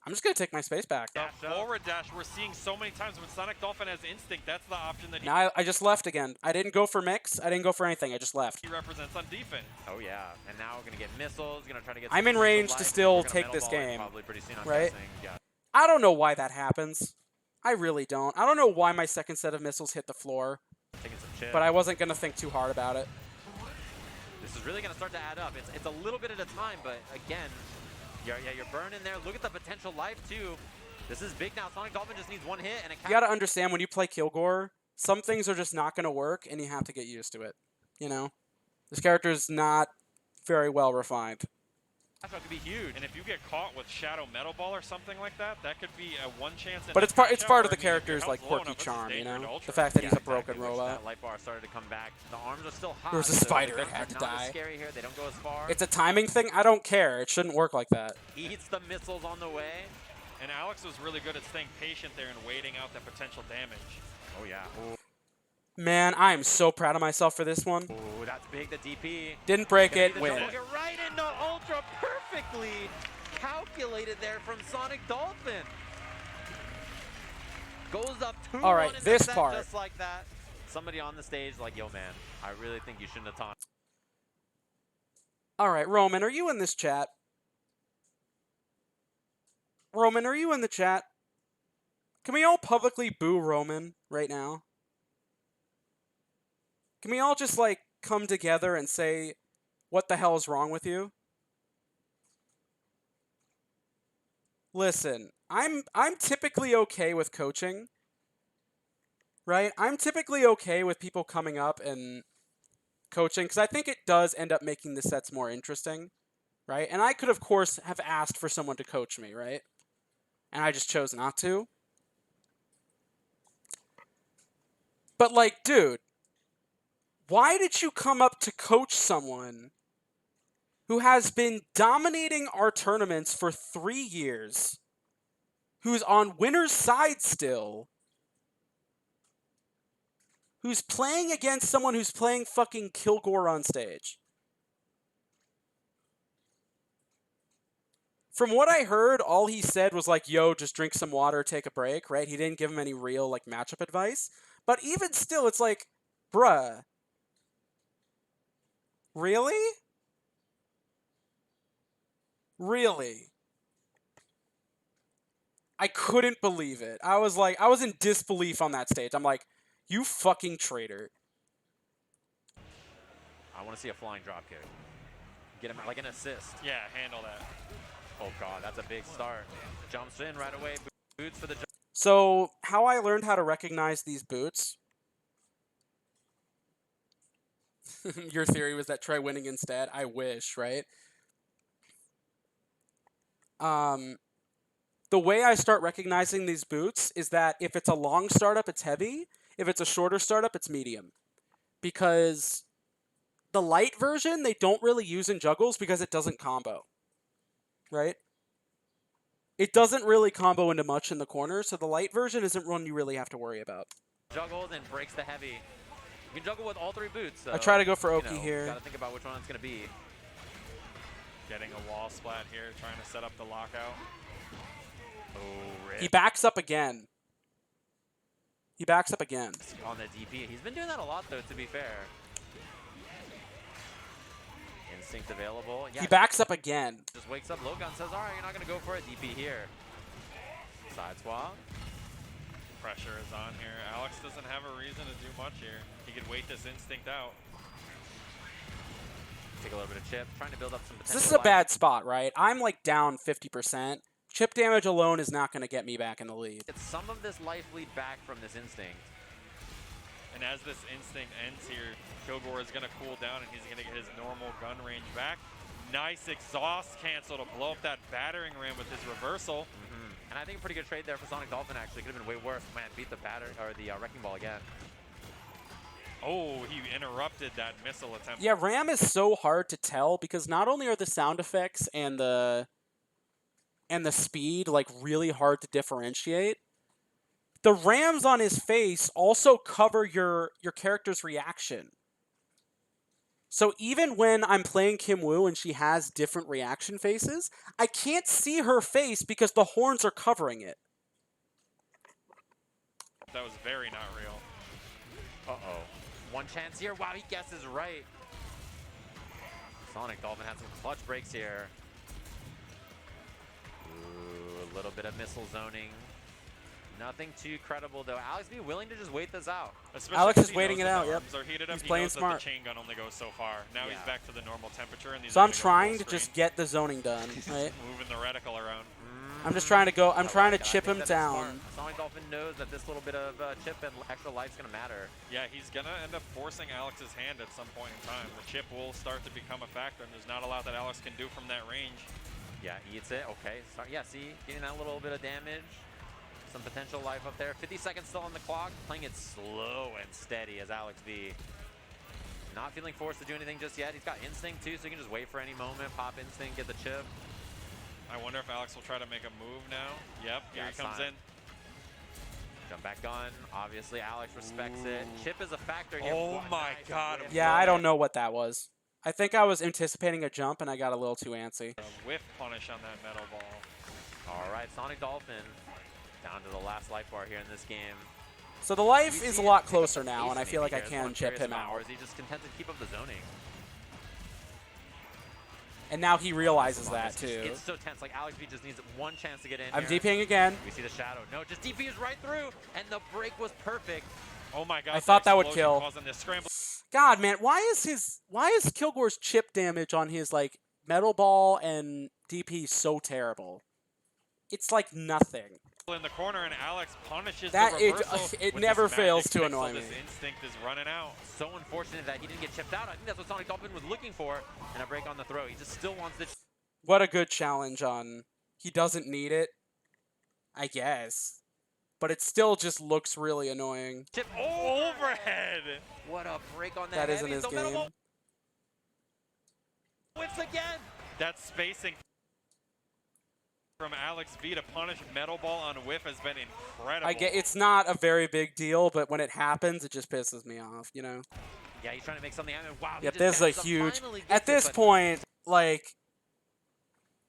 I'm just going to take my space back. The Dash up. forward dash we're seeing so many times when Sonic Dolphin has instinct. That's the option that Now I just left again. I didn't go for mix. I didn't go for anything. I just left. he represents on defense. Oh yeah, and now we're gonna get missiles. Gonna try to get. I'm some in potential range to life. still We're gonna take Metal this Ball it game, Probably pretty soon, I'm right? guessing. Yeah. I don't know why that happens. I really don't. I don't know why my second set of missiles hit the floor, Taking some chips. but I wasn't going to think too hard about it. This is really gonna start to add up. It's a little bit at a time, but again, you're burning there. Look at the potential life too. This is big now. Sonic Dolphin just needs one hit and a You got to understand when you play Kilgore, some things are just not going to work, and you have to get used to it. You know? This character is not very well refined. That could be huge. And if you get caught with Shadow Metal Ball or something like that, that could be a one chance. But it's part of the I mean, if your character's health's like low quirky enough, it's charm, just you danger to know? Ultra. The fact that Yeah, he's a broken exactly, which robot. That life bar started to come back. The arms are still high. There's a so spider, the it guns had are to not as die. scary here. They don't go as far. It's a timing thing. I don't care. It shouldn't work like that. Eats the missiles on the way. And Alex was really good at staying patient there and waiting out that potential damage. Oh yeah. Man, I am so proud of myself for this one. Ooh, that's big. The DP. Didn't break Gonna it, be the win. double get right into Ultra, perfectly calculated there from Sonic Dolphin. Goes up 2-1 All right, in the this set part. just like that. Somebody on the stage like, yo man, I really think you shouldn't have taunted. All right, Roman, are you in this chat? Roman, are you in the chat? Can we all publicly boo Roman right now? Can we all just, like, come together and say, what the hell is wrong with you? Listen, I'm typically okay with coaching, right? I'm typically okay with people coming up and coaching, because I think it does end up making the sets more interesting, right? And I could, of course, have asked for someone to coach me, right? And I just chose not to. But, like, dude, why did you come up to coach someone who has been dominating our tournaments for 3 years, who's on winner's side still, who's playing against someone who's playing fucking Kilgore on stage? From what I heard, all he said was like, yo, just drink some water, take a break, right? He didn't give him any real, like, matchup advice. But even still, it's like, bruh. Really? Really? I couldn't believe it. I was in disbelief on that stage. I'm like, you fucking traitor. I want to see a flying drop kick. Get him like an assist. Yeah, handle that. Oh god, that's a big start. Jumps in right away. Boots for the jump. So, how I learned how to recognize these boots. Your theory was that try winning instead. I wish, right? The way I start recognizing these boots is that if it's a long startup, it's heavy. If it's a shorter startup, it's medium. Because the light version, they don't really use in juggles because it doesn't combo. Right? It doesn't really combo into much in the corner, so the light version isn't one you really have to worry about. Juggles and breaks the heavy. You can juggle with all 3 boots. So, I try to go for you Oki know, here. Gotta think about which one it's gonna be. Getting a wall splat here, trying to set up the lockout. Oh, rip. He backs up again. He backs up again. On the DP. He's been doing that a lot though, to be fair. Instinct available. Yeah, He backs up again. just wakes up. Logan says, alright, you're not gonna go for a DP here. Side swap. Pressure is on here. Alex doesn't have a reason to do much here. He could wait this instinct out. Take a little bit of chip. Trying to build up some So potential. this is a life. bad spot, right? I'm like down 50%. Chip damage alone is not going to get me back in the lead. Get some of this life lead back from this instinct. And as this instinct ends here, Kilgore is going to cool down and he's going to get his normal gun range back. Nice exhaust cancel to blow up that battering ram with his reversal. And I think a pretty good trade there for Sonic Dolphin actually. Could have been way worse. Man, beat the batter or the Wrecking Ball again. Oh, he interrupted that missile attempt. Yeah, RAM is so hard to tell because not only are the sound effects and the speed like really hard to differentiate, the rams on his face also cover your character's reaction. So even when I'm playing Kim Woo and she has different reaction faces, I can't see her face because the horns are covering it. That was very not real. Uh-oh. One chance here. Wow, he guesses right. Sonic Dolphin had some clutch breaks here. Ooh, a little bit of missile zoning. Nothing too credible though. Alex be willing to just wait this out. Especially Alex 'cause is he waiting knows it that out, the yep. arms are heated up. He's He playing knows smart. that the chain gun only goes so far. Now Yeah. he's back to the normal temperature. And these So are I'm gonna go trying full to just screen. get the zoning done, right? Moving the reticle around. I'm just trying to go. I'm I trying like to it. I chip think him that is smart. down. Sonic Dolphin knows that this little bit of chip and extra life's gonna matter. Yeah, he's gonna end up forcing Alex's hand at some point in time. The chip will start to become a factor, and there's not a lot that Alex can do from that range. Yeah, eats it. Okay. So, yeah, see, getting that little bit of damage. Some potential life up there. 50 seconds still on the clock. Playing it slow and steady as Alex V. Not feeling forced to do anything just yet. He's got Instinct too, so he can just wait for any moment. Pop Instinct, get the chip. I wonder if Alex will try to make a move now. Yep, here Yeah, he it's comes time. in. Jump back gun. Obviously, Alex respects it. Chip is a factor here. Oh What my nice God, whiff. Yeah, I don't know what that was. I think I was anticipating a jump and I got a little too antsy. A whiff punish on that metal ball. All right, Sonic Dolphin down to the last life bar here in this game. So the life We is see a him lot pick up closer the now, pace and I feel like maybe I here. That's what can I'm chip curious him about, out. or is he just content to keep up the zoning? And now he realizes Come on, that this- too. It's so tense. Like Alex V just needs one chance to get in. I'm here. DPing again. We see the shadow. No, just DP is right through, and the break was perfect. Oh my God! I thought the that would explosion kill. causing this scramble. God, man, why is Kilgore's chip damage on his like metal ball and DP so terrible? It's like nothing. In the corner, and Alex punishes That- the it- reversal. it with never this magic fails to pixel. annoy This me. instinct is running out. So unfortunate that he didn't get chipped out. I think that's what Sonic Dolphin was looking for, and a break on the throw. He just still wants the What a good challenge on. He doesn't need it, I guess, but it still just looks really annoying. chip. Overhead. What a break on that. That isn't heavy. his So Metal Ball game. whips again. That spacing from Alex V to punish metal ball on whiff has been incredible. I get it's not a very big deal, but when it happens, it just pisses me off. You know. Yeah, he's trying to make something happen. Wow. he Yep, just this is a catches up, huge. finally gets At it, this but point, like,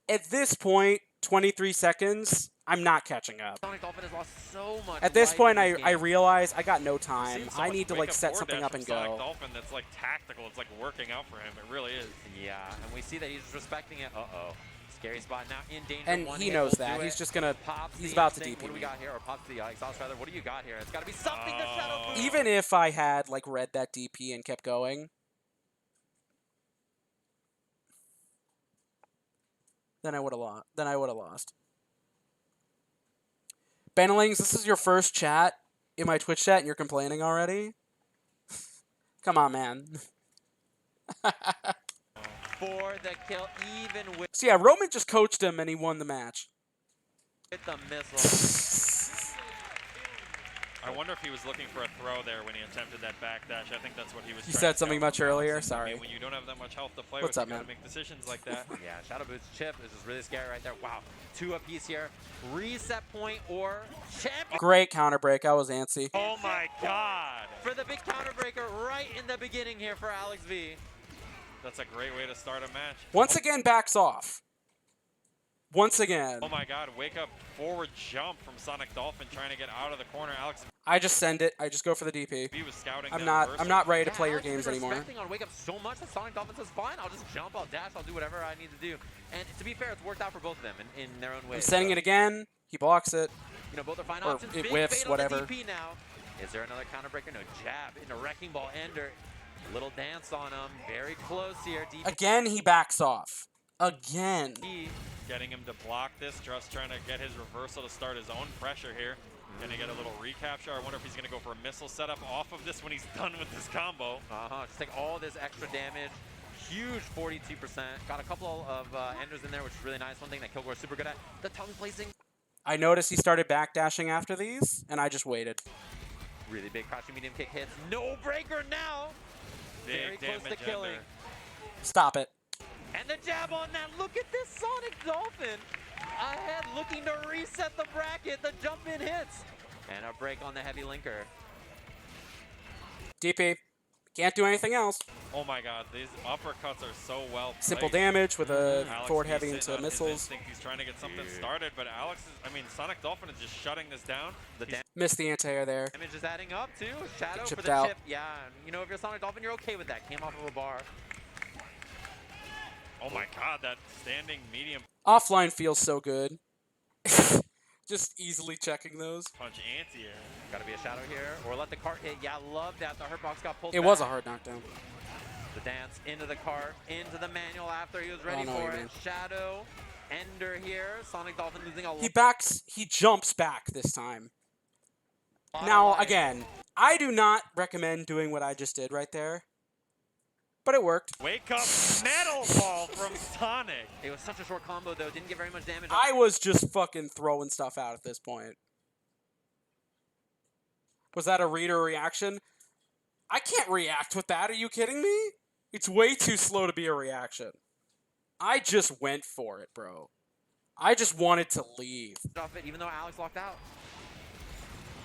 at this point, 23 seconds, I'm not catching up. Sonic Dolphin has lost so much. At this life point, in this I game. realize I got no We've time. seen so I much need to like wake-up set forward something dash up from and Sonic go. Dolphin that's like tactical. It's like working out for him. It really is. Yeah, and we see that he's respecting it. Uh-oh. Scary spot now in danger. And One he hit knows will that. do He's it. just gonna. Pops He's the about to instinct. DP What do we me. got here? Or pops the exhaust rather. What do you got here? It's got to be something to shadow boost. Even if I had like read that DP and kept going, then I would have lost. Benelings, this is your first chat in my Twitch chat, and you're complaining already. Come on, man. For the kill, even with So yeah, Roman just coached him, and he won the match. the missile. I wonder if he was looking for a throw there when he attempted that backdash. I think that's what he was. You trying said to something scout much from Alex. earlier? And, I Sorry. mean, when you don't have that much health to play What's with, up, you gotta man? make decisions like that. Yeah, Shadow Boots chip. This is really scary right there. Wow. 2 apiece here. Reset point or champion Great counter break. I was antsy. Oh my God! for the big counter breaker right in the beginning here for Alex V. That's a great way to start a match. Once again, backs off. Once again. Oh my God! Wake up! Forward jump from Sonic Dolphin trying to get out of the corner. Alex I just send it. I just go for the DP. V was scouting. I'm that not reversal. ready to Yeah, play your Alex has games been anymore. respecting on Wake Up so much that Sonic Dolphin says, fine, I'll just jump, I'll dash, I'll do whatever I need to do. And to be fair, it's worked out for both of them in their own way. I'm sending it again. He blocks it. You know, both are fine Or options. it Big whiffs, bait on the whatever. DP now. Is there another counter breaker? No, jab into Wrecking Ball Ender. Little dance on him. Very close here. DP. Again, he backs off. Again. Getting him to block this, just trying to get his reversal to start his own pressure here. Gonna get a little recapture. I wonder if he's gonna go for a missile setup off of this when he's done with this combo. Just take all this extra damage. Huge 42%. Got a couple of enders in there, which is really nice. One thing that Kilgore is super good at. The tongue placing. I noticed he started backdashing after these, and I just waited. Really big crouching medium kick hits. No breaker now. Very Big close to damage killing. ender. Stop it. And the jab on that. Look at this Sonic Dolphin. Ahead, looking to reset the bracket. The jump in hits. And a break on the heavy linker. DP. Can't do anything else. Oh my God, these uppercuts are so well played. Simple damage with a Alex forward V heavy sitting into on his missiles. instinct. He's trying to get something started, but Alex is, I mean, Sonic Dolphin is just shutting this down. The He's- Missed the anti-air there. damage is adding up too. Shadow for chipped the out. chip. Yeah, you know, if you're Sonic Dolphin, you're okay with that. Came off of a bar. Oh my God, that standing medium Offline feels so good. Just easily checking those. punch anti-air. Gotta be a shadow here. Or let the cart hit. Yeah, love that. The hurt box got pulled It back. was a hard knockdown. The dance into the cart, into the manual after he was ready know for what you it. mean. Shadow ender here. Sonic Dolphin losing a He jumps back this time. lot Now, of life. again, I do not recommend doing what I just did right there, but it worked. Wake up Metal Ball from Sonic. It was such a short combo, though. Didn't get very much damage. I was just fucking throwing stuff out at this point. Was that a read or reaction? I can't react with that. Are you kidding me? It's way too slow to be a reaction. I just went for it, bro. I just wanted to leave. Off it, even though Alex locked out.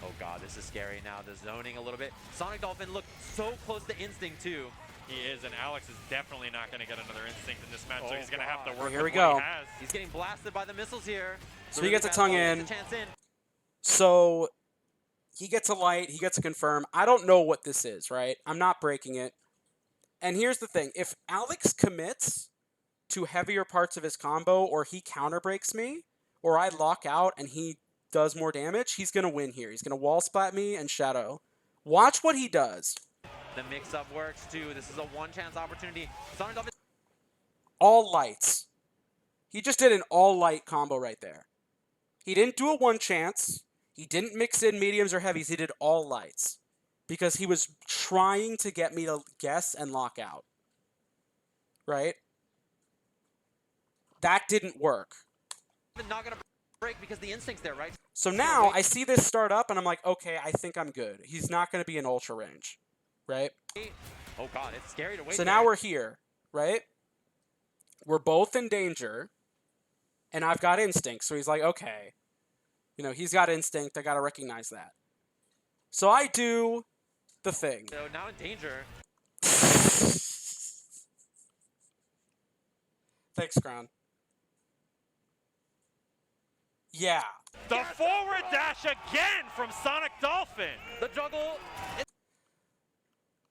Oh god, this is scary now. The zoning a little bit. Sonic Dolphin looked so close to Instinct too. He is, and Alex is definitely not going to get another instinct in this match, so Oh, he's going to have to God. work Here with we what go. he has. He's getting blasted by the missiles here. So he gets a tongue in. Gets a chance in. So he gets a light, he gets a confirm. I don't know what this is, right? I'm not breaking it. And here's the thing. If Alex commits to heavier parts of his combo, or he counter breaks me, or I lock out and he does more damage, he's going to win here. He's going to wall splat me and shadow. Watch what he does. The mix-up works too. This is a one-chance opportunity. Sonic Dolphin. All lights. He just did an all light combo right there. He didn't do a one chance. He didn't mix in mediums or heavies. He did all lights. Because he was trying to get me to guess and lock out. Right? That didn't work. Not gonna break because the instinct's there, right? So now I see this start up and I'm like, okay, I think I'm good. He's not going to be in ultra range. Right? Oh god, it's scary to wait. So there. now we're here. Right? We're both in danger. And I've got instinct. So he's like, okay. You know, he's got instinct. I got to recognize that. So I do the thing. So now in danger. Thanks, Crown. Yeah. The forward dash again from Sonic Dolphin. The juggle.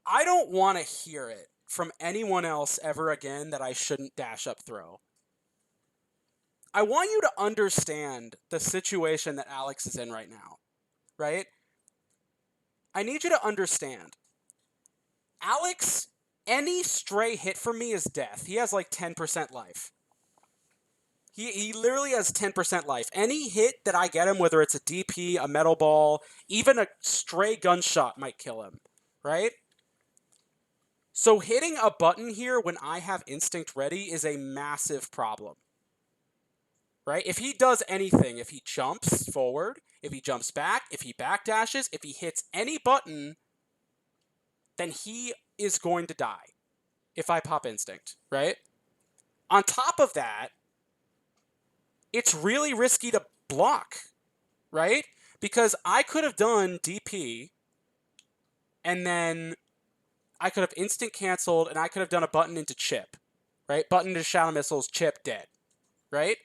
I don't want to hear it from anyone else ever again that I shouldn't dash up throw. I want you to understand the situation that Alex is in right now, right? I need you to understand. Alex, any stray hit from me is death. He has like 10% life. He literally has 10% life. Any hit that I get him, whether it's a DP, a metal ball, even a stray gunshot might kill him, right? So hitting a button here when I have instinct ready is a massive problem. Right? If he does anything, if he jumps forward, if he jumps back, if he backdashes, if he hits any button, then he is going to die if I pop instinct, right? On top of that, it's really risky to block, right? Because I could have done DP, and then I could have instant canceled, and I could have done a button into chip, right? Button to shadow missiles, chip, dead, right?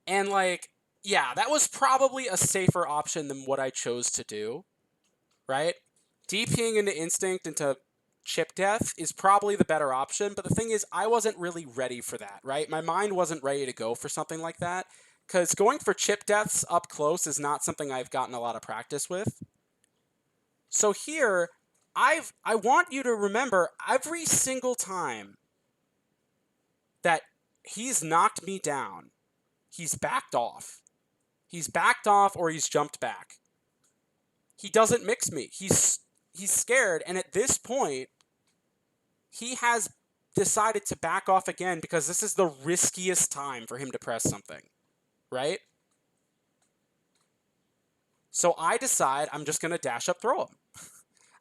And, like, yeah, that was probably a safer option than what I chose to do, right? DPing into instinct into chip death is probably the better option, but the thing is, I wasn't really ready for that, right? My mind wasn't ready to go for something like that, because going for chip deaths up close is not something I've gotten a lot of practice with. So here, I want you to remember every single time that he's knocked me down, he's backed off. He's backed off or he's jumped back. He doesn't mix me. He's scared, and at this point, he has decided to back off again because this is the riskiest time for him to press something, right? So I decide I'm just going to dash up throw him.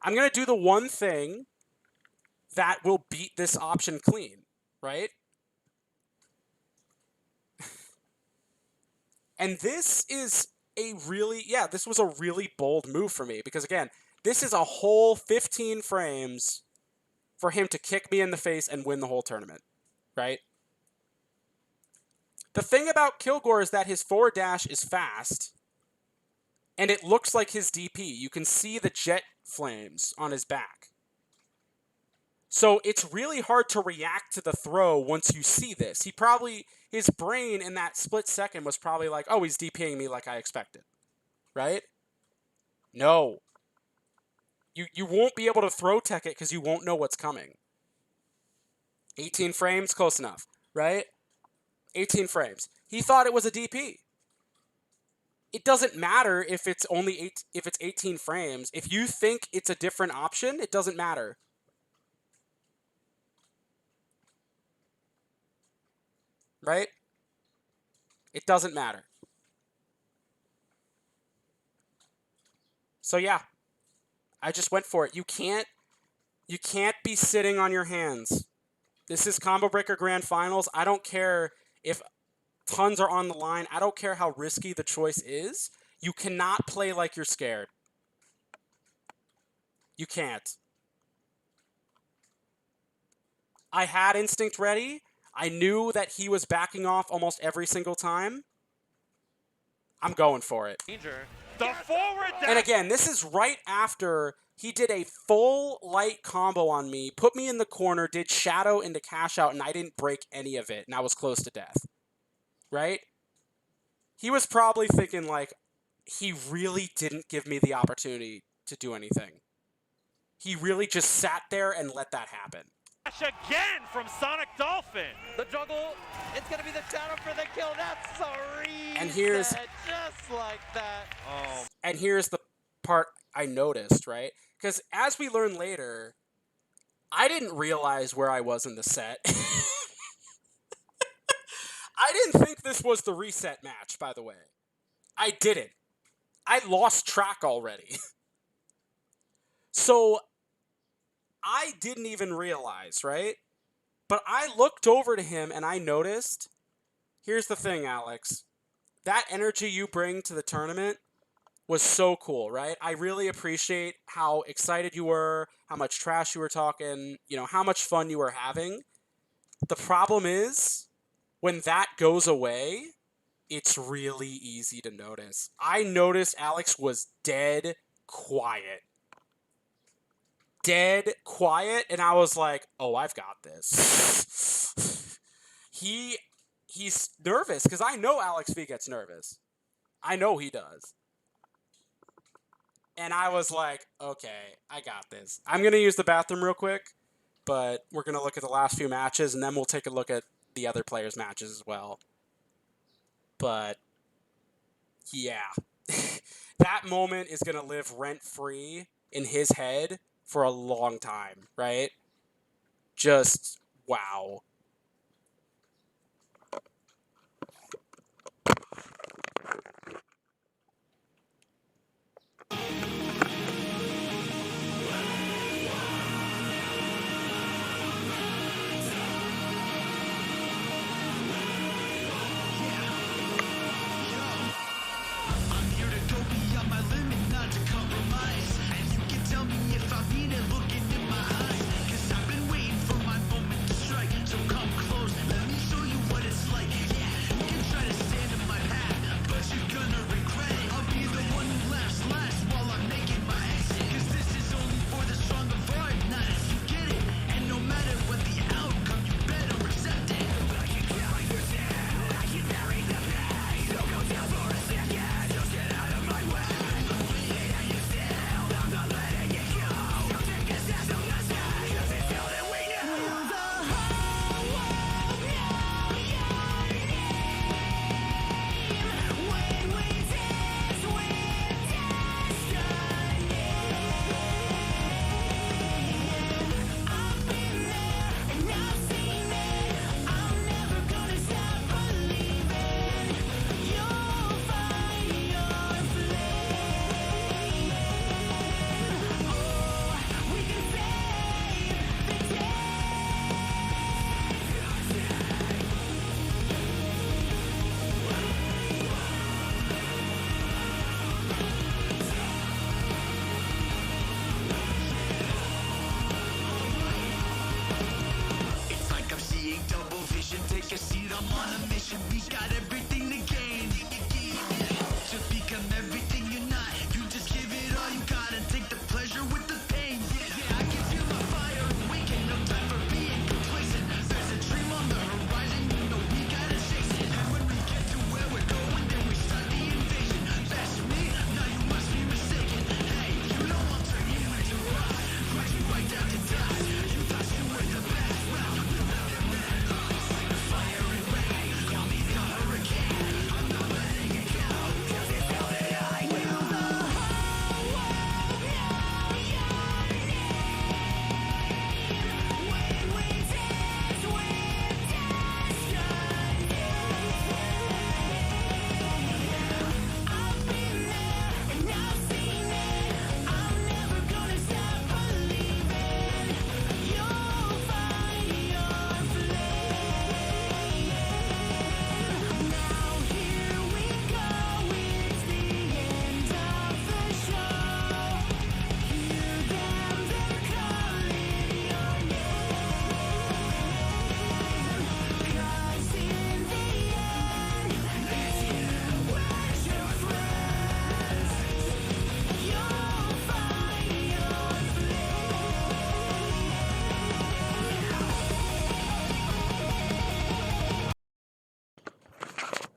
I'm going to do the one thing that will beat this option clean, right? And this is this was a really bold move for me because, again, this is a whole 15 frames for him to kick me in the face and win the whole tournament, right? The thing about Kilgore is that his forward dash is fast, and it looks like his DP. You can see the jet flames on his back. So it's really hard to react to the throw once you see this. His brain in that split second was probably like, oh, he's DPing me like I expected, right? No. You won't be able to throw tech it because you won't know what's coming. 18 frames, close enough. right? 18 frames. He thought it was a DP. It doesn't matter if it's if it's 18 frames. If you think it's a different option, it doesn't matter. Right? It doesn't matter. So yeah, I just went for it. You can't be sitting on your hands. This is Combo Breaker Grand Finals. I don't care if tons are on the line. I don't care how risky the choice is. You cannot play like you're scared. You can't. I had Instinct ready. I knew that he was backing off almost every single time. I'm going for it. Danger. The forward dash. And again, this is right after he did a full light combo on me, put me in the corner, did shadow into cash out, and I didn't break any of it, and I was close to death. Right? He was probably thinking, like, he really didn't give me the opportunity to do anything. He really just sat there and let that happen. Dash again from Sonic Dolphin. The juggle. It's going to be the shadow for the kill. That's a reset. And here's... just like that. Oh. And here's the part I noticed, right? Because as we learn later, I didn't realize where I was in the set. I didn't think this was the reset match, by the way. I didn't. I lost track already. So I didn't even realize, right? But I looked over to him and I noticed, here's the thing, Alex. That energy you bring to the tournament was so cool, right? I really appreciate how excited you were, how much trash you were talking, you know, how much fun you were having. The problem is, when that goes away, it's really easy to notice. I noticed Alex was dead quiet. Dead quiet, and I was like, oh, I've got this. He's nervous, because I know Alex V gets nervous. I know he does. And I was like, okay, I got this. I'm going to use the bathroom real quick, but we're going to look at the last few matches, and then we'll take a look at the other players' matches as well. But, yeah. That moment is going to live rent-free in his head for a long time, right? Just, wow.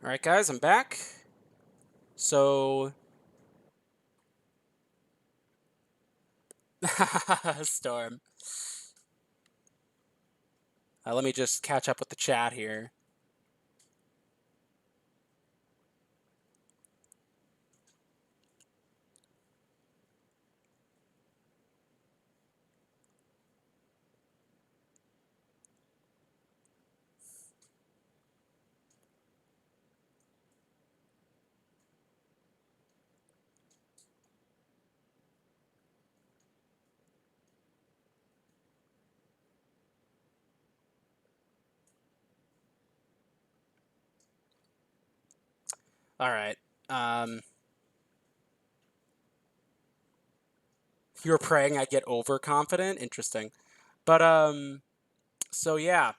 All right, guys, I'm back. So, Storm. Let me just catch up with the chat here. All right. You were praying I'd get overconfident? Interesting. But, so yeah,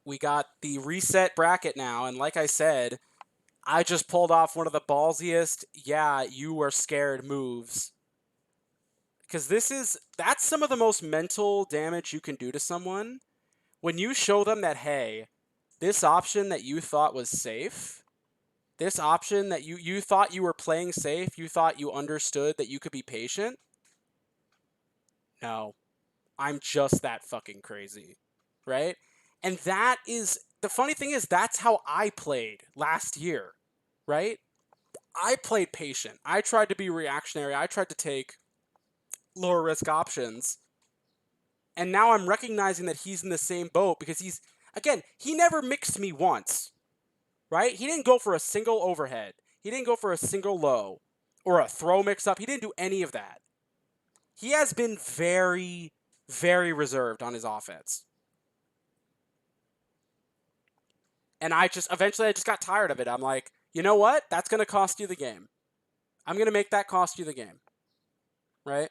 we got the reset bracket now, and like I said, I just pulled off one of the ballsiest, yeah, you were scared moves. Because that's some of the most mental damage you can do to someone. When you show them that, hey, this option that you thought was safe, this option that you thought you were playing safe, you thought you understood that you could be patient. No, I'm just that fucking crazy, right? And that is, the funny thing is, that's how I played last year, right? I played patient. I tried to be reactionary. I tried to take lower risk options. And now I'm recognizing that he's in the same boat because he never mixed me once, right? He didn't go for a single overhead. He didn't go for a single low or a throw mix up. He didn't do any of that. He has been very, very reserved on his offense. And eventually I just got tired of it. I'm like, you know what? That's going to cost you the game. I'm going to make that cost you the game. Right?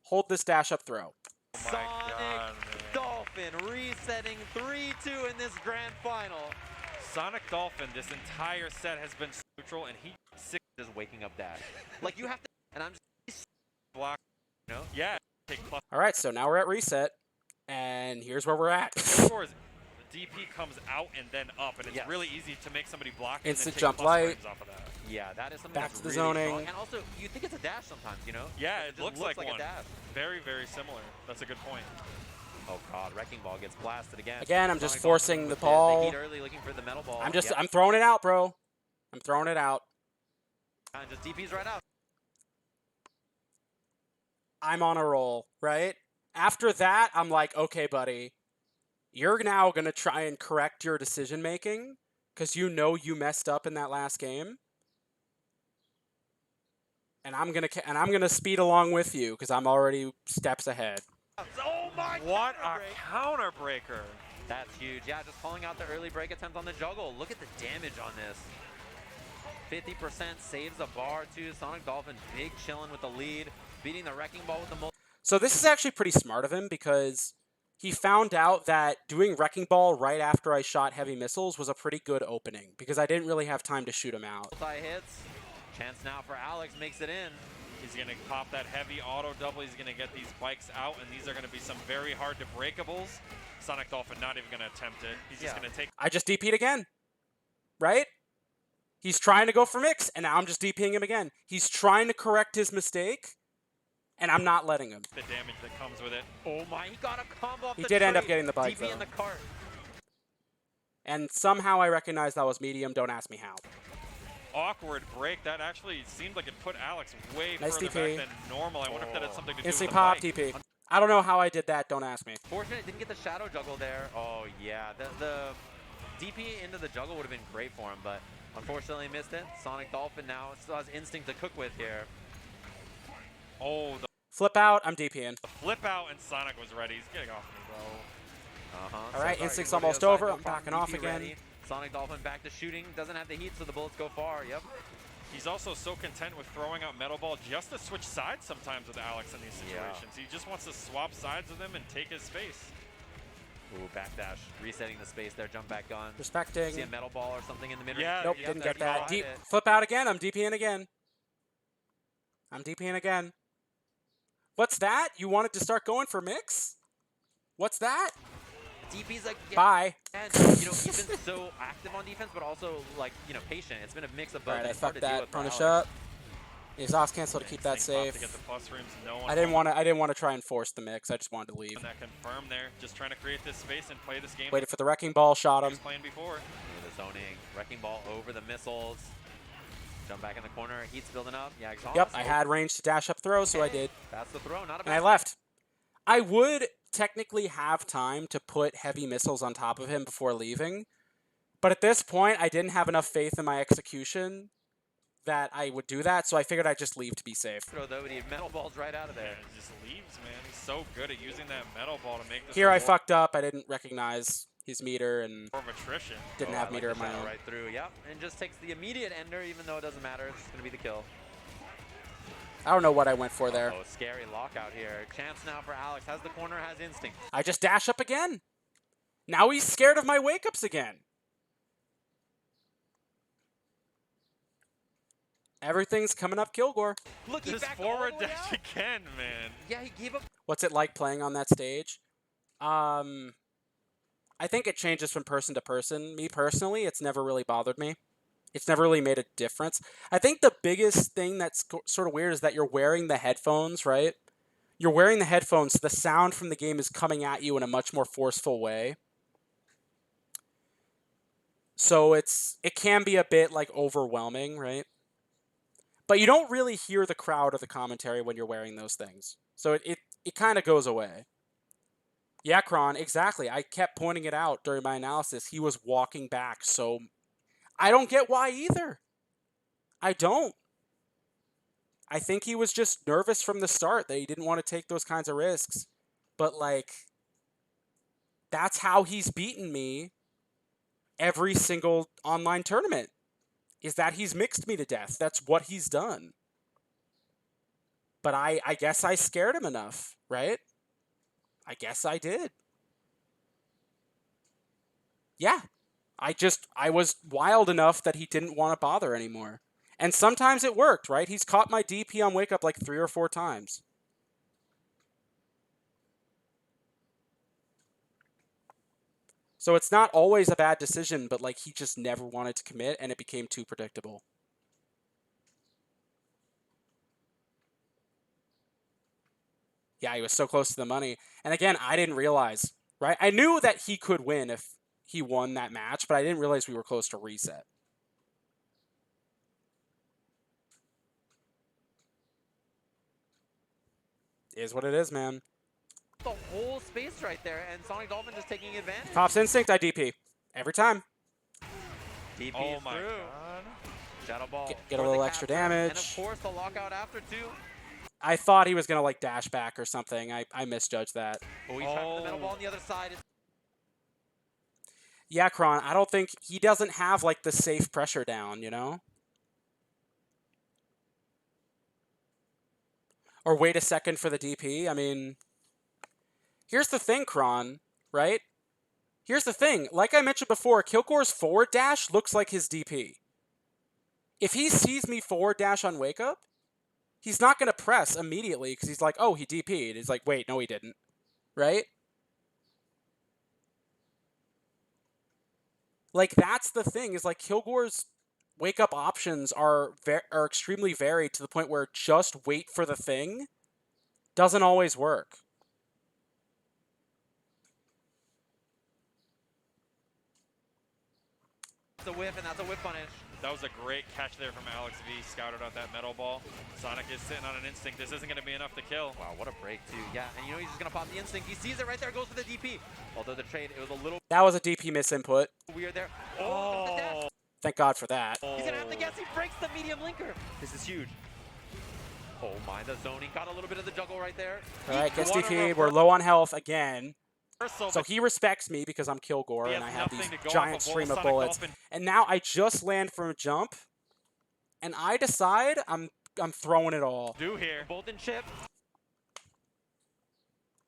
Hold this dash up throw. Oh my Sonic God, man. Dolphin resetting 3-2 in this grand final. Sonic Dolphin, this entire set has been neutral, and he sick Just waking up dash. Like you have to, and I'm just block. you know. Yeah, take plus. All right, so now we're at reset. And here's where we're at. Kilgore the DP comes out and then up, and it's Yes. really easy to make somebody block Instant and then take jump plus light. frames off of that. Yeah, that is something Back that's to the really zoning. strong. And also, you think it's a dash sometimes, you know? Yeah, It it just looks like a one. dash. Very, very similar. That's a good point. Oh god, Wrecking Ball gets blasted again. Again, I'm just Sonic forcing Dolphin the with ball. The heat early, looking for the metal ball. Yep. I'm throwing it out, bro. I'm throwing it out. And just DP's right out. I'm on a roll, right? After that, I'm like, okay, buddy, you're now going to try and correct your decision making because you know you messed up in that last game. And I'm going to speed along with you because I'm already steps ahead. Oh my What a counter counter break. breaker. That's huge. Yeah, just calling out the early break attempt on the juggle. Look at the damage on this. 50% saves the bar too. Sonic Dolphin big chilling with the lead, beating the Wrecking Ball with the So this is actually pretty smart of him because he found out that doing Wrecking Ball right after I shot heavy missiles was a pretty good opening because I didn't really have time to shoot him out. multi-hits. Chance now for Alex, makes it in. He's going to pop that heavy auto double. He's going to get these bikes out, and these are going to be some very hard to breakables. Sonic Dolphin not even going to attempt it. He's just Yeah. going to take I just DP'd again, right? He's trying to go for mix, and now I'm just DPing him again. He's trying to correct his mistake, and I'm not letting him. the damage that comes with it. Oh my, he got a combo off He the did end up tree. getting the bike, DP in though. the cart. And somehow I recognized that was medium. Don't ask me how. Awkward break. That actually seemed like it put Alex way Nice further DP. back than normal. I wonder if that had something to do Instantly with pop, the bike. DP. I don't know how I did that. Don't ask me. Fortunate didn't get the shadow juggle there. Oh yeah, the DP into the juggle would have been great for him, but unfortunately missed it. Sonic Dolphin now still has instinct to cook with here. Oh, the Flip out. I'm DPing. flip out, and Sonic was ready. He's getting off me, bro. Uh-huh. All right, sorry, instinct's go to the almost other over. side, no I'm problem. backing off DP again. ready. Sonic Dolphin back to shooting. Doesn't have the heat, so the bullets go far. Yep. He's also so content with throwing out Metal Ball just to switch sides sometimes with Alex in these Yeah. situations. He just wants to swap sides with him and take his space. Ooh, backdash. Resetting the space there. Jump back gun. See a Respecting. metal ball or something in the mid Yeah, Nope, yeah, didn't there get you that. go. Deep. Flip out again. I'm DPing again. I'm DPing again. What's that? You wanted to start going for mix? What's that? DP's like, Bye. and you know, he's been so active on defense, but also like, you know, patient. It's been a mix of both. All right, and I it's hard fucked to deal that. with for Punish Alex. up. Exhaust cancel to keep that Instinct pop safe. To get the plus rooms, no one I didn't want to try and force the mix. I just wanted to leave. and that confirm there. Just trying to create this space and play this game. Waited for the wrecking ball, shot he him. was playing before. Yeah, the zoning, wrecking ball over the missiles. Jump back in the corner. Heat's building up. Yeah, exhaust. Yep, I had range to dash up throw, so I Okay, did. That's the throw. Not a And I bad. left. I would technically have time to put heavy missiles on top of him before leaving, but at this point, I didn't have enough faith in my execution that I would do that, so I figured I'd just leave to be safe. Throw though, but he metal balls right out of Yeah, there. it just leaves, man. He's so good at using that metal ball to make this Here I more fucked up. I didn't recognize his meter and of attrition. didn't Oh, have I like meter the of my shadow own. right through. Yep, and just takes the immediate ender, even though it doesn't matter. It's going to be the kill. I don't know what I went for there. Oh, scary lockout here. Chance now for Alex. Has the corner, has instinct. I just dash up again. Now he's scared of my wake-ups again. Everything's coming up Kilgore. Look, he This backed all forward the way dash out. again, man. Yeah, he gave up. What's it like playing on that stage? I think it changes from person to person. Me personally, it's never really bothered me. It's never really made a difference. I think the biggest thing that's sort of weird is that you're wearing the headphones, right? You're wearing the headphones, so the sound from the game is coming at you in a much more forceful way. So it can be a bit like overwhelming, right? But you don't really hear the crowd or the commentary when you're wearing those things. So it kind of goes away. Yeah, Kron, exactly. I kept pointing it out during my analysis. He was walking back, so I don't get why either. I don't. I think he was just nervous from the start that he didn't want to take those kinds of risks. But, like, that's how he's beaten me every single online tournament, is that he's mixed me to death. That's what he's done. But I guess I scared him enough, right? I guess I did. Yeah. I was wild enough that he didn't want to bother anymore. And sometimes it worked, right? He's caught my DP on wake up like 3 or 4 times. So it's not always a bad decision, but like he just never wanted to commit and it became too predictable. Yeah, he was so close to the money. And again, I didn't realize, right? I knew that he could win if he won that match, but I didn't realize we were close to reset. Is what it is, man. The whole space right there, and Sonic Dolphin just taking advantage. Pops Instinct, I DP. Every time. DP Oh is my through. god. Shadow Ball. Get a for the little extra capture, And damage. of course, the lockout after too. I thought he was going to like dash back or something. I misjudged that. Oh, he's trapped with the metal Oh. ball on the other side. Yeah, Kron, I don't think he doesn't have like the safe pressure down, you know? Or wait a second for the DP. I mean, here's the thing, Kron, right? Here's the thing. Like I mentioned before, Kilgore's forward dash looks like his DP. If he sees me forward dash on wake up, he's not going to press immediately because he's like, oh, he DP'd. He's like, wait, no, he didn't. Right? Like, that's the thing, is like Kilgore's wake up options are extremely varied to the point where just wait for the thing doesn't always work. That's a whiff, and that's a whip punish. That was a great catch there from Alex V. Scouted out that metal ball. Sonic is sitting on an instinct. This isn't going to be enough to kill. Wow, what a break too. Yeah, and you know he's just gonna pop the instinct. He sees it right there, goes for the DP. Although the trade, it was a little That was a DP misinput. weird there. Oh, the dash. Thank God for that. He's gonna have to guess. He breaks the medium linker. This is huge. Oh my, the zoning got a little bit of the juggle right there. All right, gets Water DP. reversal. We're low on health again. Reversal, So but he respects me because I'm Kilgore he and I has have nothing these to go off giant of stream of Sonic bullets. Dolphin. And now I just land from a jump, and I decide I'm throwing it all. Do here. Bolt and chip.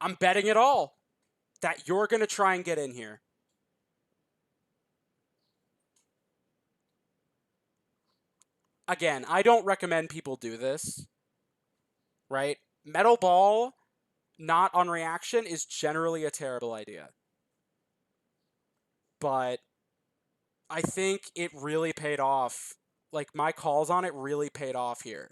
I'm betting it all that you're gonna try and get in here. Again, I don't recommend people do this. Right? Metal ball not on reaction is generally a terrible idea. but I think it really paid off. Like, my calls on it really paid off here.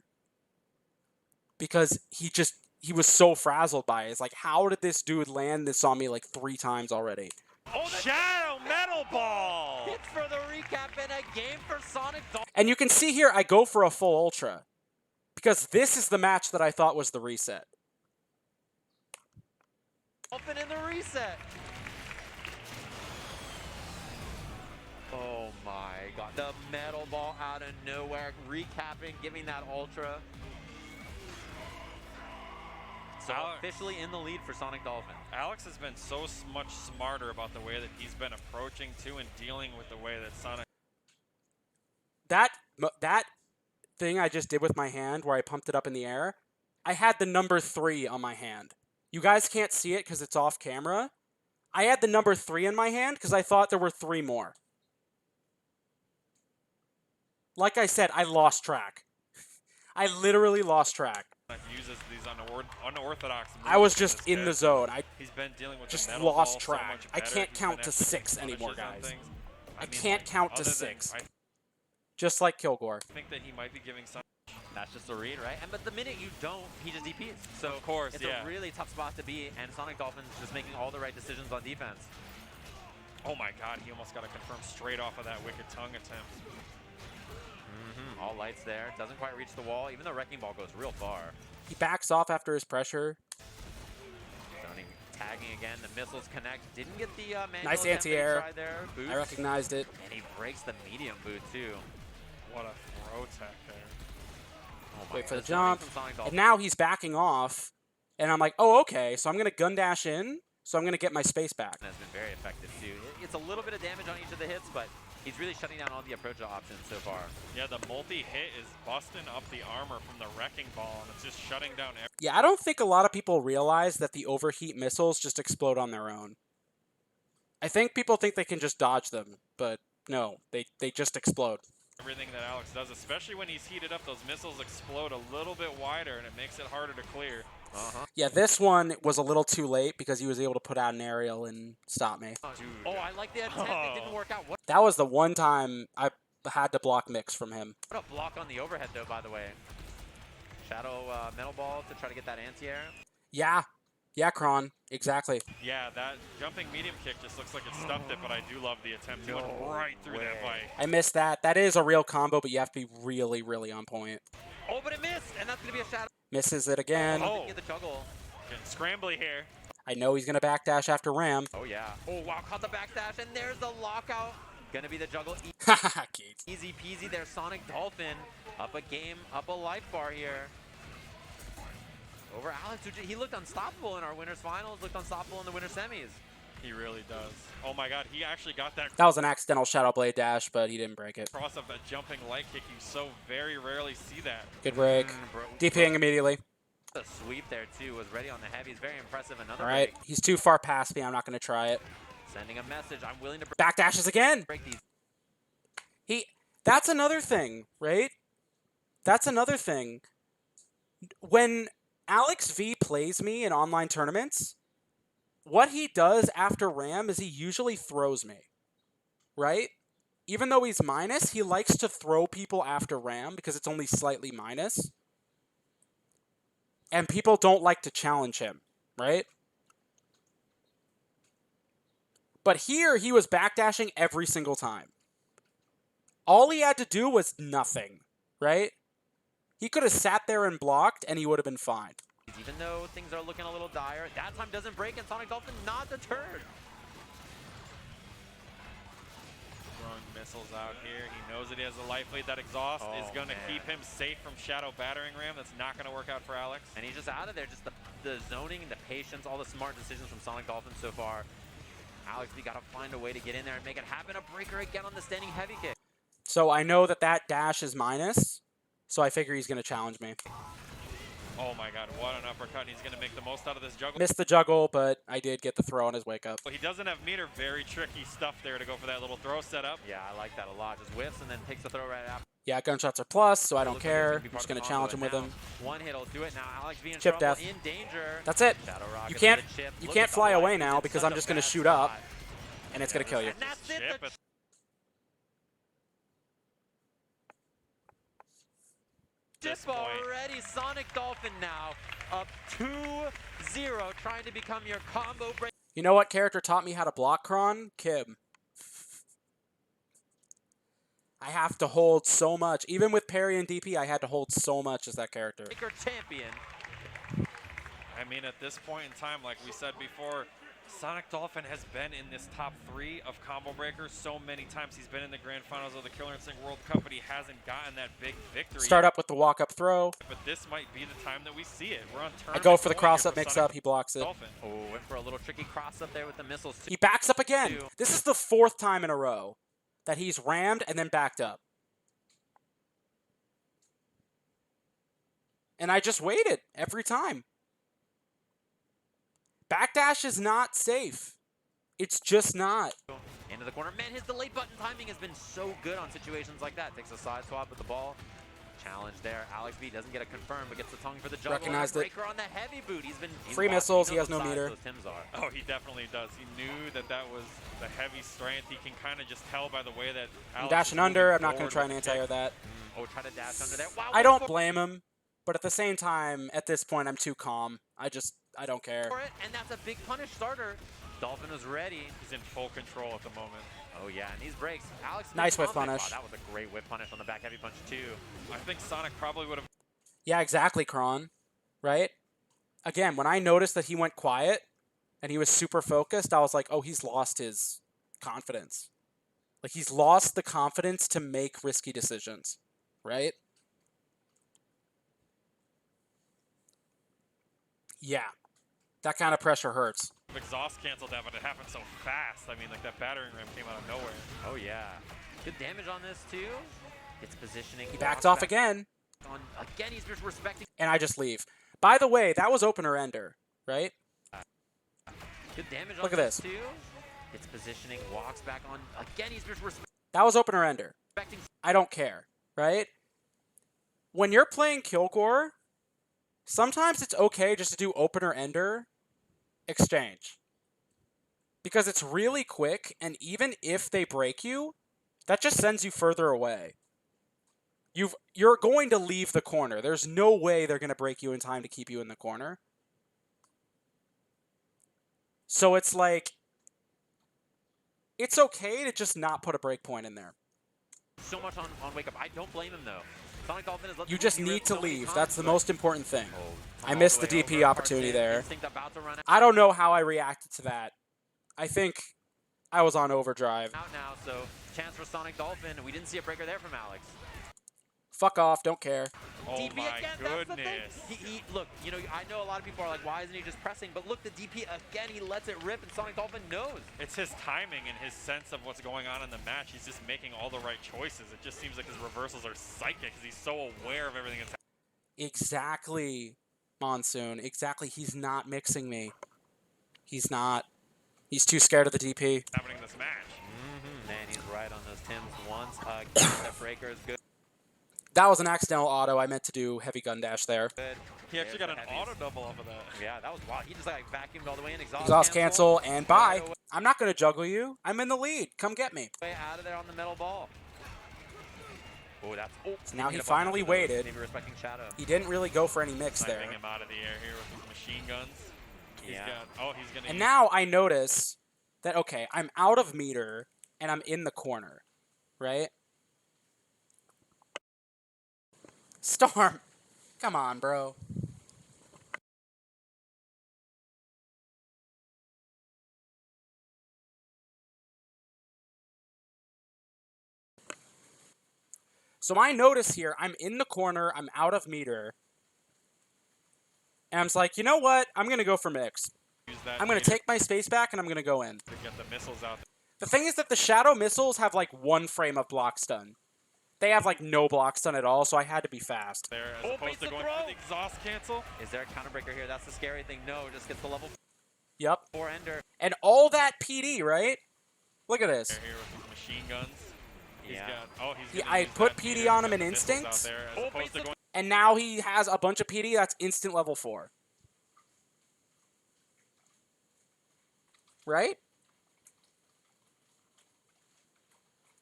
Because he was so frazzled by it. It's like, how did this dude land this on me like 3 times already? Oh, the Shadow Metal Ball! hits for the recap and a game for Sonic Dolphin. And you can see here, I go for a full ultra. Because this is the match that I thought was the reset. Dolphin in the reset. Oh my god. The metal ball out of nowhere, recapping, giving that ultra. So Alex. officially in the lead for Sonic Dolphin. Alex has been so much smarter about the way that he's been approaching to and dealing with the way that Sonic. That thing I just did with my hand where I pumped it up in the air, I had the number 3 on my hand. You guys can't see it because it's off camera. I had the number 3 in my hand because I thought there were 3 more. Like I said, I lost track. I literally lost track. Uses these unorthodox moves I was in just this in the character. zone. I He's been dealing with just the metal lost ball so track. much I better. can't He's count been to executing 6 anymore, punishes on guys. things. I mean, can't like, count to other than- 6. I Just like Kilgore. think that he might be giving some. That's just a read, right? And but the minute you don't, he just DPs. So Of course, it's yeah. a really tough spot to be, and Sonic Dolphin's just making all the right decisions on defense. Oh my god, he almost got a confirm straight off of that Wicked Tongue attempt. All lights there. Doesn't quite reach the wall, even though Wrecking Ball goes real far. He backs off after his pressure. Zoning, tagging again. The missiles connect. Didn't get the manual Nice attempt that he anti-air. tried there. Boots. I recognized it. And he breaks the medium boot too. What a throw tech there. Oh my Wait for God, the jump. zoning from Sonic And Dolphin. now he's backing off. And I'm like, oh, okay. So I'm going to gun dash in. So I'm going to get my space back. Has been very effective too. It's a little bit of damage on each of the hits, but he's really shutting down all the approach options so far. Yeah, the multi-hit is busting up the armor from the Wrecking Ball, and it's just shutting down every. Yeah, I don't think a lot of people realize that the overheat missiles just explode on their own. I think people think they can just dodge them, but no, they just explode. Everything that Alex does, especially when he's heated up, those missiles explode a little bit wider, and it makes it harder to clear. Yeah, this one was a little too late because he was able to put out an aerial and stop me. Dude. Oh, I like the attempt. It didn't work out. What That was the one time I had to block Mix from him. a block on the overhead though, by the way. Shadow metal ball to try to get that anti-air. Yeah, Kron, exactly. Yeah, that jumping medium kick just looks like it stuffed it, but I do love the attempt. He went No right through that way. bike. I missed that. That is a real combo, but you have to be really, really on point. Oh, but it missed, and that's gonna be a shadow. Misses it again. Oh. Didn't get the juggle. Getting scrambly here. I know he's going to backdash after Ram. Oh yeah. Oh wow, caught the backdash, and there's the lockout. Gonna be the juggle. Haha, Keith. Easy peasy there, Sonic Dolphin. Up a game, up a life bar here. Over Alex, he looked unstoppable in our winners finals, looked unstoppable in the winner semis. He really does. Oh my god, he actually got that That was an accidental Shadow Blade dash, but he didn't break it. cross of a jumping light kick. You so very rarely see that. Good break. DPing immediately. The sweep there too was ready on the heavies. Very impressive. Another All right, break. he's too far past me. I'm not going to try it. Sending a message. I'm willing to Backdashes again. break these. That's another thing, right? That's another thing. When Alex V plays me in online tournaments, what he does after Ram is he usually throws me, right? Even though he's minus, he likes to throw people after Ram because it's only slightly minus. And people don't like to challenge him, right? But here, he was backdashing every single time. All he had to do was nothing, right? He could have sat there and blocked, and he would have been fine. Even though things are looking a little dire, that time doesn't break, and Sonic Dolphin not deterred. Throwing missiles out here. He knows that he has a life lead. That exhaust is Oh, going to man. keep him safe from Shadow Battering Ram. That's not going to work out for Alex. And he's just out of there. Just the zoning, the patience, all the smart decisions from Sonic Dolphin so far. Alex, we got to find a way to get in there and make it happen. A breaker again on the standing heavy kick. So I know that that dash is minus, so I figure he's going to challenge me. Oh my god, what an uppercut. And he's going to make the most out of this juggle. Missed the juggle, but I did get the throw on his wake up. Well, he doesn't have meter. Very tricky stuff there to go for that little throw setup. Yeah, I like that a lot. Just whiffs and then takes the throw right after. Yeah, gunshots are plus, so I don't Looks like it's care. gonna I'm be just part going of to the challenge combo, him with and him. now One hit will do it. Now Alex being in Chip trouble, death. in danger. That's it. Shadow Rocket You with can't the chip. you Look can't at the fly life away lead now in because such I'm a just going to bad shoot up. spot. and it's gonna kill you. And that's it. Chip The it. chip This point. already. Sonic Dolphin now up 2-0, trying to become your combo break. You know what character taught me how to block Kron? Kim. I have to hold so much. Even with parry and DP, I had to hold so much as that character. Breaker champion. I mean, at this point in time, like we said before, Sonic Dolphin has been in this top 3 of Combo Breaker so many times. He's been in the grand finals of the Killer Instinct World Cup, but he hasn't gotten that big victory. Start up with the walk-up throw. But this might be the time that we see it. We're on turn. I go for the cross-up mix-up. He blocks it. Dolphin. Oh, went for a little tricky cross up there with the missiles. He backs up again. This is the 4th time in a row that he's rammed and then backed up. And I just waited every time. Backdash is not safe. It's just not. Into the corner. Man, his delay button timing has been so good on situations like that. Takes a side swap with the ball. Challenge there. Alex B doesn't get a confirm, but gets the tongue for the juggle. Recognized it. Breaker on the heavy boot. He's Free watched. missiles, he knows has no the size meter. Those Tims are. Oh, he definitely does. He knew that that was the heavy strength. He can kind of just tell by the way that I'm Alex dashing is moving under. I'm not going forward to try and with the anti-air kick. that. Oh, try to dash under there. Wow, I went don't for blame him, but at the same time, at this point, I'm too calm. I don't care. it, and that's a big punish starter. Dolphin was ready. He's in full control at the moment. Oh yeah, and these breaks. Alex. Nice whip confident. punish. Wow, that was a great whip punish on the back heavy punch too. I think Sonic probably would have. Yeah, exactly, Kron. Right? Again, when I noticed that he went quiet and he was super focused, I was like, oh, he's lost his confidence. Like, he's lost the confidence to make risky decisions. Right? Yeah. That kind of pressure hurts. Exhaust canceled that, but it happened so fast. I mean, like that battering ram came out of nowhere. Oh yeah, good damage on this too. Gets positioning. He backed walks off back again, On again, he's just respecting. and I just leave. By the way, that was opener ender, right? Good damage Look on at this this. too. Gets positioning. Walks back on again. He's just That was opener ender. respecting. I don't care, right? When you're playing Kilgore, sometimes it's okay just to do opener ender exchange. Because it's really quick, and even if they break you, that just sends you further away. You're going to leave the corner. There's no way they're going to break you in time to keep you in the corner. So it's like, it's okay to just not put a break point in there. So much on Wake Up. I don't blame him though. Sonic Dolphin is. You just need to leave. That's the most important thing. Oh, I missed the DP opportunity there. Instinct about to run I don't know how I reacted to that. I think I was on overdrive. out now, so chance for Sonic Dolphin. We didn't see a breaker there from Alex. Fuck off, don't care. Oh DP my again, that's the thing. goodness. Look, you know, I know a lot of people are like, why isn't he just pressing? But look, the DP again, he lets it rip, and Sonic Dolphin knows. It's his timing and his sense of what's going on in the match. He's just making all the right choices. It just seems like his reversals are psychic because he's so aware of everything that's Exactly, Monsoon. Exactly. He's not mixing me. He's not. He's too scared of the DP. happening in this match. Man, he's right on those Tims once. Again, that breaker is good. That was an accidental auto. I meant to do heavy gun dash there. He actually got There's an the heavies. auto double off of that. Yeah, that was wild. He just like vacuumed all the way in. Exhaust cancel and bye. I'm not going to juggle you. I'm in the lead. Come get me. Way out of there on the metal ball. Oh, that's. Oh, So now he hit up on finally that, though. waited. Maybe respecting Shadow. He didn't really go for any mix there. Sniping him out of the air here with his machine guns. He's Yeah. got, oh, he's gonna And use- now I notice that, okay, I'm out of meter and I'm in the corner, right? Storm, come on, bro. So I notice here, I'm in the corner, I'm out of meter. And I'm just like, you know what? I'm going to go for mix. use that I'm going to meter take my space back and I'm going to go in. to get the missiles out The thing is that the Shadow missiles have like one frame of block stun. They have like no block stun at all, so I had to be fast. there as Oh, opposed beats to the going throw. for the exhaust cancel. Is there a counter breaker here? That's the scary thing. No, just gets the level Yep. 4 ender. And all that PD, right? Look at this. Here with his machine guns. He's Yeah. got, oh, he's Yeah, gonna I use put that PD meter to on him get in the missiles out Instinct. there as Oh, opposed beats to the- going And now he has a bunch of PD that's instant level 4. Right?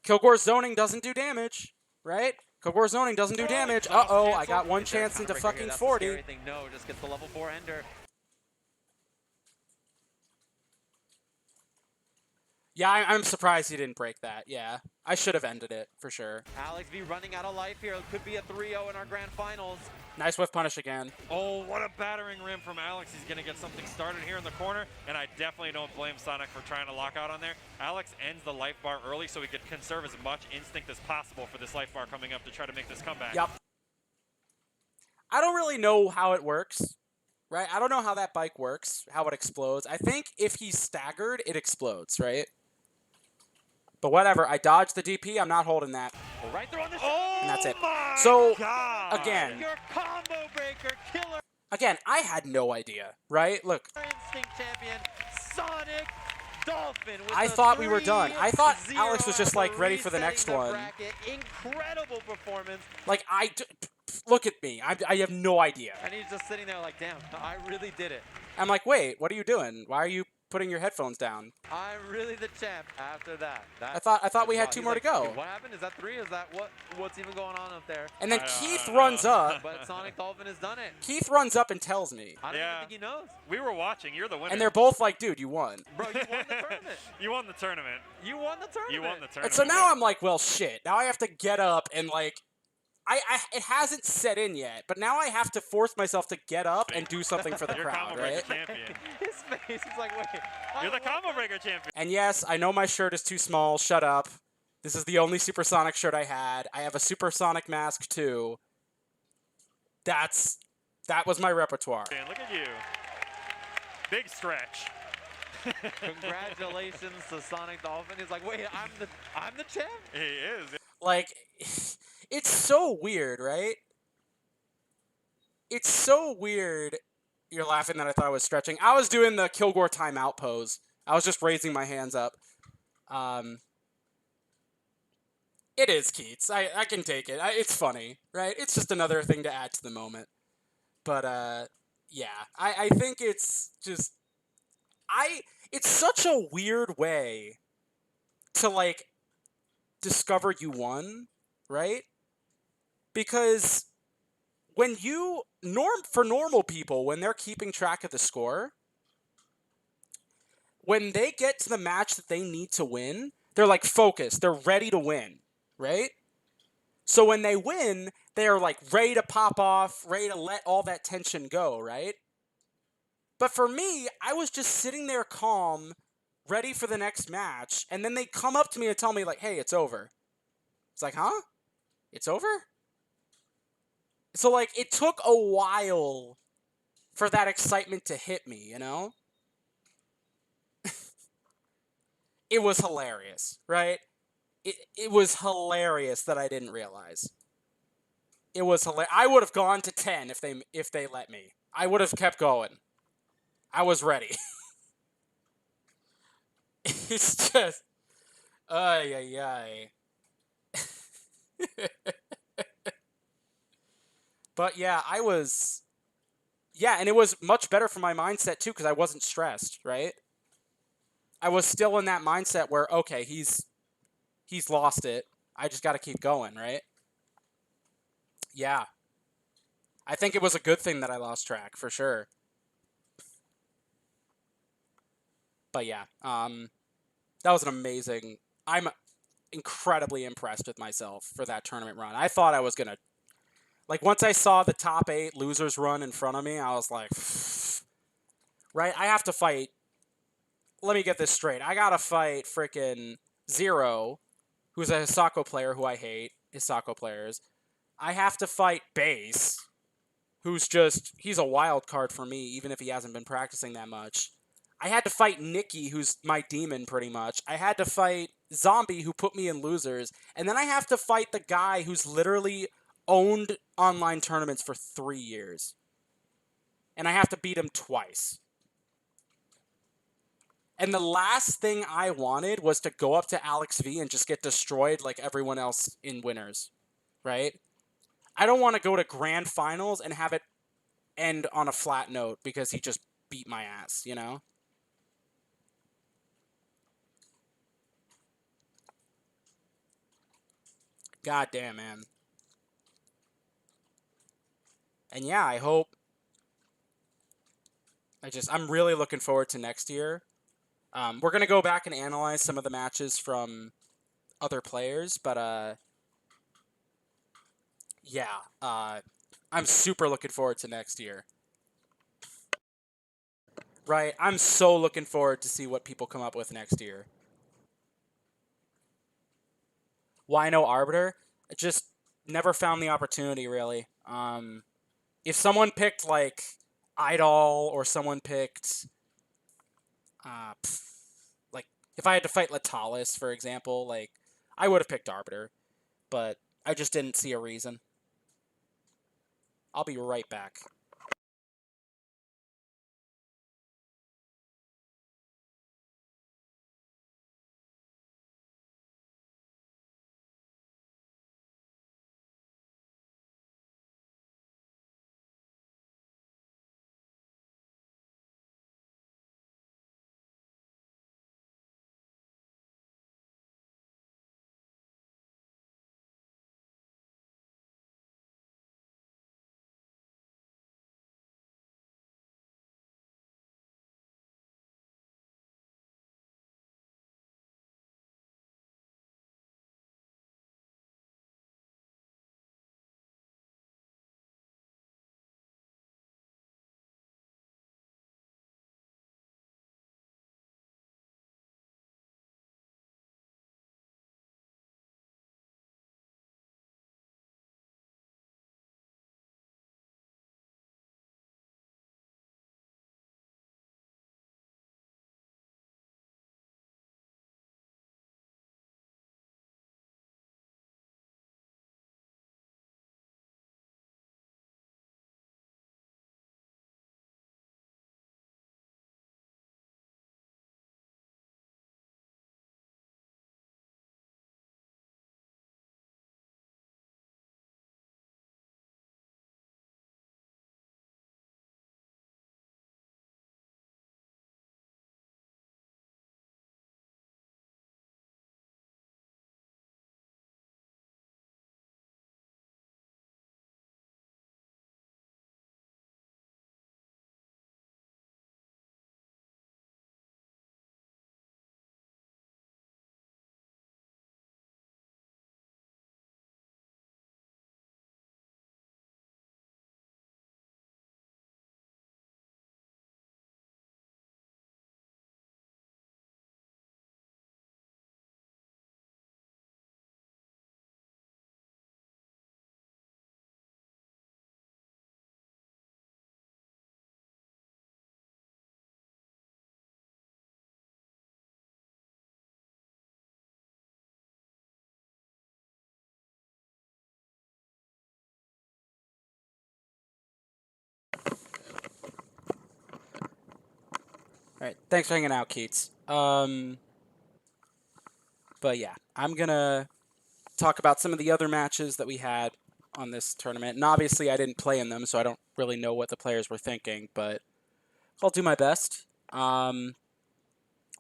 Kilgore zoning doesn't do damage, right? Kilgore zoning doesn't do damage. Uh-oh, I got one Is there a chance into counterbreaker here? fucking That's the 40. scary thing. No, just gets the level 4 ender. Yeah, I'm surprised he didn't break that. Yeah, I should have ended it for sure. Alex V running out of life here. It could be a 3-0 in our grand finals. Nice whiff punish again. Oh, what a battering rim from Alex. He's going to get something started here in the corner, and I definitely don't blame Sonic for trying to lock out on there. Alex ends the life bar early so he could conserve as much instinct as possible for this life bar coming up to try to make this comeback. Yep. I don't really know how it works, right? I don't know how that bike works, how it explodes. I think if he's staggered, it explodes, right? But whatever, I dodged the DP. I'm not holding that. Right there on the Oh, And that's it. my So, God. again, Your combo breaker, killer Again, I had no idea, right? Look, instinct champion, Sonic Dolphin. With I a thought we were done. I thought 3-0 Alex was just, like, after ready for the resetting next the one. bracket. Incredible performance. like, look at me. I have no idea. And he's just sitting there like, damn, I really did it. I'm like, wait, what are you doing? Why are you putting your headphones down? I'm really the champ after that. I thought we had two He's more to like, go. "Wait, what happened? Is that 3? Is that what's even going on up there? And then I Keith don't runs know. up. But Sonic Dolphin has done it. Keith runs up and tells me. I don't Yeah. even think he knows. We were watching. You're the winner. And they're both like, dude, you won. Bro, you won the tournament. You won the tournament. You won the tournament. You won the tournament. And so now I'm like, well, shit. Now I have to get up and, like, it hasn't set in yet, but now I have to force myself to get up and do something for the You're crowd, combo right? breaker champion. His face is like, wait. You're the combo breaker champion. And yes, I know my shirt is too small. Shut up. This is the only Supersonic shirt I had. I have a Supersonic mask too. That was my repertoire. Man, look at you. Big stretch. Congratulations to Sonic Dolphin. He's like, wait, I'm the champ. He is. Like, it's so weird, right? It's so weird. You're laughing that I thought I was stretching. I was doing the Kilgore timeout pose. I was just raising my hands up. It is Keats. I can take it. It's funny, right? It's just another thing to add to the moment. But, yeah. I think it's just... It's such a weird way to, like, discover you won, right? Because when for normal people, when they're keeping track of the score, when they get to the match that they need to win, they're like focused, they're ready to win, right? So when they win, they're like ready to pop off, ready to let all that tension go, right? But for me, I was just sitting there calm, ready for the next match, and then they come up to me and tell me like, hey, it's over. It's like, huh? It's over? So, like, it took a while for that excitement to hit me, you know? It was hilarious, right? It was hilarious that I didn't realize. It was hilarious. I would have gone to 10 if they let me. I would have kept going. I was ready. It's just... Ay, ay, ay. But yeah, and it was much better for my mindset too because I wasn't stressed, right? I was still in that mindset where, okay, he's lost it. I just got to keep going, right? Yeah. I think it was a good thing that I lost track, for sure. But yeah, that was an amazing... I'm incredibly impressed with myself for that tournament run. I thought I was going to... Like, once I saw the top 8 losers run in front of me, I was like, right, I have to fight... Let me get this straight. I gotta fight frickin' Zero, who's a Hisako player who I hate, Hisako players. I have to fight Base, who's just... He's a wild card for me, even if he hasn't been practicing that much. I had to fight Nikki, who's my demon, pretty much. I had to fight Zombie, who put me in losers. And then I have to fight the guy who's literally owned online tournaments for 3 years. And I have to beat him twice. And the last thing I wanted was to go up to Alex V and just get destroyed like everyone else in winners. Right? I don't want to go to grand finals and have it end on a flat note because he just beat my ass, you know? God damn, man. And yeah, I hope. I'm really looking forward to next year. We're gonna go back and analyze some of the matches from other players, but yeah, I'm super looking forward to next year. Right, I'm so looking forward to see what people come up with next year. Why no Arbiter? I just never found the opportunity, really. If someone picked, like, Idol, or someone picked, like, if I had to fight Latalis, for example, like, I would have picked Arbiter, but I just didn't see a reason. I'll be right back. Alright, thanks for hanging out, Keats. But yeah, I'm gonna talk about some of the other matches that we had on this tournament. And obviously, I didn't play in them, so I don't really know what the players were thinking, but I'll do my best.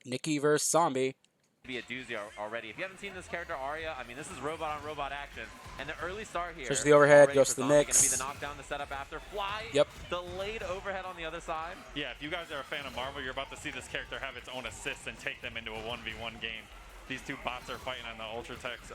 Nikki versus Zombie. Be a doozy already. If you haven't seen this character, Arya, I mean, this is robot on robot action. And the early start here. There's the overhead, already goes for to the Zombie mix. Gonna be the knockdown, the setup after. Fly. Yep. Delayed overhead on the other side. Yeah, if you guys are a fan of Marvel, you're about to see this character have its own assists and take them into a 1v1 game. These two bots are fighting on the Ultratex,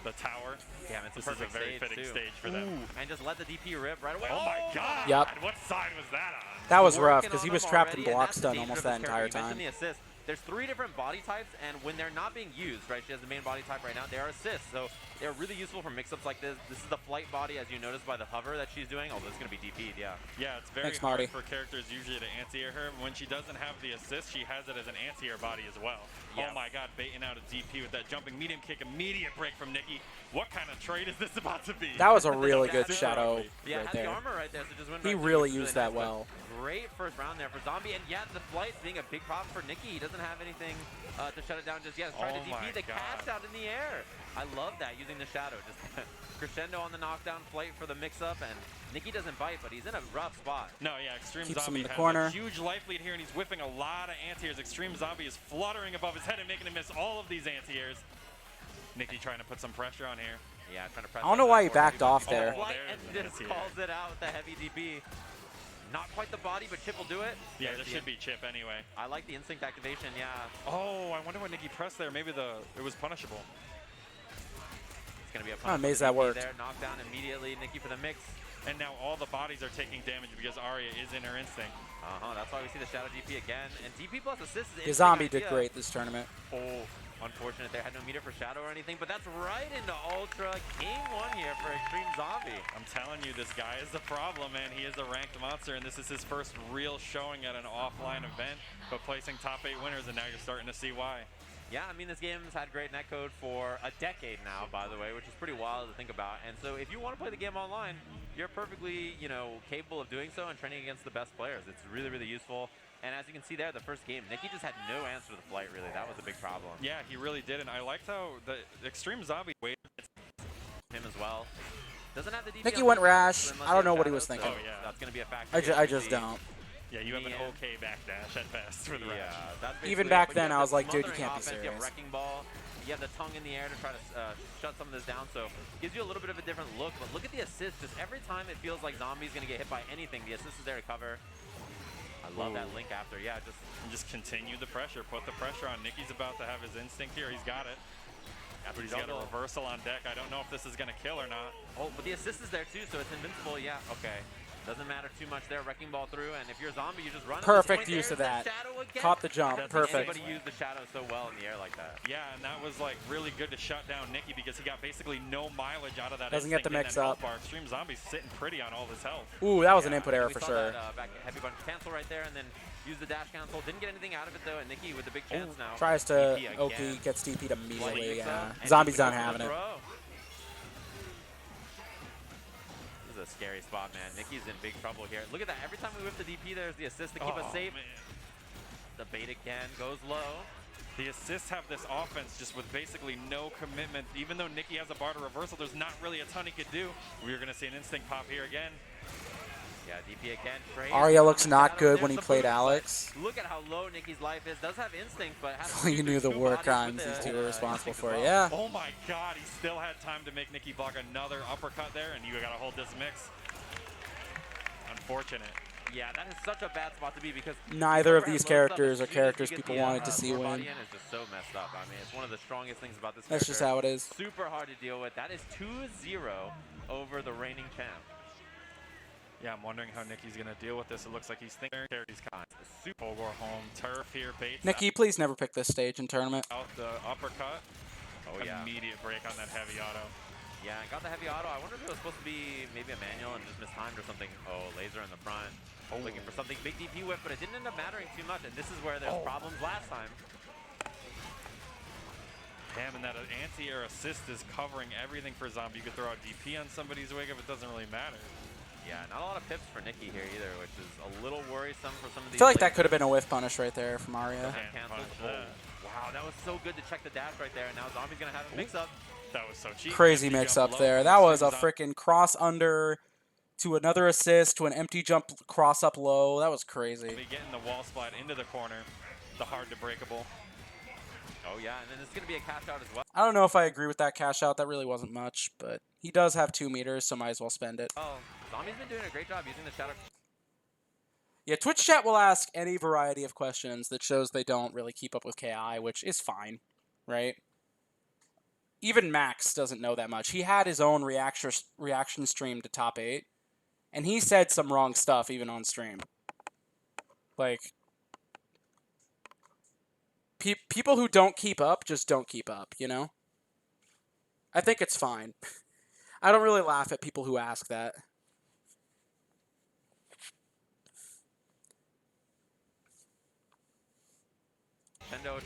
the tower. Yeah, it's This a is a perfect very fitting too. stage for them. Ooh, and just let the DP rip right away. Oh my god! Yep. What side was that on? That was rough, Working because he on was them trapped in already, and block that's the stun danger almost of that this entire character. You time. mentioned the assist. There's 3 different body types, and when they're not being used, right, she has the main body type right now, they are assists. So they're really useful for mix-ups like this. This is the flight body, as you notice by the hover that she's doing, although it's going to be DP'd, yeah. Yeah, it's very Thanks, hard Marty. for characters usually to anti-air her. When she doesn't have the assist, she has it as an anti-air body as well. Yeah. Oh my god, baiting out a DP with that jumping medium kick, immediate break from Nikki. What kind of trade is this about to be? That was a really good Super shadow ugly. Yeah, right had the there. armor right there, so just went He right through, really which is used that nice, but well. Great first round there for Zombie, and yeah, the flight being a big problem for Nikki. He doesn't have anything to shut it down just yet. He's trying Oh to my DP the God. cast out in the air. I love that, using the shadow. Just crescendo on the knockdown flight for the mix-up, and Nikki doesn't bite, but he's in a rough spot. No, yeah, Extreme Keeps him Zombie in the has corner. a huge life lead here, and he's whipping a lot of anti-airs. Extreme Zombie is fluttering above his head and making him miss all of these anti-airs. Nikki trying to put some pressure on here. Yeah, trying to press. I don't know up why that he forward backed heavy off body. there. Oh, There's and the just anti-air. calls it out with the heavy DP. Not quite the body, but Chip will do it. Yeah, There's this the should be Chip anyway. I like the instinct activation, yeah. Oh, I wonder what Nikki pressed there. Maybe it was punishable. It's going to be a I'm punch amazed with the that DP worked. there. Knockdown immediately. Nikki for the mix. And now all the bodies are taking damage because Arya is in her instinct. That's why we see the Shadow DP again. And DP plus assist is The instinct zombie did idea. great this tournament. Oh, unfortunate there. Had no meter for Shadow or anything, but that's right into Ultra. Game 1 here for Extreme Zombie. I'm telling you, this guy is the problem, man. He is a ranked monster, and this is his first real showing at an offline event, but placing top 8 winners, and now you're starting to see why. Yeah, I mean, this game's had great netcode for a decade now, by the way, which is pretty wild to think about. And so if you want to play the game online, you're perfectly, capable of doing so and training against the best players. It's really, really useful. And as you can see there, the first game, Nikki just had no answer to the flight, really. That was a big problem. Yeah, he really did, and I liked how the Extreme Zombie waited. Him as well. Doesn't have the DP Nikki on went the rash. unless I don't he know has what he was Shadow, thinking. so Oh, yeah. That's going to be a factor. I just don't. Yeah, you have an Yeah. okay backdash at best for the Yeah, rash. that's Even basically back it. But then, you I have was the like, dude, you smothering can't be offense, You have serious. Wrecking Ball. You have the tongue in the air to try to shut some of this down, so gives you a little bit of a different look. But look at the assist. Just every time it feels like Zombie's going to get hit by anything, the assist is there to cover. I love that link after. Yeah, just continue the pressure. Put the pressure on. Nikki's about to have his instinct here. He's got it. after But he's got a reversal on deck. I don't know if this is going to kill or not. Oh, but the assist is there too, so it's invincible. Yeah, okay. Doesn't matter too much there. Wrecking Ball through, and if you're a zombie, you just run. at this Perfect point. use There's of the that. Shadow again. Caught the jump. Doesn't Perfect. anybody use the Shadow so well in the air like that? Yeah, and that was like really good to shut down Nikki because he got basically no mileage out of that. Doesn't get the instinct mix and then up. health bar. Extreme Zombie's sitting pretty on all this health. Ooh, that was an Yeah, input error we for saw sure. That, back heavy bunch cancel right there, and then use the dash cancel. Didn't get anything out of it though, and Nikki with the big chance now. Tries to DP OP, again. gets DP'd Light immediately. mix Yeah. up, and Zombie's Nikki not goes for having the it. throw. This is a scary spot, man. Nikki's in big trouble here. Look at that. Every time we whip the DP, there's the assist to keep us safe. Man. The bait again goes low. The assists have this offense just with basically no commitment. Even though Nikki has a bar to reversal, there's not really a ton he could do. We're going to see an instinct pop here again. Yeah, DP again. Great. Arya looks not Shadow, good there's when he the played boost, but Alex. Look at how low Nikki's life is. Does have instinct, but has to You do knew the two war bodies crimes with these the, two were responsible instinct for. as well. Yeah. Oh my god, he still had time to make Nikki block another uppercut there, and you got to hold this mix. Unfortunate. Yeah, that is such a bad spot to be because Neither of whoever these has low stuff, characters as are soon as characters you get people the, wanted to see lower win. body in, it's just so messed up. I mean, it's one of the strongest things about this That's just character. how it is. Super hard to deal with. That is 2-0 over the reigning champ. Yeah, I'm wondering how Nikki's going to deal with this. It looks like he's thinking he's got super Fulgor home turf here, baits Nikki, please never pick this stage in tournament. out the uppercut. Oh, yeah. Immediate break on that heavy auto. Yeah, and got the heavy auto. I wonder if it was supposed to be maybe a manual and just mistimed or something. Oh, laser in the front. Looking for something big DP whip, but it didn't end up mattering too much. And this is where there's problems last time. Damn, and that anti-air assist is covering everything for Zombie. You could throw out DP on somebody's wig if it doesn't really matter. Yeah, not a lot of pips for Nikki here either, which is a little worrisome for some of I these. feel like that players. could have been a whiff punish right there from Arya. Can't Canceled. punish Oh, that. wow, that was so good to check the dash right there. And now Zombie's going to have a mix-up. That was so cheap. Crazy Empty mix jump up low there. from That was a Extreme Zombie. freaking cross under to another assist to an empty jump cross up low. That was crazy. Getting the wall slide into the corner. The hard to breakable. Oh, yeah, and then it's going to be a cash out as well. I don't know if I agree with that cash out. That really wasn't much, but he does have 2 meters, so might as well spend it. Oh, Zombie's been doing a great job using the shadow. Yeah, Twitch chat will ask any variety of questions that shows they don't really keep up with KI, which is fine, right? Even Max doesn't know that much. He had his own reaction stream to top 8, and he said some wrong stuff even on stream. Like, people who don't keep up just don't keep up, you know? I think it's fine. I don't really laugh at people who ask that. Nintendo,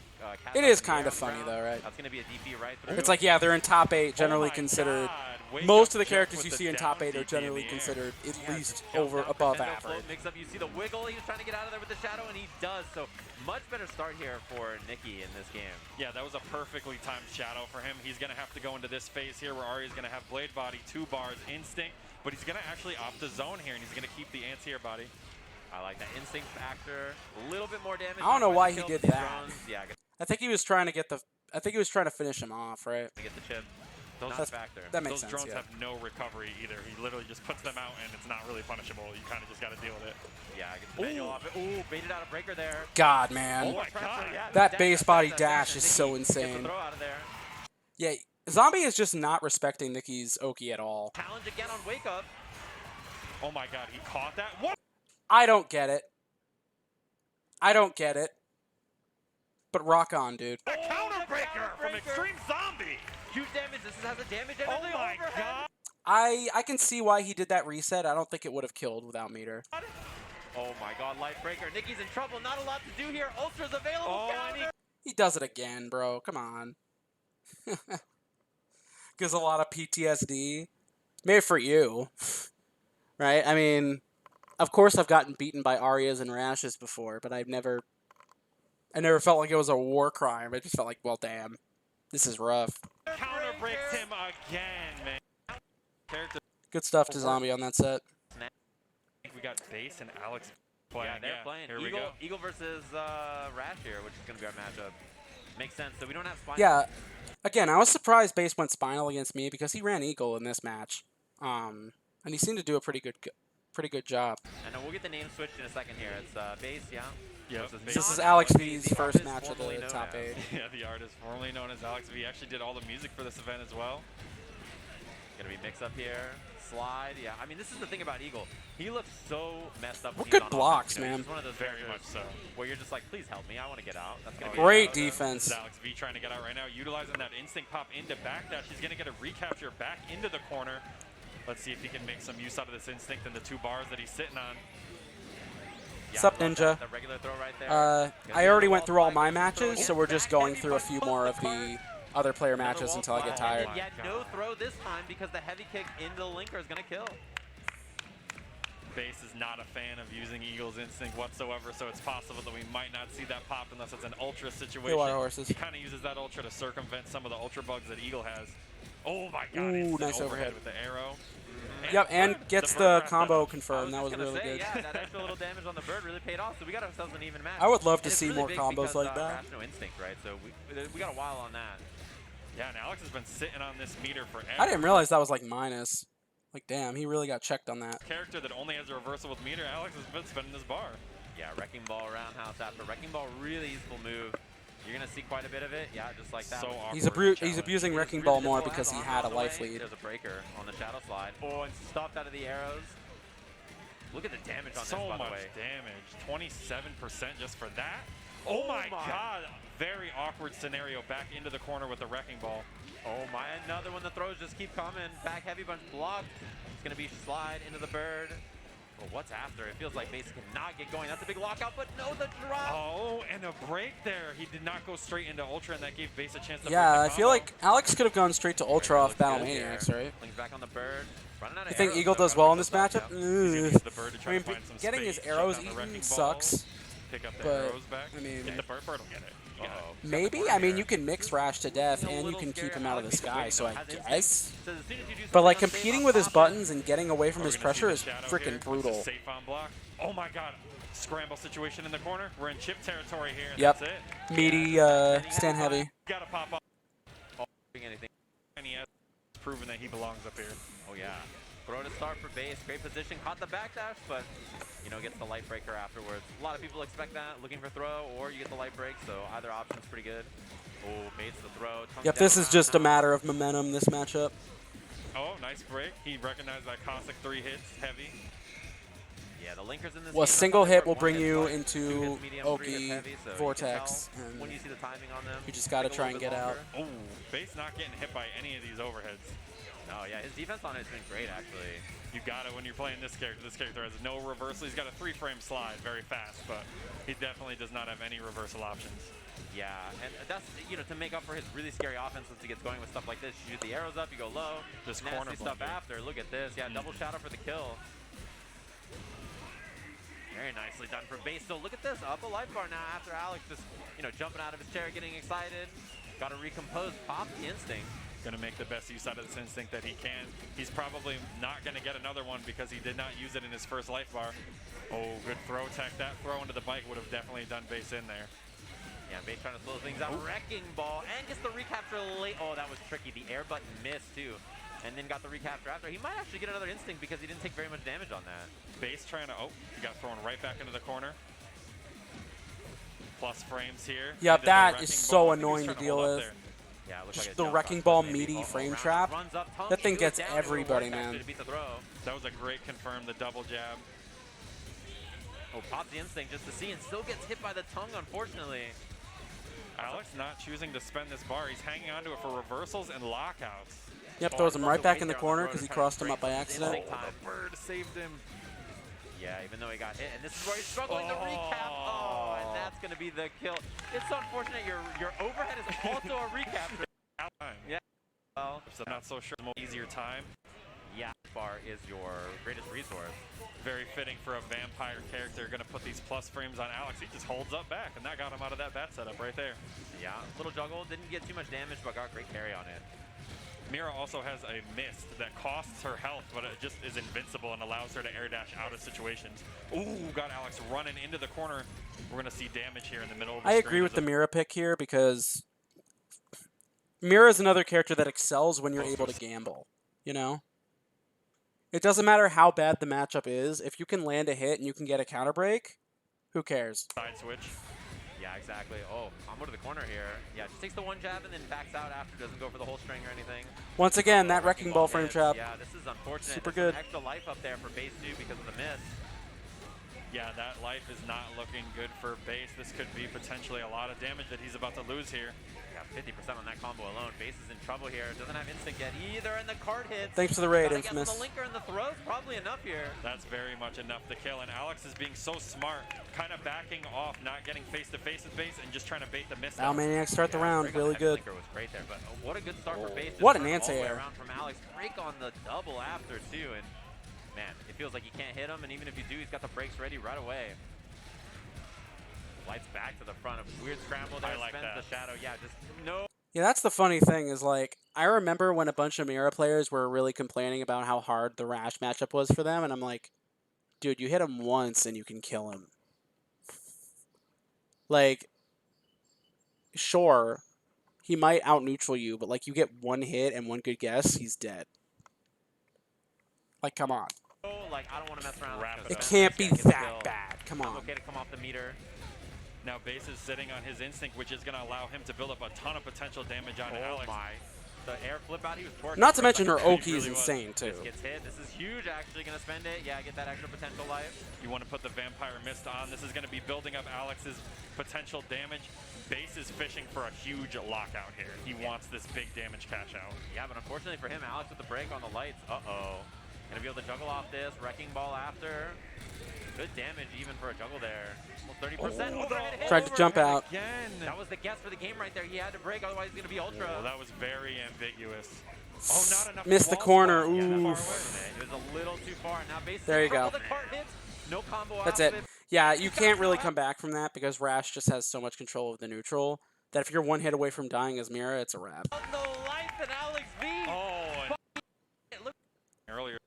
cash It out is in the air kind of on the funny ground. though, right? That's going to be a DP right through. It's like, yeah, they're in top 8, generally Oh my considered. God. Wake Most up of the Jeff characters with you the see in down top 8 are DP in generally the air. considered at Yeah, least just jumped over out. above Nintendo float average. mix up. You see the wiggle. He was trying to get out of there with the shadow, and he does. So much better start here for Nikki in this game. Yeah, that was a perfectly timed shadow for him. He's going to have to go into this phase here where Arya's going to have Blade Body, 2 bars, Instinct, but he's going to actually opt the zone here, and he's going to keep the anti-air body. I like that instinct factor. A little bit more damage. I don't know not why quite he the did kill, but that. drones. Yeah, I think he was trying to get the. I think he was trying to finish him off, right? to get the chip. Those, Not a factor. That makes those sense. drones Yeah. have no recovery either. He literally just puts them out, and it's not really punishable. You kind of just got to deal with it. Yeah, gets the manual off it. Ooh, baited out a breaker there. God, man. Oh my Pressure, God. yeah, That dash, base body dash, dash and is so Nikki gets the insane. throw out of there. Yeah, Zombie is just not respecting Nikki's Oki at all. Challenge again on Wake Up. Oh my God, he caught that. What? I don't get it. I don't get it. But rock on, dude. A counter breaker from counterbreaker. Extreme Zombie. Huge damage. This has a damage and Oh the my overhead. God. I can see why he did that reset. I don't think it would have killed without meter. Oh my God, Light Breaker. Nikki's in trouble. Not a lot to do here. Ultra's available. Oh, Counter. He does it again, bro. Come on. Gives a lot of PTSD. Maybe for you. Right? I mean, of course I've gotten beaten by Arias and Rashes before, but I never felt like it was a war crime. I just felt like, well, damn. This is rough. Counter breaks him again, man. Character. Good stuff to Zombie on that set. We got Base and Alex playing. Yeah, they're playing. Here we go. Eagle versus Rash here, which is going to be our matchup. Makes sense. So we don't have Spine. Yeah. Again, I was surprised Base went Spinal against me because he ran Eagle in this match. And he seemed to do a pretty good job. And we'll get the name switched in a second here. It's Base, yeah? Yep. versus Base. This is Not Alex Alex V's V, the first artist match of formerly the known top as. 8. Yeah, the artist formerly known as Alex V actually did all the music for this event as well. Gonna be mix up here. Slide. Yeah, I mean, this is the thing about Eagle. He looks so messed up. when What he's good on blocks, offense, you know, man. He's one of those Very much characters so. where you're just like, please help me. I want to get out. That's gonna be Great out. defense. This is Alex V trying to get out right now, utilizing that instinct pop into backdash. He's going to get a recapture back into the corner. Let's see if he can make some use out of this instinct and the 2 bars that he's sitting on. Yeah, Sup, I love Ninja? that, the regular throw right there. I already went through all my matches, so we're just going through a few more of the other player Another matches wall until I get slide. tired. And yet no throw this time because the heavy kick into the linker is gonna kill. Base is not a fan of using Eagle's instinct whatsoever, so it's possible that we might not see that pop unless it's an ultra situation. water horses. He kind of uses that ultra to circumvent some of the ultra bugs that Eagle has. Oh my God! Ooh, instant nice overhead. with the arrow. Yep, and gets bird the wrapped combo up. confirmed. That was gonna really say, good. Yeah, that extra little damage on the bird really paid off. So we got ourselves an even match. I would love to And it's see really more big combos because, like that. Rash no instinct, right? So we got a while on that. Yeah, and Alex has been sitting on this meter forever. I didn't realize that was like minus. Like, damn, he really got checked on that. Character that only has a reversal with meter, Alex has been spinning this bar. Yeah, Wrecking Ball roundhouse after Wrecking Ball, really useful move. You're gonna see quite a bit of it. Yeah, just like that. So one. awkward. He's challenge. abusing It's Wrecking really Ball more difficult because to he have had a on the life way. lead. There's a breaker on the shadow slide. Oh, and stopped out of the arrows. Look at the damage on So this, by the much way. damage. 27% just for that. Oh my God. Very awkward scenario back into the corner with the Wrecking Ball. Oh my, another one. The throws just keep coming. Back heavy bunch blocked. It's gonna be slide into the bird. Well, what's after? It feels like Base cannot get going. That's a big lockout, but no, the drop. Oh, and a break there. He did not go straight into Ultra, and that gave Base a chance to Yeah, break I the feel combo. like Alex could have gone straight to Ultra off Looks Battle good here. Maniacs, right? Flings back on the bird. Running out of You think arrows, Eagle though. does Gotta well pick in this those up, matchup? yeah. He's gonna Ugh. use the bird to I try mean, to find some getting his space, arrows shut down the eaten Wrecking sucks. Ball, pick up the but, arrows back. I mean- Get the bird will get it. You got it. Maybe. I mean, you can mix Rash to death, It's a and you little can keep scary. him out of the Alex is sky, waiting, so though. I Has instinct. guess. So as soon as you do But, like, something competing unsafe with on his top buttons and getting away from We're his gonna see pressure the is shadow freaking here. Puts a brutal. Safe on block. Oh my God. Scramble situation in the corner. We're in chip territory here. And Yep. That's it. Meaty, stand heavy. Gotta pop up. doing anything. And he has proven that he belongs up here. Oh yeah. Throw to start for Base. Great position. Caught the backdash, but you know, gets the light breaker afterwards. A lot of people expect that, looking for throw, or you get the light break, so either option's pretty good. Oh, baits the throw. Comes Yep, down this is just a roundhouse. matter of momentum, this matchup. Oh, nice break. He recognized that Cossack 3 hits heavy. Yeah, the linkers in this Well, a game, single sometimes hit work will one bring hit you twice, into 2 hits medium, 3 hits Oki heavy, so you can Vortex, tell and when you see the timing on them. you just gotta take a try little and bit get out. longer. Oh, Base not getting hit by any of these overheads. No, yeah, his defense on it has been great, actually. You got it when you're playing this character. This character has no reversal. He's got a 3-frame slide very fast, but he definitely does not have any reversal options. Yeah, and that's, you know, to make up for his really scary offense once he gets going with stuff like this. You shoot the arrows up, you go low. Just nasty corner stuff blunder. after. Look at this. Yeah, double shadow for the kill. Very nicely done for Base. So look at this, up a life bar now after Alex just, you know, jumping out of his chair, getting excited. Got to recompose, pop the instinct. Going to make the best use out of this instinct that he can. He's probably not going to get another one because he did not use it in his first life bar. Oh, good throw tech. That throw into the bike would have definitely done Base in there. Yeah, Base trying to slow things down. Wrecking Ball and gets the recapture late. Oh, that was tricky. The air button missed too. And then got the recapture after. He might actually get another instinct because he didn't take very much damage on that. Base trying to, oh, he got thrown right back into the corner. Plus frames here. Yep, into the that Wrecking is Ball. so I think he's annoying to trying hold deal up with. there. Yeah, it looks Just like a the jump Wrecking off, Ball maybe. meaty Oh, frame Round trap. runs up, tongue That thing goes gets down, everybody, reverse man. to beat the throw. That was a great confirm, the double jab. Oh, pops the instinct just to see and still gets hit by the tongue, unfortunately. Alex not choosing to spend this bar. He's hanging on to it for reversals and lockouts. Yep, Oh, throws and him right also back wait in the there on corner throw because to he try to crossed him break up by his accident. instinct time. The bird saved him. Yeah, even though he got hit. And this is where he's struggling to recap. Oh, and that's going to be the kill. It's so unfortunate your overhead is also a recapture. Time. Yeah. Well, So not so sure. More easier time. yeah, bar is your greatest resource. Very fitting for a vampire character. Going to put these plus frames on Alex. He just holds up back, and that got him out of that bat setup right there. Yeah, little juggle. Didn't get too much damage, but got great carry on it. Mira also has a mist that costs her health, but it just is invincible and allows her to air dash out of situations. Ooh, got Alex running into the corner. We're going to see damage here in the middle of the I screen agree with as the a- Mira pick here because Mira is another character that excels when you're able to gamble, you know? It doesn't matter how bad the matchup is. If you can land a hit and you can get a counter break, who cares? side switch. Yeah, exactly. Oh, combo to the corner here. Yeah, just takes the one jab and then backs out after. Doesn't go for the whole string or anything. Once again, that Oh, Wrecking Ball frame hits. trap. Yeah, this is unfortunate. Super There's good. some extra life up there for base 2 because of the miss. Yeah, that life is not looking good for base. This could be potentially a lot of damage that he's about to lose here. Yeah, 50% on that combo alone. Base is in trouble here. Doesn't have instinct yet either, and the card hits. Thanks for the raid, Gotta get Infamous. the linker and the throws. Probably enough here. That's very much enough to kill, and Alex is being so smart, kind of backing off, not getting face-to-face with base, and just trying to bait the miss. Balmaniac start the Yeah, round, break on really the good. heavy linker was great there, but what a good start for base. Just What an turned all the way anti-air. around from Alex. Break on the double after too, and man, it feels like you can't hit him, and even if you do, he's got the breaks ready right away. Lights back to the front. A weird scramble there. I like Spends that. the shadow. Yeah, just no. Yeah, that's the funny thing is like I remember when a bunch of Mira players were really complaining about how hard the Rash matchup was for them, and I'm like, dude, you hit him once and you can kill him. Like, sure, he might out neutral you, but like you get one hit and one good guess, he's dead. Like, come on, Like I don't want to mess around. Wrap because it it up. can't be Spence gets the that kill. bad. Come on. Okay to come off the meter. Now base is sitting on his instinct, which is going to allow him to build up a ton of potential damage on Oh Alex. my. The air flip out, he was torching. Not to for a mention her second there. Oki is really was. insane too. This gets hit. This is huge. Actually gonna spend it. Yeah, get that extra potential life. You want to put the Vampire Mist on. This is going to be building up Alex's potential damage. Base is fishing for a huge lockout here. He wants this big damage cash out. Yeah, but unfortunately for him, Alex with the break on the lights. Uh-oh. Gonna be able to juggle off this. Wrecking Ball after. Good damage even for a juggle there. Almost 30%. Overhead hit. Tried to jump out. Again. That was the guess for the game right there. He had to break, otherwise he's gonna be ultra. Oh, that was very ambiguous. Oh, not enough. Missed the wall corner. spot. Yeah, that far Oof. away. It was a little too far. Now base There you go. The cart hits. No combo That's out it. of Yeah, you can't really come back from that because Rash just has so much control of the neutral that if you're one hit away from dying as Mira, it's a wrap. On the life and Alex V. Oh, and Look. earlier,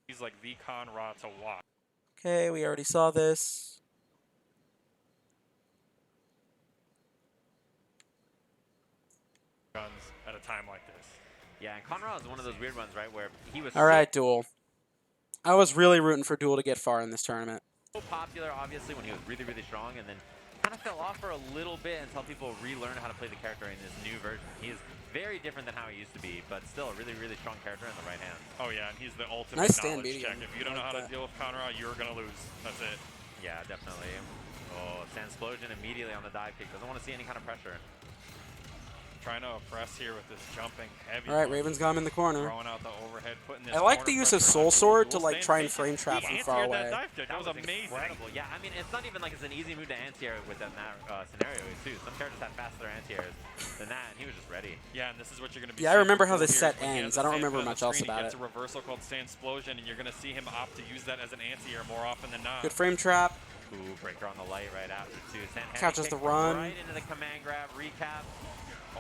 he's like the Con Ra to watch. Okay, we already saw this. Guns at a time like this. Yeah, and Conrad is one of those weird ones, right, where he was All right, Duel. I was really rooting for Duel to get far in this tournament. so popular, obviously, when he was really, really strong, and then kind of fell off for a little bit until people relearned how to play the character in this new version. He is very different than how he used to be, but still a really, really strong character in the right hand. Oh yeah, and he's the ultimate Nice stand knowledge check. medium. If you don't I know like how that. to deal with Con Ra, you're gonna lose. That's it. Yeah, definitely. Oh, Sandsplosion immediately on the dive kick. Doesn't want to see any kind of pressure. Trying to oppress here with this jumping heavy. All right, punch, Raven's got him in the corner. Throwing out the overhead, putting this I like corner the use of pressure on Soul Sword Duel. to like try and Stand frame trap patient. from far He answered away. that dive kick. That was amazing. Incredible. Yeah, I mean, it's not even like it's an easy move to anti-air within that scenario, too. Some characters have faster anti-airs than that, and he was just ready. Yeah, and this is what you're going to be Yeah, I seeing remember from how Duel this here. set When he has ends. the I don't sand remember put on the much else screen, about he gets it. a reversal called Sandsplosion, and you're going to see him opt to use that as an anti-air more often than not. Good frame trap. Ooh, breaker on the light right after, too. Catches the run. Right into the command grab, recap.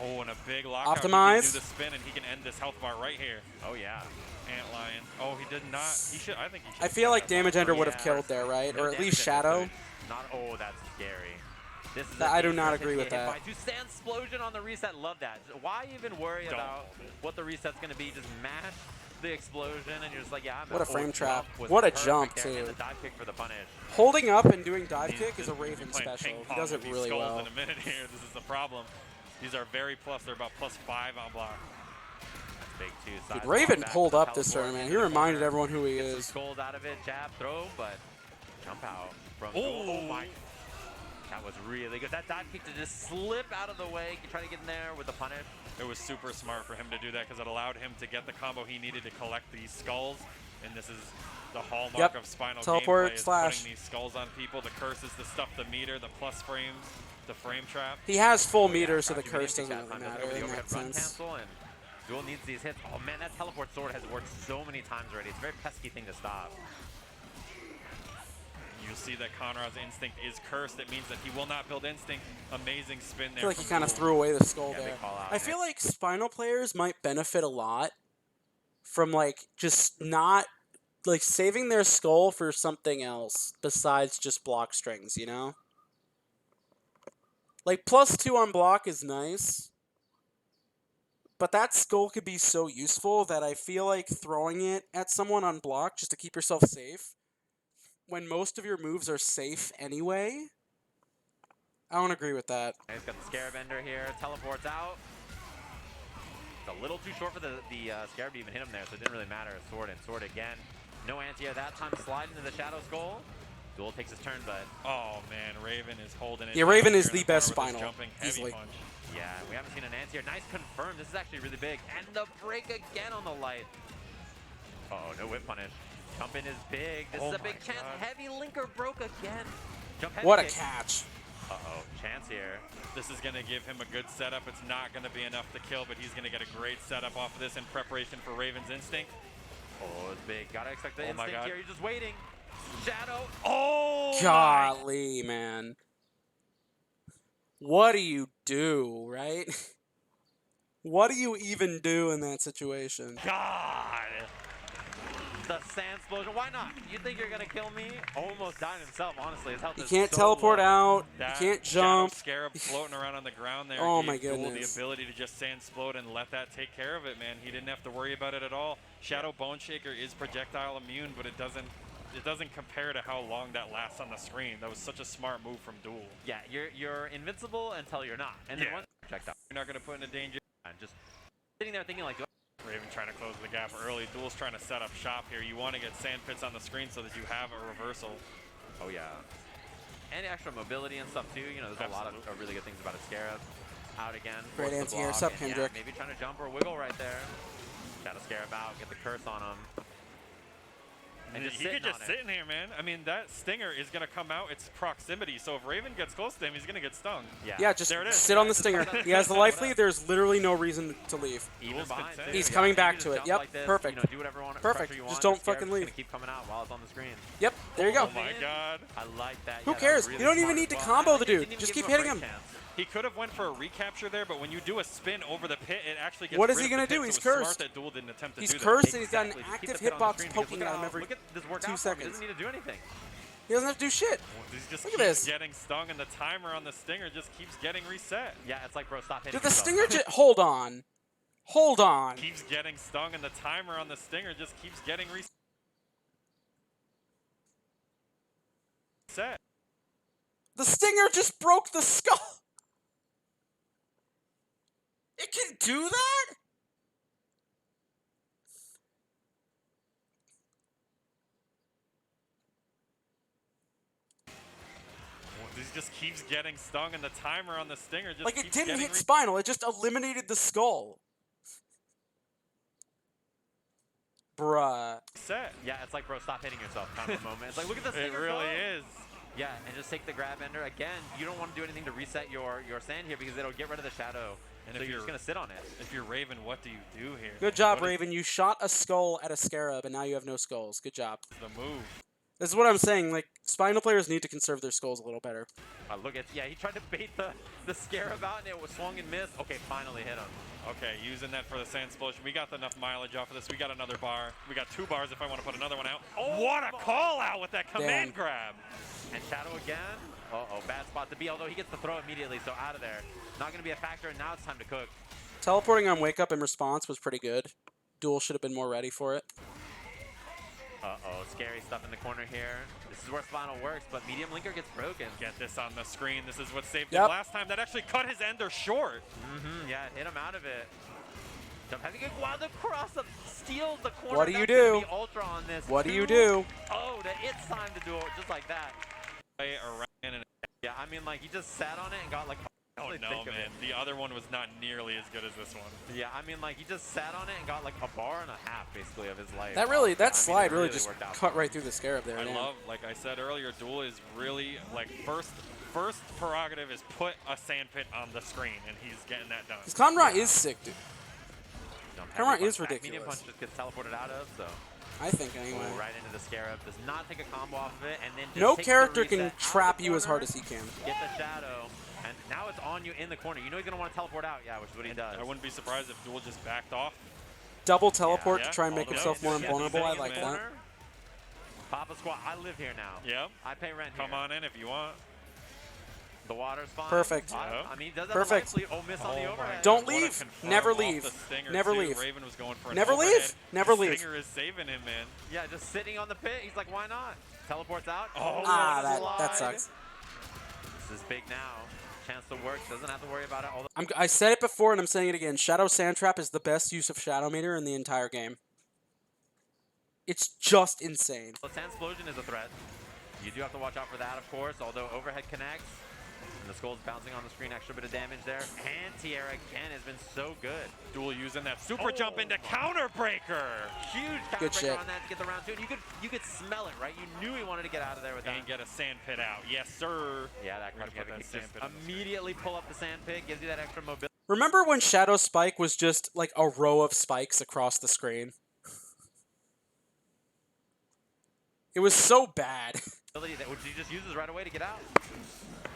Oh, and a big lockout. Optimize. He can do the spin, and he can end this health bar right here. Oh, yeah. Antlion. Oh, he did not. He should. I think he should. I feel like Damage Ender would have Yeah. killed there, right? No or at damage least at this Shadow. point. Not. Oh, that's scary. This is I a do not dangerous agree hit with to get that. hit by. To Sand Explosion on the reset, love that. Why even worry Don't about hold it. what the reset's going to be? Just mash the explosion, and you're just like, yeah, I'm What a out. frame Oh, trap. jump was What a perfect jump, there, and too. the dive kick for the punish. Holding up and doing dive He's kick is a just- we'll be Raven playing special. ping He pong does with it these really skulls well. in a minute here. This is the problem. These are very plus. They're about +5 on block. That's big, too. Dude, Side Raven swap back pulled to up this teleport tournament. into He the reminded corner. everyone who he Gets some is. gold out of it, jab, throw, but jump out from Oh my. That was really good. That dive kick to just slip out of the way, try to get in there with the punish. It was super smart for him to do that because it allowed him to get the combo he needed to collect these skulls. And this is the hallmark Yep. of Spinal Teleport gameplay, is slash. putting these skulls on people. The curse is the stuff, the meter, the plus frames, the frame trap. He has full Yeah, meter, so the Crouch, you curse didn't doesn't take really that time, matter doesn't it, in with the that overhead run sense. cancel, and Duel needs these hits. Oh man, that teleport sword has worked so many times already. It's a very pesky thing to stop. You'll see that Conrad's instinct is cursed. It means that he will not build instinct. Amazing spin there. I feel like he from kind of Duel. threw away the skull Yeah, big there. call out, I feel like Spinal players might benefit a lot from like just not like saving their skull for something else besides just block strings, you know? Like +2 on block is nice, but that skull could be so useful that I feel like throwing it at someone on block just to keep yourself safe when most of your moves are safe anyway. I don't agree with that. He's got the Scarab Ender here, teleports out. It's a little too short for the Scarab to even hit him there, so it didn't really matter. Sword and sword again. No anti-air that time, slide into the Shadow Skull. Duel takes his turn, but Oh man, Raven is holding it. Yeah, down Raven here is in the corner best with his Spinal, Jumping heavy easily. punch. yeah, we haven't seen an anti-air. Nice confirm. This is actually really big. And the break again on the light. Uh-oh, no whip punish. Jump in is big. This Oh is a my big chance. God. Heavy linker broke again. Jump heavy What a kick. catch. Uh-oh, chance here. This is going to give him a good setup. It's not going to be enough to kill, but he's going to get a great setup off of this in preparation for Raven's instinct. Oh, it's big. Gotta expect the Oh my instinct God. here. You're just waiting. Shadow. Oh my! Golly, man. What do you do, right? What do you even do in that situation? God! The Sand Explosion. Why not? You think you're gonna kill me? Almost died himself, honestly. His health You is can't so teleport low. out. You That can't Shadow jump. Scarab floating around on the ground there Oh gave my Duel the goodness. ability to just sand explode and let that take care of it, man. He didn't have to worry about it at all. Shadow Bone Shaker is projectile immune, but it doesn't compare to how long that lasts on the screen. That was such a smart move from Duel. Yeah, you're invincible until you're not. And then Yeah. once projectile. You're not going to put into danger. And just sitting there thinking like, Raven trying to close the gap early. Duel's trying to set up shop here. You want to get sand pits on the screen so that you have a reversal. oh yeah. And extra mobility and stuff too. You know, there's a lot of really good things about a Scarab. Out again. Great force the anti-air. block, Sup, and yeah, Kendrick? maybe trying to jump or wiggle right there. Shadow Scarab out, get the curse on him. And just he could sitting just on sit it. in here, man. I mean, that stinger is going to come out. It's proximity. So if Raven gets close to him, he's going to get stung. Yeah, just There it is. sit on the stinger. Just- He has the life lead. There's literally no reason to leave. Even Duel's behind. been too. He's Yeah, coming you back can to just it. jump Yep, like this, perfect. You know, do whatever you want, Perfect. pressure you Just want. don't The Scarab's fucking just leave. gonna keep coming out while it's on the screen. Yep, there you go. Oh my God. I like that. Who Yeah, that cares? was really You don't even smart need as to well. combo I the think it dude. didn't even Just give keep him a hitting break him. chance. He could have went for a recapture there, but when you do a spin over the pit, it actually gets What is rid he of gonna the pit, do? so He's it's smart cursed. that Duel didn't attempt to He's do that. cursed and he's got an Exactly. Just keep active the pit on the hitbox screen because poking look at him how- every Look at this 2 workout. He seconds. doesn't need to do anything. He doesn't have to do shit. He just Look at keeps this. getting stung, and the timer on the stinger just keeps getting reset. Yeah, it's like, bro, stop hitting Dude, the yourself. stinger just... Hold on. Hold on. Keeps getting stung, and the timer on the stinger just keeps getting reset. The stinger just broke the skull. It can do that? He just keeps getting stung, and the timer on the stinger just Like, it keeps didn't getting hit Spinal. It just eliminated the skull. Bruh. reset. Yeah, it's like, bro, stop hitting yourself kind of a moment. It's like, look at this It stinger really go. is. Yeah, and just take the grab ender. Again, you don't want to do anything to reset your sand here because it'll get rid of the shadow. And So if you're just you're- going to sit on it. If you're Raven, what do you do here? Good job, What is Raven. You shot a skull at a Scarab, and now you have no skulls. Good job. the move? This is what I'm saying. Like, Spinal players need to conserve their skulls a little better. Look at, yeah, he tried to bait the Scarab out and it was swung and missed. Okay, finally hit him. Okay, using that for the Sand Explosion. We got enough mileage off of this. We got another bar. We got 2 bars if I want to put another one out. Oh, what a call out with that command Damn. grab. And Shadow again. Uh-oh, bad spot to be, although he gets the throw immediately, so out of there. Not going to be a factor, and now it's time to cook. Teleporting on Wake Up in response was pretty good. Duel should have been more ready for it. Uh-oh, scary stuff in the corner here. This is where Spinal works, but Medium Linker gets broken. Get this on the screen. This is what saved Yep. him last time. That actually cut his ender short. Yeah, hit him out of it. Jump heavy kick while the cross up steals the corner. What do you That's gonna do? be Ultra on this. What do you 2. do? Oh, it's time to do it just like that. Play around and Yeah, I mean, like, he just sat on it and got, like, oh really no, think of man. it. The other one was not nearly as good as this one. Yeah, I mean, like, he just sat on it and got, like, a bar and a half, basically, of his life. That it slide really just worked out cut for right him. through the Scarab there. I man. love, like I said earlier, Duel is really, like, first prerogative is put a sand pit on the screen, and he's getting that done. Because Conrad is sick, dude. Jump Camera heavy is punch back. Medium ridiculous. punch just gets teleported out of, so. I think, anyway. Oh, right into the Scarab. Does not take a combo off of it, and then just No takes the character can reset out of trap the you as hard corner, as he can. Get the Shadow, and now it's on you in the corner. You know he's going to want to teleport out, yeah, which is what he does. I wouldn't be surprised if Duel just backed off. Double teleport Yeah, to try and all make the way himself up. more Yeah, invulnerable. I he's like in the that. Corner. Papa Squat, I live here now. Yep. I pay rent Come here. on in if you want. The water's fine. Perfect. I mean, he does have Perfect. the life lead. Oh, miss on the my overhead. God, Don't what a leave. confirm Never off leave. the stinger, Never too. leave. Raven was going for an Never leave. overhead. Never The leave. Stinger is saving him, man. Yeah, just sitting on the pit. He's like, why not? Teleports out. Oh, Ah, slide. that sucks. This is big now. Chance to work. Doesn't have to worry about it. Although I said it before and I'm saying it again. Shadow Sand Trap is the best use of Shadow Meter in the entire game. It's just insane. the Sand Explosion is a threat. You do have to watch out for that, of course, although overhead connects. And the skull's bouncing on the screen, extra bit of damage there. And Tierra again has been so good. Duel using that super jump into counter breaker. Huge Good counterbreaker shit. on that to get the round 2. And you could smell it, right? You knew he wanted to get out of there with that. And get a sand pit out. Yes, sir. Yeah, that We're gonna crushing put heavy that kick sand just pit on the screen. immediately pull up the sand pit, gives you that extra mobility. Remember when Shadow Spike was just like a row of spikes across the screen? It was so bad. That which he just uses right away to get out.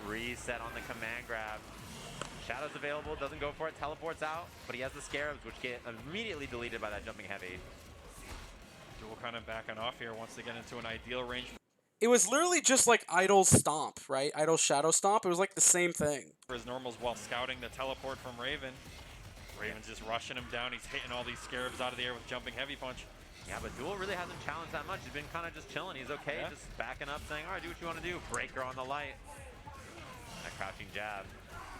Reset on the command grab. Shadow's available, doesn't go for it, teleports out, but he has the Scarabs, which get immediately deleted by that jumping heavy. Duel kind of backing off here, wants to get into an ideal range It was literally just like Idle's Stomp, right? Idle's Shadow Stomp. It was like the same thing. for his normals while scouting the teleport from Raven. Raven's just rushing him down. He's hitting all these Scarabs out of the air with jumping heavy punch. Yeah, but Duel really hasn't challenged that much. He's been kind of just chilling. He's okay, Yeah. just backing up, saying, all right, do what you want to do. Breaker on the light. That crouching jab.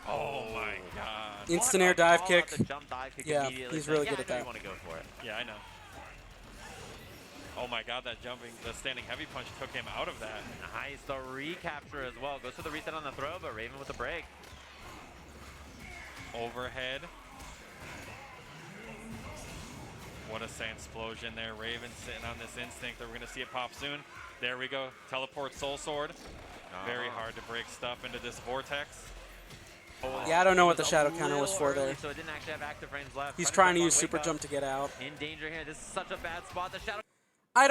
Oh my god. Instant What air a dive call kick. out the jump dive kick Yeah, immediately, he's saying, really yeah, good at I know that. you want to go for it. Yeah, I know. Oh my god, that the standing heavy punch took him out of that. Nice, the recapture as well. Goes for the reset on the throw, but Raven with the break. Overhead. What a sand explosion there. Raven sitting on this instinct that we're going to see it pop soon. There we go. Teleport Soul Sword. Very hard to break stuff into this vortex. Yeah, I don't know what It the was shadow a counter was little for early, there. So it didn't actually have active frames left. He's Trying trying to jump use on super Wake jump Up. to get out. In danger here. This is such a bad spot. The shadow. I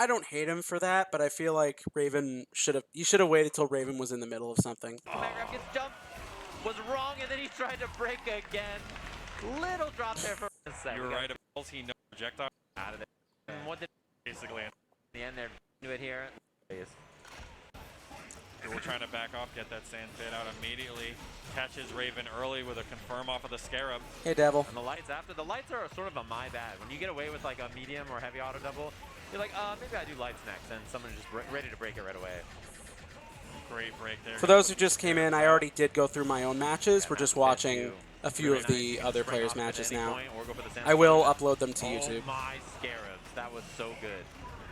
don't hate him for that, but I feel like Raven should have waited till Raven was in the middle of something. Command grab gets jumped. Was wrong, and then he tried to break again. Little drop there for a second. You're right. He no projectile. Out of there. And what did Basically, in the end there do it here? we're trying to back off, get that sand pit out immediately. Catches Raven early with a confirm off of the Scarab. Hey, Devil. And the lights after. The lights are sort of a my bad. When you get away with like a medium or heavy auto double, you're like, maybe I do lights next, and someone's just ready to break it right away. Great break there. For those who just came in, I already did go through my own matches. We're just That's watching you. a few of Very the nice. other Spring players' off at matches any now. point or go for the sand I will explosion. upload them to YouTube. Oh my Scarabs. That was so good.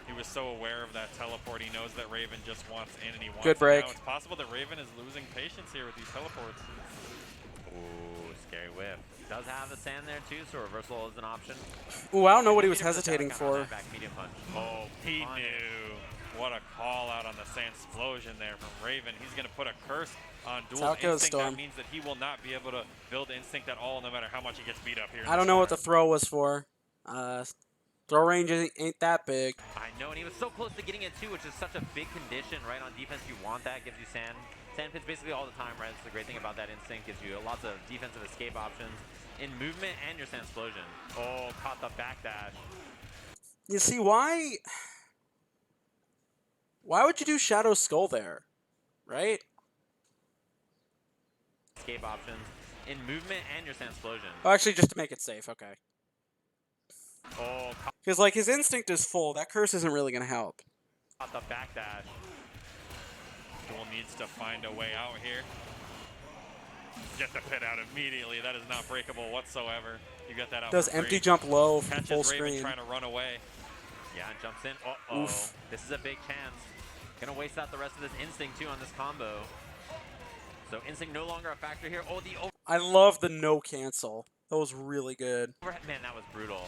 He was so aware of that teleport. He knows that Raven just wants in and he wants Good it break. now. It's possible that Raven is losing patience here with these teleports. Ooh, scary whip. Does have the sand there too, so reversal is an option. Ooh, I don't know what he was Medium for the shadow hesitating count on for. that back medium punch. Oh, he on it. knew. What a call out on the sand explosion there from Raven. He's going to put a curse on That's Duel's how it goes, instinct. Storm. That means that he will not be able to build instinct at all, no matter how much he gets beat up here. in I don't this know what the corner. throw was for. Throw range ain't that big. I know, and he was so close to getting it too, which is such a big condition, right? On defense, you want that. Gives you sand pits basically all the time, right? That's the great thing about that instinct. Gives you lots of defensive escape options in movement and your sand explosion. Oh, caught the backdash. You see, why would you do Shadow Skull there, right? Escape options in movement and your sand explosion. Oh, actually, just to make it safe, okay. Oh, Because, like, his instinct is full. That curse isn't really going to help. caught the backdash. Duel needs to find a way out here. Get the pit out immediately. That is not breakable whatsoever. You get that out. Does for empty free. jump low, Catches full Raven screen. trying to run away. Yeah, and jumps in. Uh-oh. Oof. This is a big chance. Gonna waste out the rest of this instinct too on this combo. So instinct no longer a factor here. Oh, the I love the no cancel. That was really good. overhead. Man, that was brutal.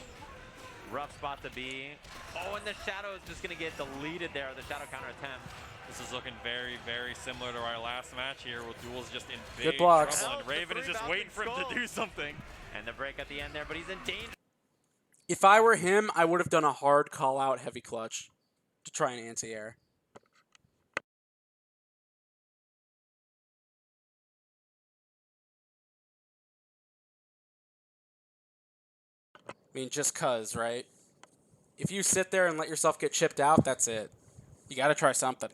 Rough spot to be. Oh, and the shadow is just gonna get deleted there. The shadow counter attempt. This is looking very, very similar to our last match here, where Duel's just in Good big blocks. trouble, and Oh, the Raven is three just waiting for him bouncing to do something. And the break at the end there, but he's in danger. If I were him, I would have done a hard call-out heavy clutch to try an anti-air. I mean, just cuz, right? If you sit there and let yourself get chipped out, that's it. You gotta try something.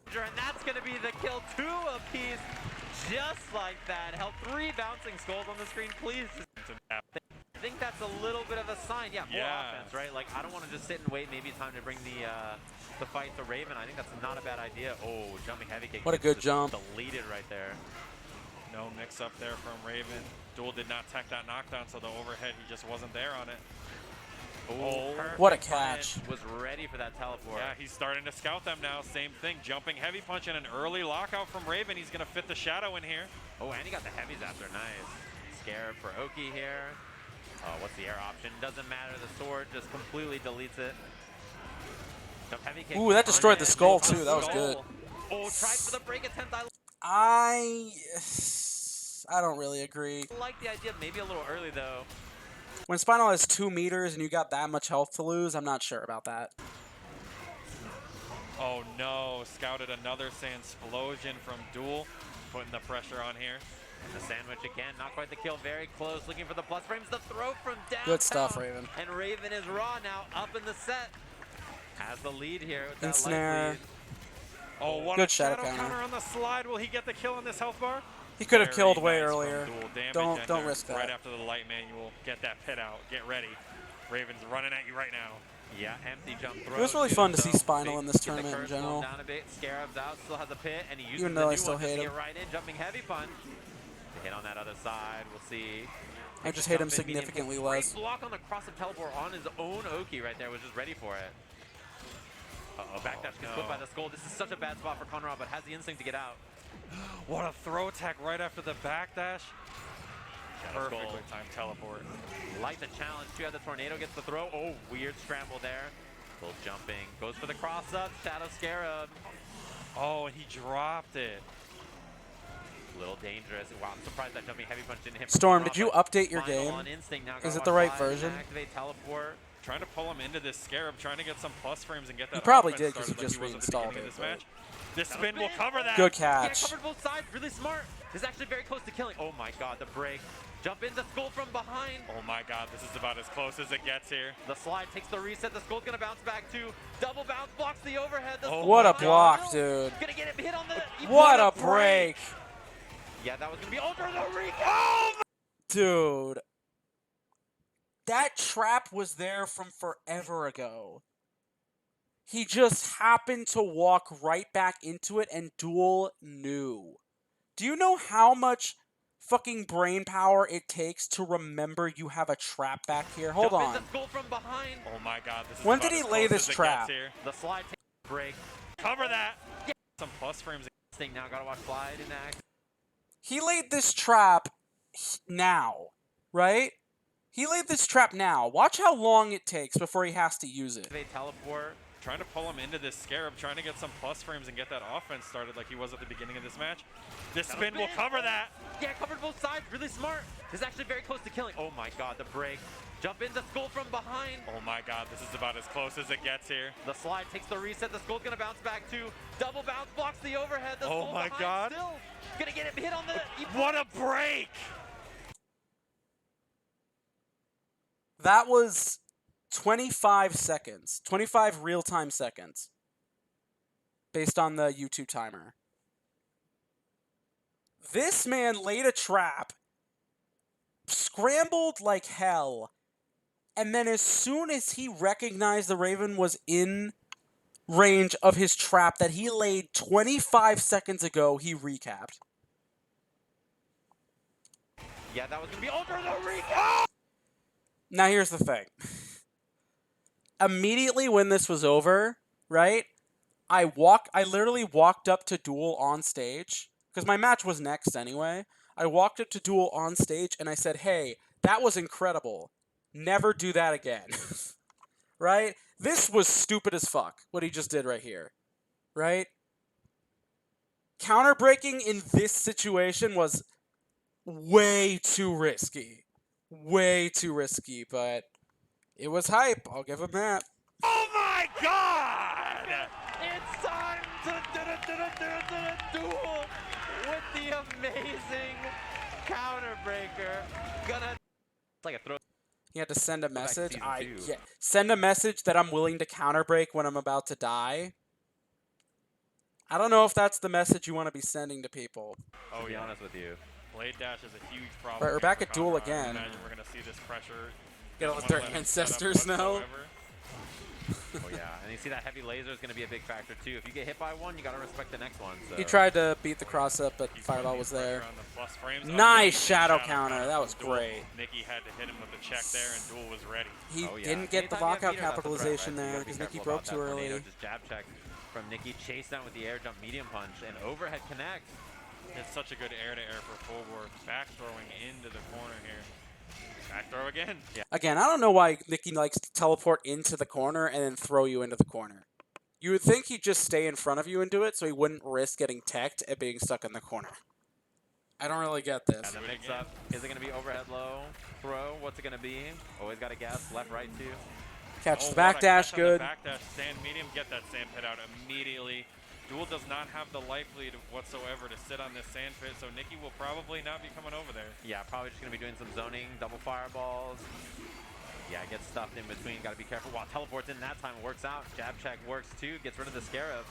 And that's gonna be the kill. 2 apiece, just like that. Held 3 bouncing skulls on the screen, please. I think that's a little bit of a sign. Yeah, more Yeah. offense, right? Like, I don't want to just sit and wait. Maybe it's time to bring the fight to Raven. I think that's not a bad idea. Oh, jumping heavy kick. What a gets good just jump. Deleted right there. No mix up there from Raven. Duel did not tech that knockdown, so the overhead, he just wasn't there on it. Oh, Perfect what a punish. catch. Was ready for that teleport. Yeah, he's starting to scout them now. Same thing, jumping heavy punch and an early lockout from Raven. He's gonna fit the shadow in here. Oh, and he got the heavies after. Nice. Scarab for Oki here. Oh, what's the air option? Doesn't matter. The sword just completely deletes it. Jump heavy kick. Ooh, that destroyed the skull, Unhand, too. That was skull. good. Oh, tried for the break attempt. I don't really agree. I like the idea. Maybe a little early, though. When Spinal has 2 meters and you got that much health to lose, I'm not sure about that. Oh no, scouted another Sandsplosion from Duel, putting the pressure on here. And the sandwich again. Not quite the kill. Very close. Looking for the plus frames. The throw from downtown. Good stuff, Raven. And Raven is raw now. Up in the set. Has the lead here with that life Ensnare. lead. Oh, what Good a shadow shadow counter. counter on the slide. Will he get the kill on this health bar? He could have Very killed way nice from earlier. Duel. Damage Don't ender risk that. Right after the light manual. Get that pit out. Get ready. Raven's running at you right now. Yeah, empty jump throw. It was really too, fun to see so Spinal big- in this get the tournament in curve slowed general. Down a bit. Scarab's out, still has a pit, and he uses Even the though I new still one just hate to him. get right in, jumping heavy punch. Hit on that other side, we'll see. I Takes just a hate him jump in, medium kick. significantly Great less. block on the cross of teleport on his own Oki right there, was just ready for it. Uh-oh, backdash gets whipped by the skull. This is such a bad spot for Conrad, but has the instinct to get out. What a throw attack right after the backdash. Shadow Perfectly Skull. timed teleport. Like the challenge, too. The tornado gets the throw. Oh, weird scramble there. Little jumping. Goes for the cross up. Shadow Scarab. Oh, and he dropped it. Little dangerous. Wow, I'm surprised that jumping heavy punch didn't hit. Storm, from did you Conrad, but update your final game? on instinct now. Is Gotta it the watch right live, version? Activate teleport. Trying to pull him into this Scarab, trying to get some plus frames and get that You probably offense did 'cause started you just like he was at the reinstalled beginning it, of this but- match. This That'll spin will spin. cover that. Good Yeah, catch. covered both sides. Really smart. This is actually very close to killing. Oh my god, the break. Jump into Skull from behind. Oh my god, this is about as close as it gets here. The slide takes the reset. The Skull's gonna bounce back too. Double bounce blocks the overhead. The Oh Skull What a behind. block, dude. Gonna get it hit on the. What a break. Yeah, that was gonna be ultra the recap. Oh, dude. That trap was there from forever ago. He just happened to walk right back into it and Duel knew. Do you know how much fucking brain power it takes to remember you have a trap back here? Hold Jump on. into Skull from behind. Oh my god, this is When about did he as lay close this as it gets trap? here. The slide takes the break. Cover that. Some plus frames. Thing now gotta watch slide in act. He laid this trap now, right? He laid this trap now. Watch how long it takes before he has to use it. Activate teleport. trying to pull him into this Scarab, trying to get some plus frames and get that offense started like he was at the beginning of this match. This spin will cover that. Yeah, covered both sides. Really smart. This is actually very close to killing. Oh my god, the break. Jump into Skull from behind. Oh my god, this is about as close as it gets here. The slide takes the reset. The Skull's gonna bounce back too. Double bounce blocks the overhead. The Oh Skull my behind God. Still gonna get him hit on the. What a break! That was 25 seconds. 25 real-time seconds. Based on the YouTube timer. This man laid a trap, scrambled like hell, and then as soon as he recognized the Raven was in range of his trap that he laid 25 seconds ago, he recapped. Yeah, that was gonna be over the recap. Now here's the thing. Immediately when this was over, right? I literally walked up to Duel on stage because my match was next anyway. I walked up to Duel on stage and I said, "Hey, that was incredible. Never do that again." Right? This was stupid as fuck what he just did right here. Right? Counter breaking in this situation was way too risky. Way too risky, but it was hype. I'll give him that. Oh my god! It's time to duel with the amazing counter breaker. Gonna it's like a throw. He had to send a message. season 2. Send a message that I'm willing to counter break when I'm about to die. I don't know if that's the message you want to be sending to people. To be honest with you. Blade dash is a huge problem. Right, we're here back for at Duel Conrad. I again. imagine we're gonna see this pressure. Gotta Doesn't let their wanna him set up ancestors know. whatsoever. Oh yeah, and you see that heavy laser is gonna be a big factor too. If you get hit by one, you gotta respect the next one. So. He tried to beat the cross up, but Keep Fireball putting was pressure there. on the plus frames. Nice Oh, shadow counter. That was from Duel. great. Nikki had to hit him with the check there, and Duel was ready. He Oh, yeah. didn't get the Anytime you have lockout meters, that's a threat, capitalization right? So you there gotta be because Nikki careful broke about too that tornado. early. Just jab check from Nikki, chase down with the air jump, medium punch, and overhead connect. It's such a good air-to-air for Fulgor. Back throwing into the corner here. Back throw again. Yeah. Again, I don't know why Nikki likes to teleport into the corner and then throw you into the corner. You would think he'd just stay in front of you and do it so he wouldn't risk getting teched and being stuck in the corner. I don't really get this. And the mix up. Is it gonna be overhead low throw? What's it gonna be? Always got to guess. Left, right, too. Catch Oh, the what back a dash, catch on the good. Back dash, stand medium, get that sand pit out immediately. Duel does not have the life lead whatsoever to sit on this sand pit, so Nikki will probably not be coming over there. Yeah, probably just gonna be doing some zoning, double fireballs. Yeah, gets stuffed in between. Got to be careful. Wow, teleports in that time. Works out. Jab check works too. Gets rid of the Scarab.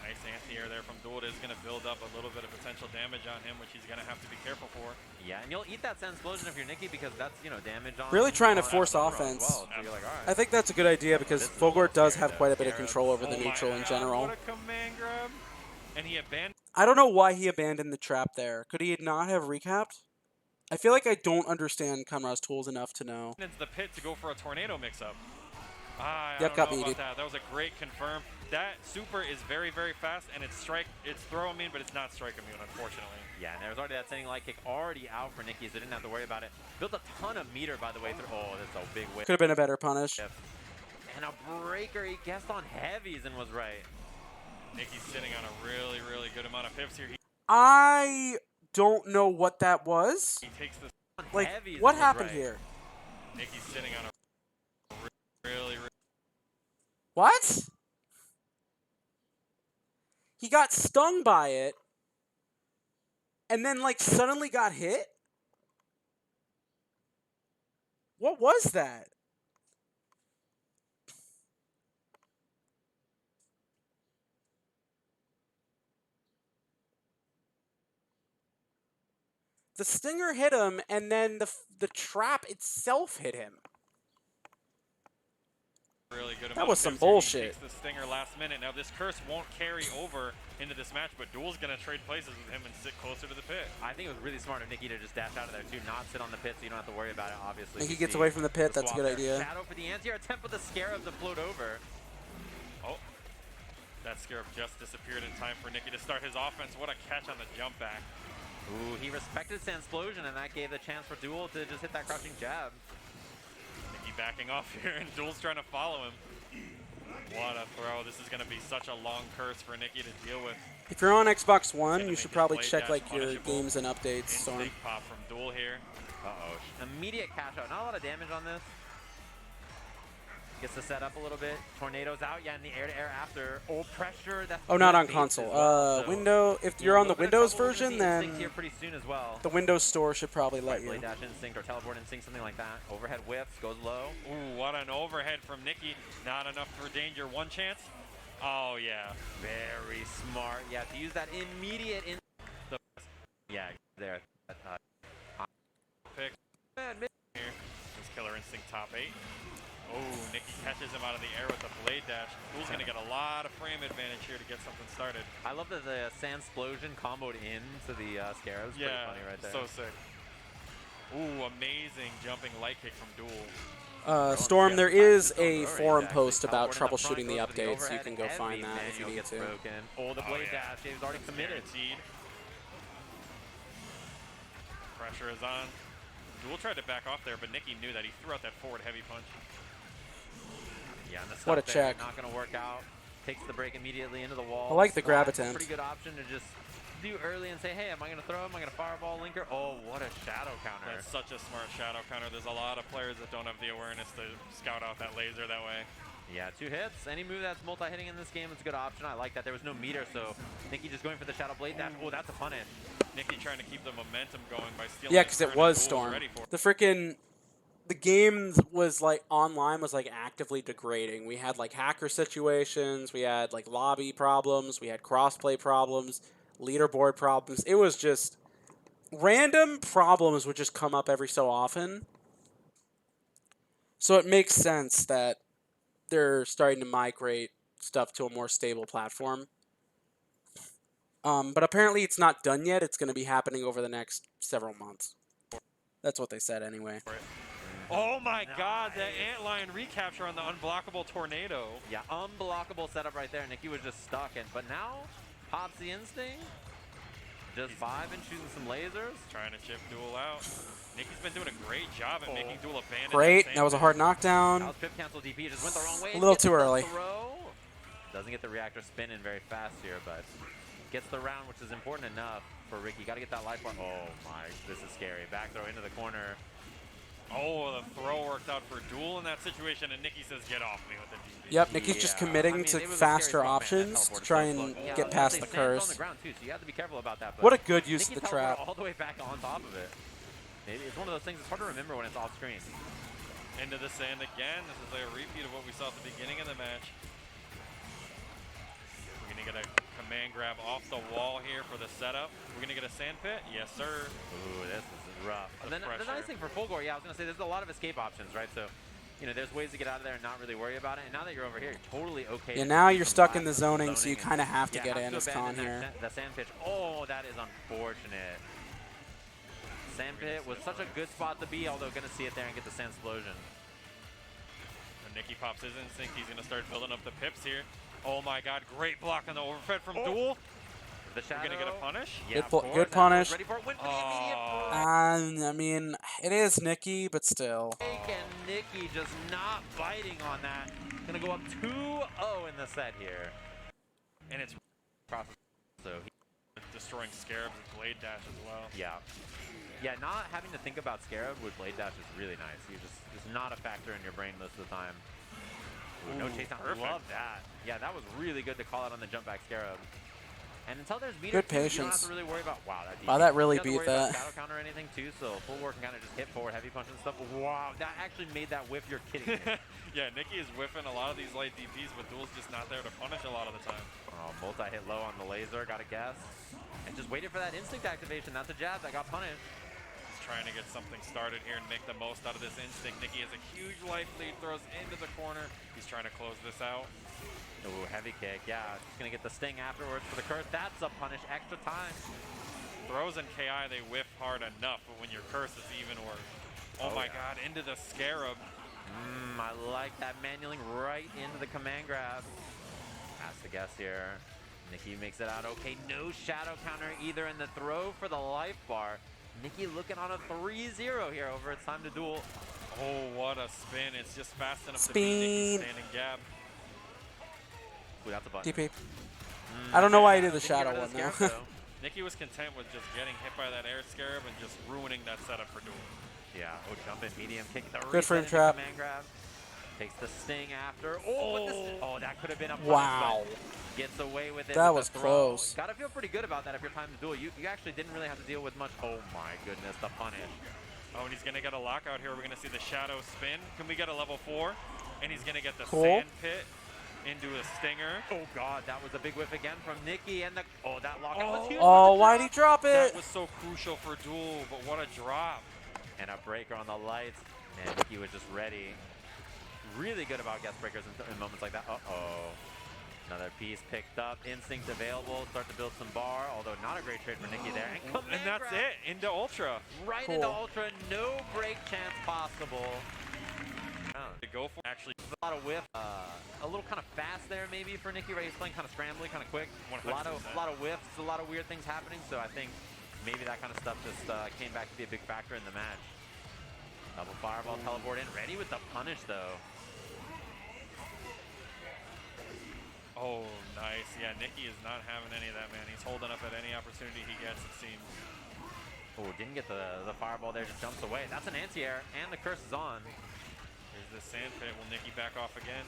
Nice anti-air there from Duel. It is going to build up a little bit of potential damage on him, which he's going to have to be careful for. Yeah, and you'll eat that Sand Explosion if you're Nikki because that's, you know, damage on. Really trying to on force Fulgor as offense. Well. So you're like, all right. I think that's a good idea because This is a Fulgor little does scary, have quite a bit of Scarab. control over the Oh my neutral in God, general. What a command grab. And he abandoned. I don't know why he abandoned the trap there. Could he not have recapped? I feel like I don't understand Conrad's tools enough to know. The pit to go for a tornado mix-up. I Yep, don't got know meaty. about that. That was a great confirm. That super is very, very fast, and it's throw immune, but it's not strike immune, unfortunately. Yeah, and there's already that sending light kick already out for Nikki, so didn't have to worry about it. Built a ton of meter, by the way. Through. Oh, that's a big whip. Could have been a better punish. And a breaker. He guessed on heavies and was right. Nikki's sitting on a really, really good amount of pips here. I don't know what that was. He takes this. On Like, heavies what and was happened right. here? Nikki's sitting on a really, really. What? He got stung by it and then like suddenly got hit? What was that? The stinger hit him and then the trap itself hit him. Really good That amount was of some pips here. He bullshit. takes the stinger last minute. Now this curse won't carry over into this match, but Duel's gonna trade places with him and sit closer to the pit. I think it was really smart of Nikki to just dash out of there too, not sit on the pit so you don't have to worry about it, obviously. I think he You gets see away from the pit. the That's a swap good there. idea. Shadow for the anti-air attempt with the Scarab to float over. Oh, that Scarab just disappeared in time for Nikki to start his offense. What a catch on the jump back. Ooh, he respected Sand Explosion, and that gave the chance for Duel to just hit that crouching jab. Nikki backing off here, and Duel's trying to follow him. What a throw. This is going to be such a long curse for Nikki to deal with. If you're on Xbox One, Gonna you make should his probably blade check dash like your punishable. games and updates, Storm. Instinct pop from Duel here. Uh-oh. Immediate cash out. Not a lot of damage on this. Gets the set up a little bit. Tornado's out. Yeah, in the air-to-air after. Oh, pressure. That's Oh, not good on bases console. as well, so, Window. If yeah, you're a on the little bit of Windows trouble. We're gonna version, see Instinct then here pretty soon as well. the Windows Store should probably let you. Blade dash instinct or teleport instinct, something like that. Overhead whiffs, goes low. Ooh, what an overhead from Nikki. Not enough for danger. One chance. Oh, yeah. Very smart. Yeah, to use that immediate in. Yeah, there. Pick Man, mid- here. This Killer Instinct top 8. Oh, Nikki catches him out of the air with the blade dash. Duel's going to get a lot of frame advantage here to get something started. I love that the Sandsplosion comboed into the Scarabs. Pretty Yeah, funny right there. so sick. Ooh, amazing jumping light kick from Duel. Storm, there is a Already, forum actually. post about Teleport in troubleshooting the front, goes to updates, so you overhead, can go heavy find that if you manual need gets to. broken. Oh, the blade yeah. dash. He's already committed. Guaranteed. Pressure is on. Duel tried to back off there, but Nikki knew that he threw out that forward heavy punch. Yeah, and the What a stuff there, check. Not going to work out. Takes the break immediately into the wall. I like the grab Slide, attempt. Pretty good option to just do early and say, hey, am I going to throw? Am I going to fireball linker? Oh, what a shadow counter. That's such a smart shadow counter. There's a lot of players that don't have the awareness to scout out that laser that way. Yeah, 2 hits. Any move that's multi-hitting in this game is a good option. I like that. There was no meter, so Nikki just going for the Shadow Blade dash. Oh, that's a punish. Nikki trying to keep the momentum going by stealing. Yeah, his because it turn was and Duel Storm. ready for it. The freaking the game was like online was like actively degrading. We had like hacker situations, we had like lobby problems, we had crossplay problems, leaderboard problems. It was just random problems would just come up every so often. So it makes sense that they're starting to migrate stuff to a more stable platform. But apparently it's not done yet. It's going to be happening over the next several months. That's what they said anyway. Oh my God, that Nice. antlion recapture on the unblockable tornado. Yeah, unblockable setup right there. Nikki was just stuck. But now, pops the instinct. Just vibing, shooting some lasers. Trying to chip Duel out. Nikki's been doing a great job at making Duel abandon. Great. that That was a same hard That knockdown. was pip cancel DP. Just went the wrong way. A little Gets too the early. Throw. Doesn't get the reactor spinning very fast here, but gets the round, which is important enough for Ricky. Got to get that life bar. Oh my, this is scary. Back throw into the corner. Oh, the throw worked out for Duel in that situation, and Nikki says, "Get off me with the DP." Yep, Nikki's just Yeah. committing I mean, to it was a faster scary spot, man, that options to teleport try is so and slow. Yeah, get past the they stand on curse. the ground too, so you have to be careful about that. But What a good use of Nikki the teleported trap. all the way back on top of it. It's one of those things. It's hard to remember when it's off screen. Into the sand again. This is a repeat of what we saw at the beginning of the match. We're gonna get a command grab off the wall here for the setup. We're gonna get a sand pit. Yes, sir. Ooh, this is rough. The And then the pressure. nice thing for Fulgore, yeah, I was gonna say there's a lot of escape options, right? So, you know, there's ways to get out of there and not really worry about it. And now that you're over here, you're totally okay. Yeah, to now do you're some stuck in blast the and zoning, so you and- kind of have to yeah, get have in to as abandon con here. that sand pitch. Oh, that is unfortunate. Sand pit was such a good spot to be, although gonna see it there and get the sand explosion. And Nikki pops his instinct. He's gonna start building up the pips here. Oh my God, great block on the overfed from Duel. The We're shadow. gonna get a punish. Yeah, Good of pu- course, good and punish. Ready for it. Went for the immediate Oh. break. I mean, it is Nikki, but still. And Nikki just not biting on that. Gonna go up 2-0 in the set here. And it's So destroying Scarabs with Blade Dash as well. yeah, not having to think about Scarab with Blade Dash is really nice. You just it's not a factor in your brain most of the time. Ooh, no Ooh, chase down. perfect. Love that. Yeah, that was really good to call out on the jump back Scarab. And until there's meter, Good too, you don't have patience. to really worry about wow. That Wow, that really you don't have to beat worry about that. Shadow counter or anything too. So full work can kind of just hit forward, heavy punch and stuff. Wow, that actually made that whiff. You're kidding me. Yeah, Nikki is whiffing a lot of these light DPs, but Duel's just not there to punish a lot of the time. Oh, multi-hit low on the laser, gotta guess. And just waited for that instinct activation. That's a jab that got punished. He's trying to get something started here and make the most out of this instinct. Nikki has a huge life lead, throws into the corner. He's trying to close this out. Ooh, heavy kick. Yeah, just gonna get the sting afterwards for the curse. That's a punish. Extra time. Throws and KI, they whiff hard enough, but when your curse is even worse. Oh, Oh, my yeah. God, into the Scarab. I like that manualing right into the command grab. Has to guess here. Nikki makes it out okay. No shadow counter either in the throw for the life bar. Nikki looking on a 3-0 here over its time to duel. Oh, what a spin. It's just fast enough to Spin. beat Nikki's standing gap. Ooh, that's a button. DP. I don't know why he did the Didn't get shadow rid of one the though. Scarab, though. Nicky was content with just getting hit by that air scarab and just ruining that setup for Duel. Yeah, oh, jump in, medium kick, the Good frame reset into trap. command grab. Takes the sting after. Oh, oh, that could have been a punish, Wow. but gets away with it. That with was the throw. close. Gotta feel pretty good about that if you're timed to duel. You actually didn't really have to deal with much. Oh my goodness, the punish. Oh, and he's gonna get a lockout here. We're gonna see the shadow spin. Can we get a level 4? And he's gonna get the Cool. sand pit into a stinger. Oh god, that was a big whiff again from Nicky, and the that lockout was huge. Oh, with the why'd he drop That it? was so crucial for Duel, but what a drop. And a breaker on the lights, and Nicky was just ready. Really good about guest breakers in moments like that. Uh-oh. Another piece picked up, instinct available, start to build some bar, although not a great trade for Nicky there. And that's grab it, into Ultra. Right Cool. into Ultra, no break chance possible. To go for actually A lot of whiff, a little kind of fast there maybe for Nicky, right? He's playing kind of scrambly, kind of quick. 100%. A lot of whiffs, a lot of weird things happening, so I think maybe that kind of stuff just came back to be a big factor in the match. Double fireball teleport in, ready with the punish though. Oh, nice. Yeah, Nicky is not having any of that, man. He's holding up at any opportunity he gets, it seems. Oh, didn't get the fireball there, just jumps away. That's an anti-air, and the curse is on. Here's the sand pit. Will Nicky back off again?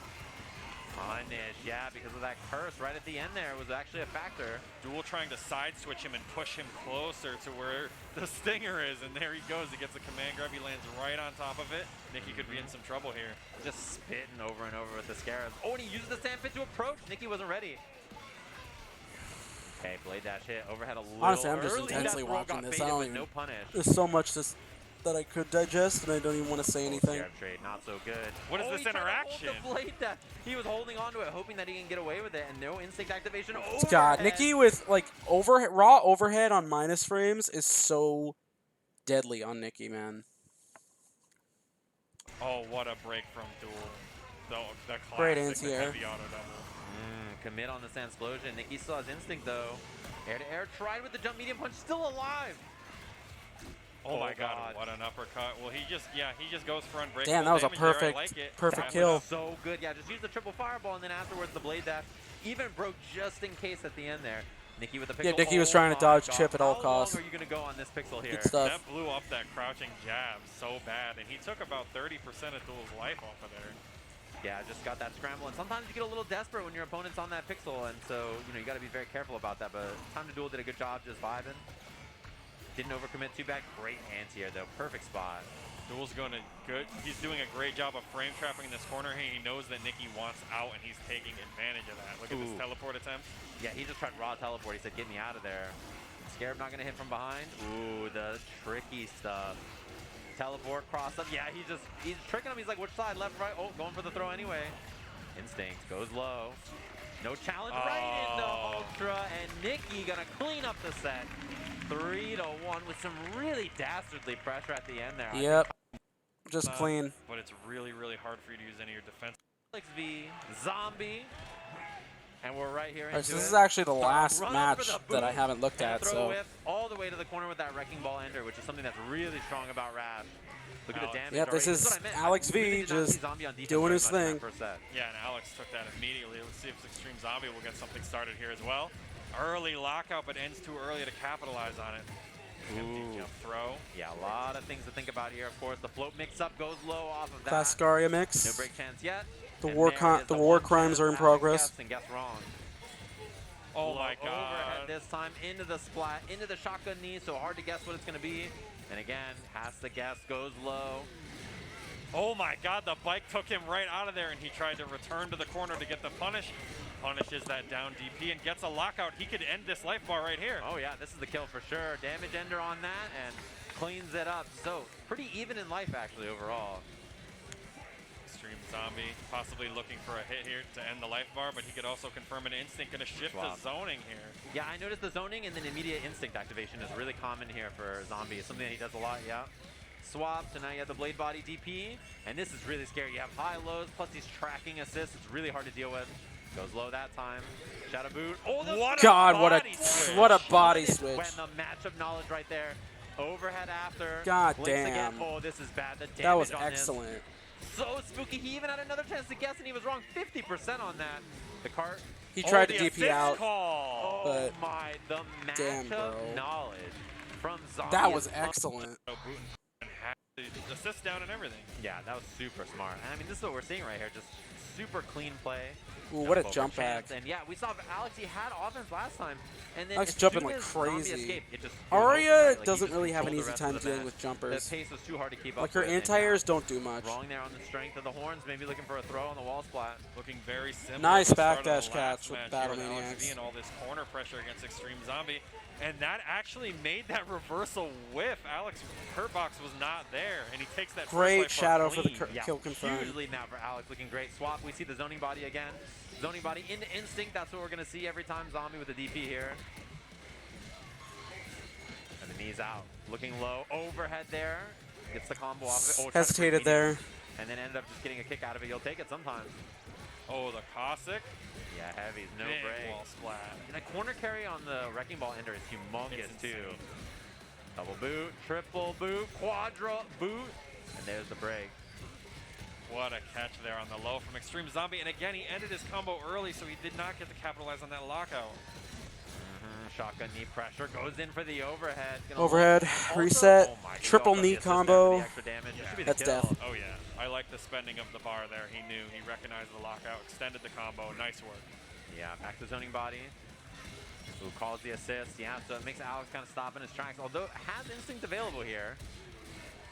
Punish, yeah, because of that curse right at the end there was actually a factor. Duel trying to side switch him and push him closer to where the stinger is, and there he goes. He gets a command grab. He lands right on top of it. Nicky could be in some trouble here. Just spitting over and over with the scarabs. Oh, and he uses the sand pit to approach. Nicky wasn't ready. Okay, blade dash hit. Overhead a little Honestly, I'm just early. intensely That throw watching got this. baited I don't with even- no punish. There's so much that I could digest, and I don't even want to say anything. Scarab trade, not so good. What is Oh, this he tried to hold interaction? the blade dash. He was holding onto it, hoping that he can get away with it, and no instinct activation. God, Overhead. Nicky with like raw overhead on minus frames is so deadly on Nicky, man. Oh, what a break from Duel. The Great classic, the anti-air. heavy auto double. Commit on the Sand Explosion. Nicky still has instinct though. Air to air, tried with the jump medium punch, still alive. Oh my God. god, what an uppercut. Well, he just goes for unbreakable Damn, that was a damage there. I perfect, like it. perfect That kill. was- So good, yeah, just use the triple fireball and then afterwards the blade dash. Even broke just in case at the end there. Nicky with the pixel. Yeah, Nicky was Oh trying to my dodge God. chip at all How costs. long are you going to go on this pixel here? Good stuff. That blew up that crouching jab so bad, and he took about 30% of Duel's life off of there. Yeah, just got that scramble, and sometimes you get a little desperate when your opponent's on that pixel, and so, you got to be very careful about that, but Time to Duel did a good job just vibing. Didn't overcommit too bad. Great anti-air, though. Perfect spot. Duel's going to good. He's doing a great job of frame trapping this corner here. He knows that Nicky wants out, and he's taking advantage of that. Look at this Ooh. teleport attempt. Yeah, he just tried raw teleport. He said, get me out of there. Scarab not going to hit from behind. Ooh, the tricky stuff. Teleport, cross up. Yeah, he's tricking him. He's like, which side? Left, right? Oh, going for the throw anyway. Instinct goes low. No challenge right into Oh. Ultra, and Nicky going to clean up the set. 3-1 with some really dastardly pressure at the end there. I Yep, just clean. But it's really, really hard for you to use any of your defense. think Alex V, Zombie, and we're right here Alright, into so this it. is actually the last Run match for the that I boot haven't looked and at, throw so whip all the way to the corner with that Wrecking Ball ender, which is something that's really strong about Rash. Look at the Alex. damage. Yep, this already. is what I meant. Alex I really V did not see just Zombie on defense doing very his much in that thing. first set. Yeah, and Alex took that immediately. Let's see if Extreme Zombie will get something started here as well. Early lockout, but ends too early to capitalize on it. Empty Ooh. jump throw. Yeah, a lot of things to think about here. Of course, the float mix-up goes low off of that. Classicaria No mix. break chance yet. The And war there con- is the a war one crimes chance are in to progress. guess and guess wrong. Oh Low my overhead god. this time into the splat, into the shotgun knee, so hard to guess what it's going to be. And again, has to guess, goes low. Oh my god, the bike took him right out of there, and he tried to return to the corner to get the punish. Punishes that down DP and gets a lockout. He could end this life bar right here. Oh yeah, this is the kill for sure. Damage ender on that and cleans it up. So pretty even in life actually overall. Extreme Zombie possibly looking for a hit here to end the life bar, but he could also confirm an instinct. Gonna shift Swap. to zoning here. Yeah, I noticed the zoning and then immediate instinct activation is really common here for Zombie. It's something that he does a lot, yeah. Swap, so now you have the blade body DP, and this is really scary. You have high lows, plus these tracking assists. It's really hard to deal with. Goes low that time. Shadow boot. Oh, the What a God, what body a switch. what a body When switch. the matchup knowledge right there. Overhead after. God Blinks again. damn. Oh, this is bad. The damage That was on this. excellent. So spooky. He even had another chance to guess, and he was wrong 50% on that. The cart He tried to the DP assist out. Call. Oh But- my, the Damn, matchup bro. knowledge from Zombie. That was is excellent. So Booten had the assist down and everything. Yeah, that was super smart. And I mean, this is what we're seeing right here. Just super clean play. Ooh, what a over jump chance. back. And yeah, we saw Alex, he had offense last time. And then Alex as jumping soon like as Zombie crazy. escaped, it just threw him Arya open, right? Like, he doesn't just really have an controlled easy the rest time of the dealing match. with jumpers. The pace was too hard to keep up Like her with, and anti-airs don't do much. Wrong there on the strength of the horns, maybe looking for a throw on the wall splat. Looking very similar. Nice to the start of the backdash last catch with match Battle here Alex Maniacs. V and all this corner pressure against Extreme Zombie. And that actually made that reversal whiff. Alex Hurtbox was not there, and he takes that first Great life bar shadow for the clean. kill confirmed. Huge lead now for Alex, looking great. Swap, we see the zoning body again. Zoning body into instinct, that's what we're gonna see every time. Zombie with the DP here. And the knees out, looking low, overhead there. Gets the combo off of it. Oh, tried to break Hesitated medium, there. And then ended up just getting a kick out of it. You'll take it sometimes. Oh, the Cossack. Yeah, heavies, no Big break. wall splat. And a corner carry on the Wrecking Ball ender is humongous It's too. insane. Double boot, triple boot, quadra boot, and there's the break. What a catch there on the low from Extreme Zombie. And again, he ended his combo early, so he did not get to capitalize on that lockout. Shotgun knee pressure goes in for the overhead. Gonna Overhead, also- reset, oh my, he's triple also knee the assist there for combo. the extra damage. This should be the That's kill. death. Oh, yeah. I like the spending of the bar there. He knew. He recognized the lockout, extended the combo. Nice work. Yeah, back to zoning body. Who calls the assist? Yeah, so it makes Alex kind of stop in his tracks. Although has instinct available here,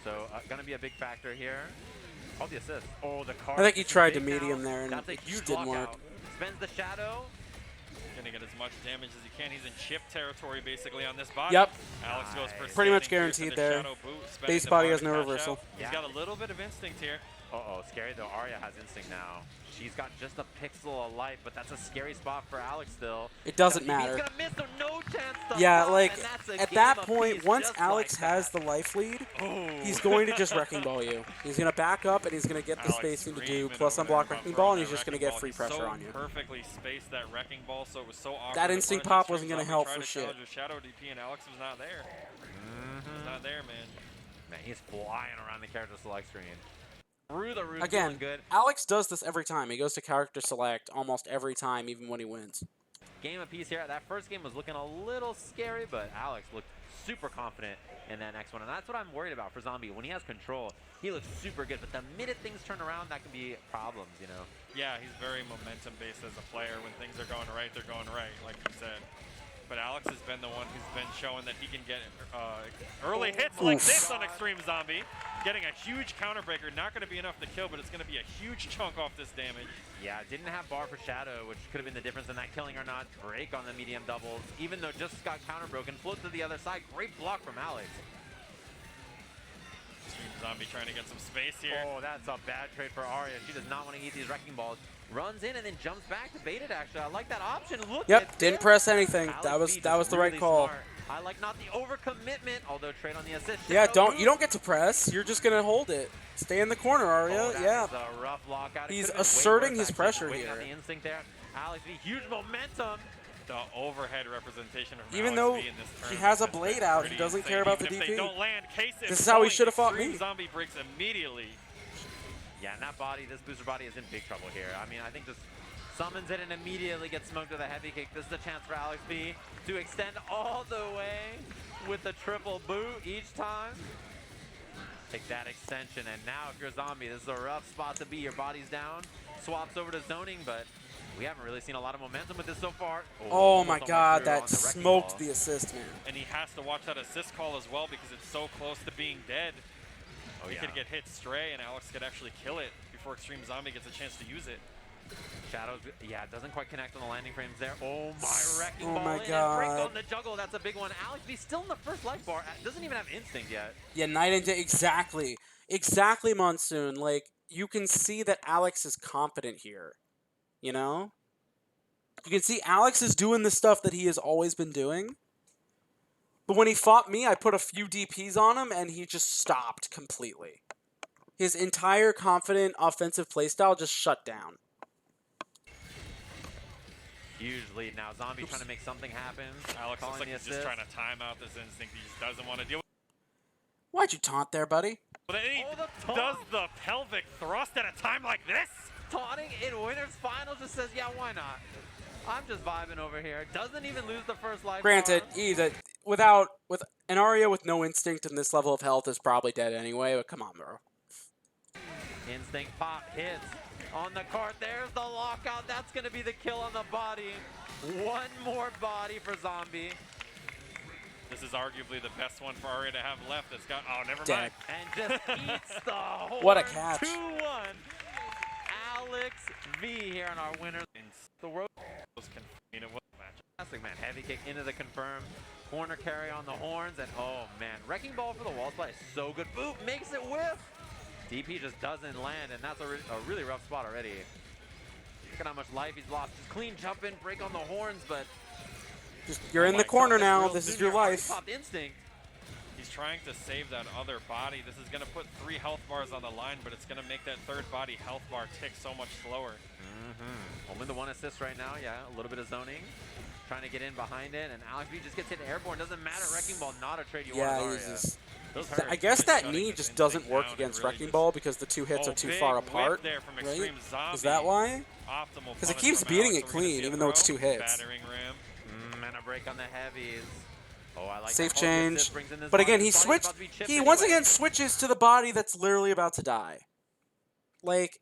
so gonna be a big factor here. Called the assist. Oh, the card. I think he is tried to big medium now. there and That's a it huge just didn't work. lockout. Spends the shadow. Gonna get as much damage as he can. He's in chip territory basically on this body. Yep. Alex goes for Pretty much standing here for guaranteed the there. shadow boot, spending Base the body bar has to no cash reversal. out. He's got a little bit of instinct here. Uh-oh, scary though. Arya has instinct now. She's got just a pixel of life, but that's a scary spot for Alex still. It doesn't He's matter. gonna miss, so no chance to Yeah, stop, like and that's a at game that of point, peace once just Alex like has that. the life lead, Oh. he's going to just Wrecking Ball you. He's going to back up and he's going to get the Alex spacing to do screaming plus over unblock there Wrecking about Ball, and throwing he's that just going to wrecking get ball. free He pressure so on you. perfectly spaced that wrecking ball, so it was so awkward. That to instinct punish pop Extreme wasn't gonna Zombie, help tried for to shit. challenge with Shadow DP, and Alex was not there. Was not there, man. Man, he's flying around the character select screen. Through the roof, Again, feeling good. Alex does this every time. He goes to character select almost every time, even when he wins. Game apiece here. That first game was looking a little scary, but Alex looked super confident in that next one. And that's what I'm worried about for Zombie. When he has control, he looks super good. But the minute things turn around, that can be problems, you know? Yeah, he's very momentum-based as a player. When things are going right, they're going right, like you said. But Alex has been the one who's been showing that he can get early hits like Oof. this on Extreme Zombie. Getting a huge counter breaker. Not going to be enough to kill, but it's going to be a huge chunk off this damage. Yeah, didn't have bar for Shadow, which could have been the difference in that killing or not. Break on the medium doubles, even though just got counter broken. Float to the other side. Great block from Alex. Extreme Zombie trying to get some space here. Oh, that's a bad trade for Arya. She does not want to eat these wrecking balls. Runs in and then jumps back to bait it, actually. I like that option. Look Yep, at didn't this. press anything. Alex That was V that was just the right really call. smart. I like not the overcommitment, although trade on the assist. Yeah, Shadow you move. don't get to press. You're just gonna hold it. Stay in the corner, Arya. Oh, that Yeah. is a rough lockout. It He's could've been way asserting worse, his actually. pressure Waiting on here. the instinct there. Alex V, huge momentum. The overhead representation of Even Alex though V in this he tournament has a has been blade out, he pretty doesn't insane. care about Even the if they DP. don't land, case in This is how he point, should have fought Extreme me. Zombie breaks immediately. Yeah, and that body, this booster body is in big trouble here. I mean, I think just summons it and immediately gets smoked with a heavy kick. This is a chance for Alex V to extend all the way with the triple boot each time. Take that extension, and now if you're a Zombie, this is a rough spot to be. Your body's down, swaps over to zoning, but we haven't really seen a lot of momentum with this so far. Oh almost my almost God, through on that the wrecking smoked ball. the assist, man. And he has to watch that assist call as well because it's so close to being dead. Oh, He yeah. could get hit stray and Alex could actually kill it before Extreme Zombie gets a chance to use it. Shadows, yeah, it doesn't quite connect on the landing frames there. Oh my, wrecking Oh ball my in and God. break on the juggle. That's a big one. Alex V still in the first life bar. Doesn't even have instinct yet. Yeah, night and day. Exactly. Exactly, Monsoon. Like, you can see that Alex is confident here. You know? You can see Alex is doing the stuff that he has always been doing. But when he fought me, I put a few DPs on him, and he just stopped completely. His entire confident offensive playstyle just shut down. Huge lead now. Zombie trying to make something happen. Alex looks Calling like the he's just assist. trying to time out this instinct. He just doesn't want to deal with Why'd you taunt there, buddy? But then he Oh, the taunt. does the pelvic thrust at a time like this? Taunting in winners finals just says, yeah, why not? I'm just vibing over here. Doesn't even lose the first life Granted, bar. with an Arya with no instinct and this level of health is probably dead anyway. But come on, bro. Instinct pop hits on the cart. There's the lockout. That's going to be the kill on the body. One more body for Zombie. This is arguably the best one for Arya to have left. It's got, oh, never Dead. mind. And just eats the horn. What a catch. 2-1. Alex V here on our winner. The road. You know what match? Fantastic, man. Heavy kick into the confirm. Corner carry on the horns. And oh, man. Wrecking ball for the wall spot is so good. Boop makes it whiff. DP just doesn't land, and that's a really rough spot already. Look at how much life he's lost. Just clean jump in, break on the horns, but You're in my the corner God, now. World This is Junior your already life. popped instinct. He's trying to save that other body. This is going to put 3 health bars on the line, but it's going to make that third body health bar tick so much slower. Only the 1 assist right now. Yeah, a little bit of zoning. Trying to get in behind it, and Alex V just gets hit airborne. Doesn't matter. Wrecking ball, not a trade you want Yeah, on he's Arya. just. Those I hurt. guess Just that shutting knee this just doesn't instinct work down and against really Wrecking just- Ball because the 2 hits Oh, are too big far whip apart. there from Right? Extreme Zombie. Is that why? Optimal 'Cause it punish keeps from beating Alex. it Are we gonna clean, see a even though it's throw? 2 hits. Battering ram. And a break on the heavies. Oh, I like Safe that. Focus change. assist brings in this But again, body. he His body's switched. about to be chipped He once anyway. again switches to the body that's literally about to die. Like,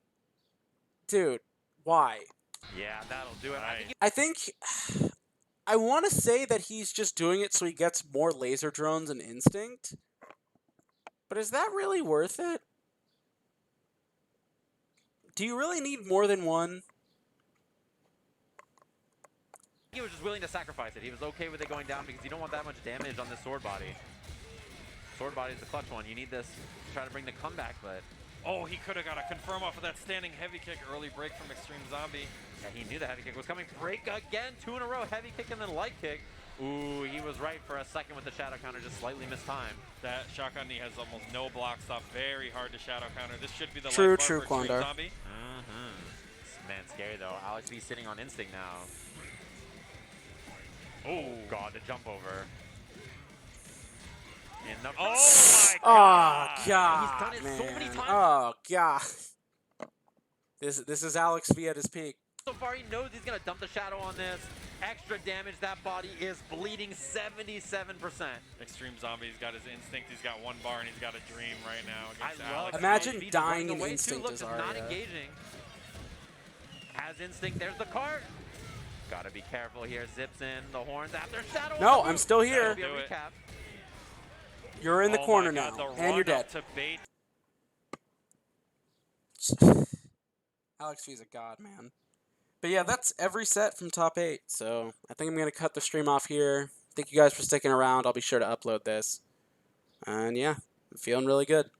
dude, why? Yeah, that'll do it. I think I want to say that he's just doing it so he gets more laser drones and instinct. But is that really worth it? Do you really need more than one? He was just willing to sacrifice it. He was okay with it going down because you don't want that much damage on this sword body. Sword body is the clutch one. You need this to try to bring the comeback, but Oh, he could have got a confirm off of that standing heavy kick. Early break from Extreme Zombie. yeah, he knew the heavy kick was coming. Break again, 2 in a row. Heavy kick and then light kick. Ooh, he was right for a second with the shadow counter, just slightly missed time. That shotgun knee has almost no block stop. Very hard to shadow counter. This should be the True, life bar true, for Extreme Quandar. Zombie. Man, scary though. Alex V sitting on instinct now. Oh god, the jump over. In the Oh my Oh god! god, done it man. so many times. Oh god. This is Alex V at his peak. So far, he knows he's gonna dump the shadow on this. Extra damage. That body is bleeding 77%. Extreme Zombie's got his instinct. He's got 1 bar and he's got a dream right now I against love Alex. Imagine Alex V just dying running in away, too. instinct Look, as just not Arya. engaging. Has instinct. There's the cart. Gotta be careful here. Zips in the horns after shadow. No, on the I'm boot. still That'll here. be a Do it. recap. You're in the Oh my corner God, now, the and you're run up dead. to bait. Alex V's a god, man. But yeah, that's every set from top 8. So I think I'm going to cut the stream off here. Thank you guys for sticking around. I'll be sure to upload this. And yeah, I'm feeling really good.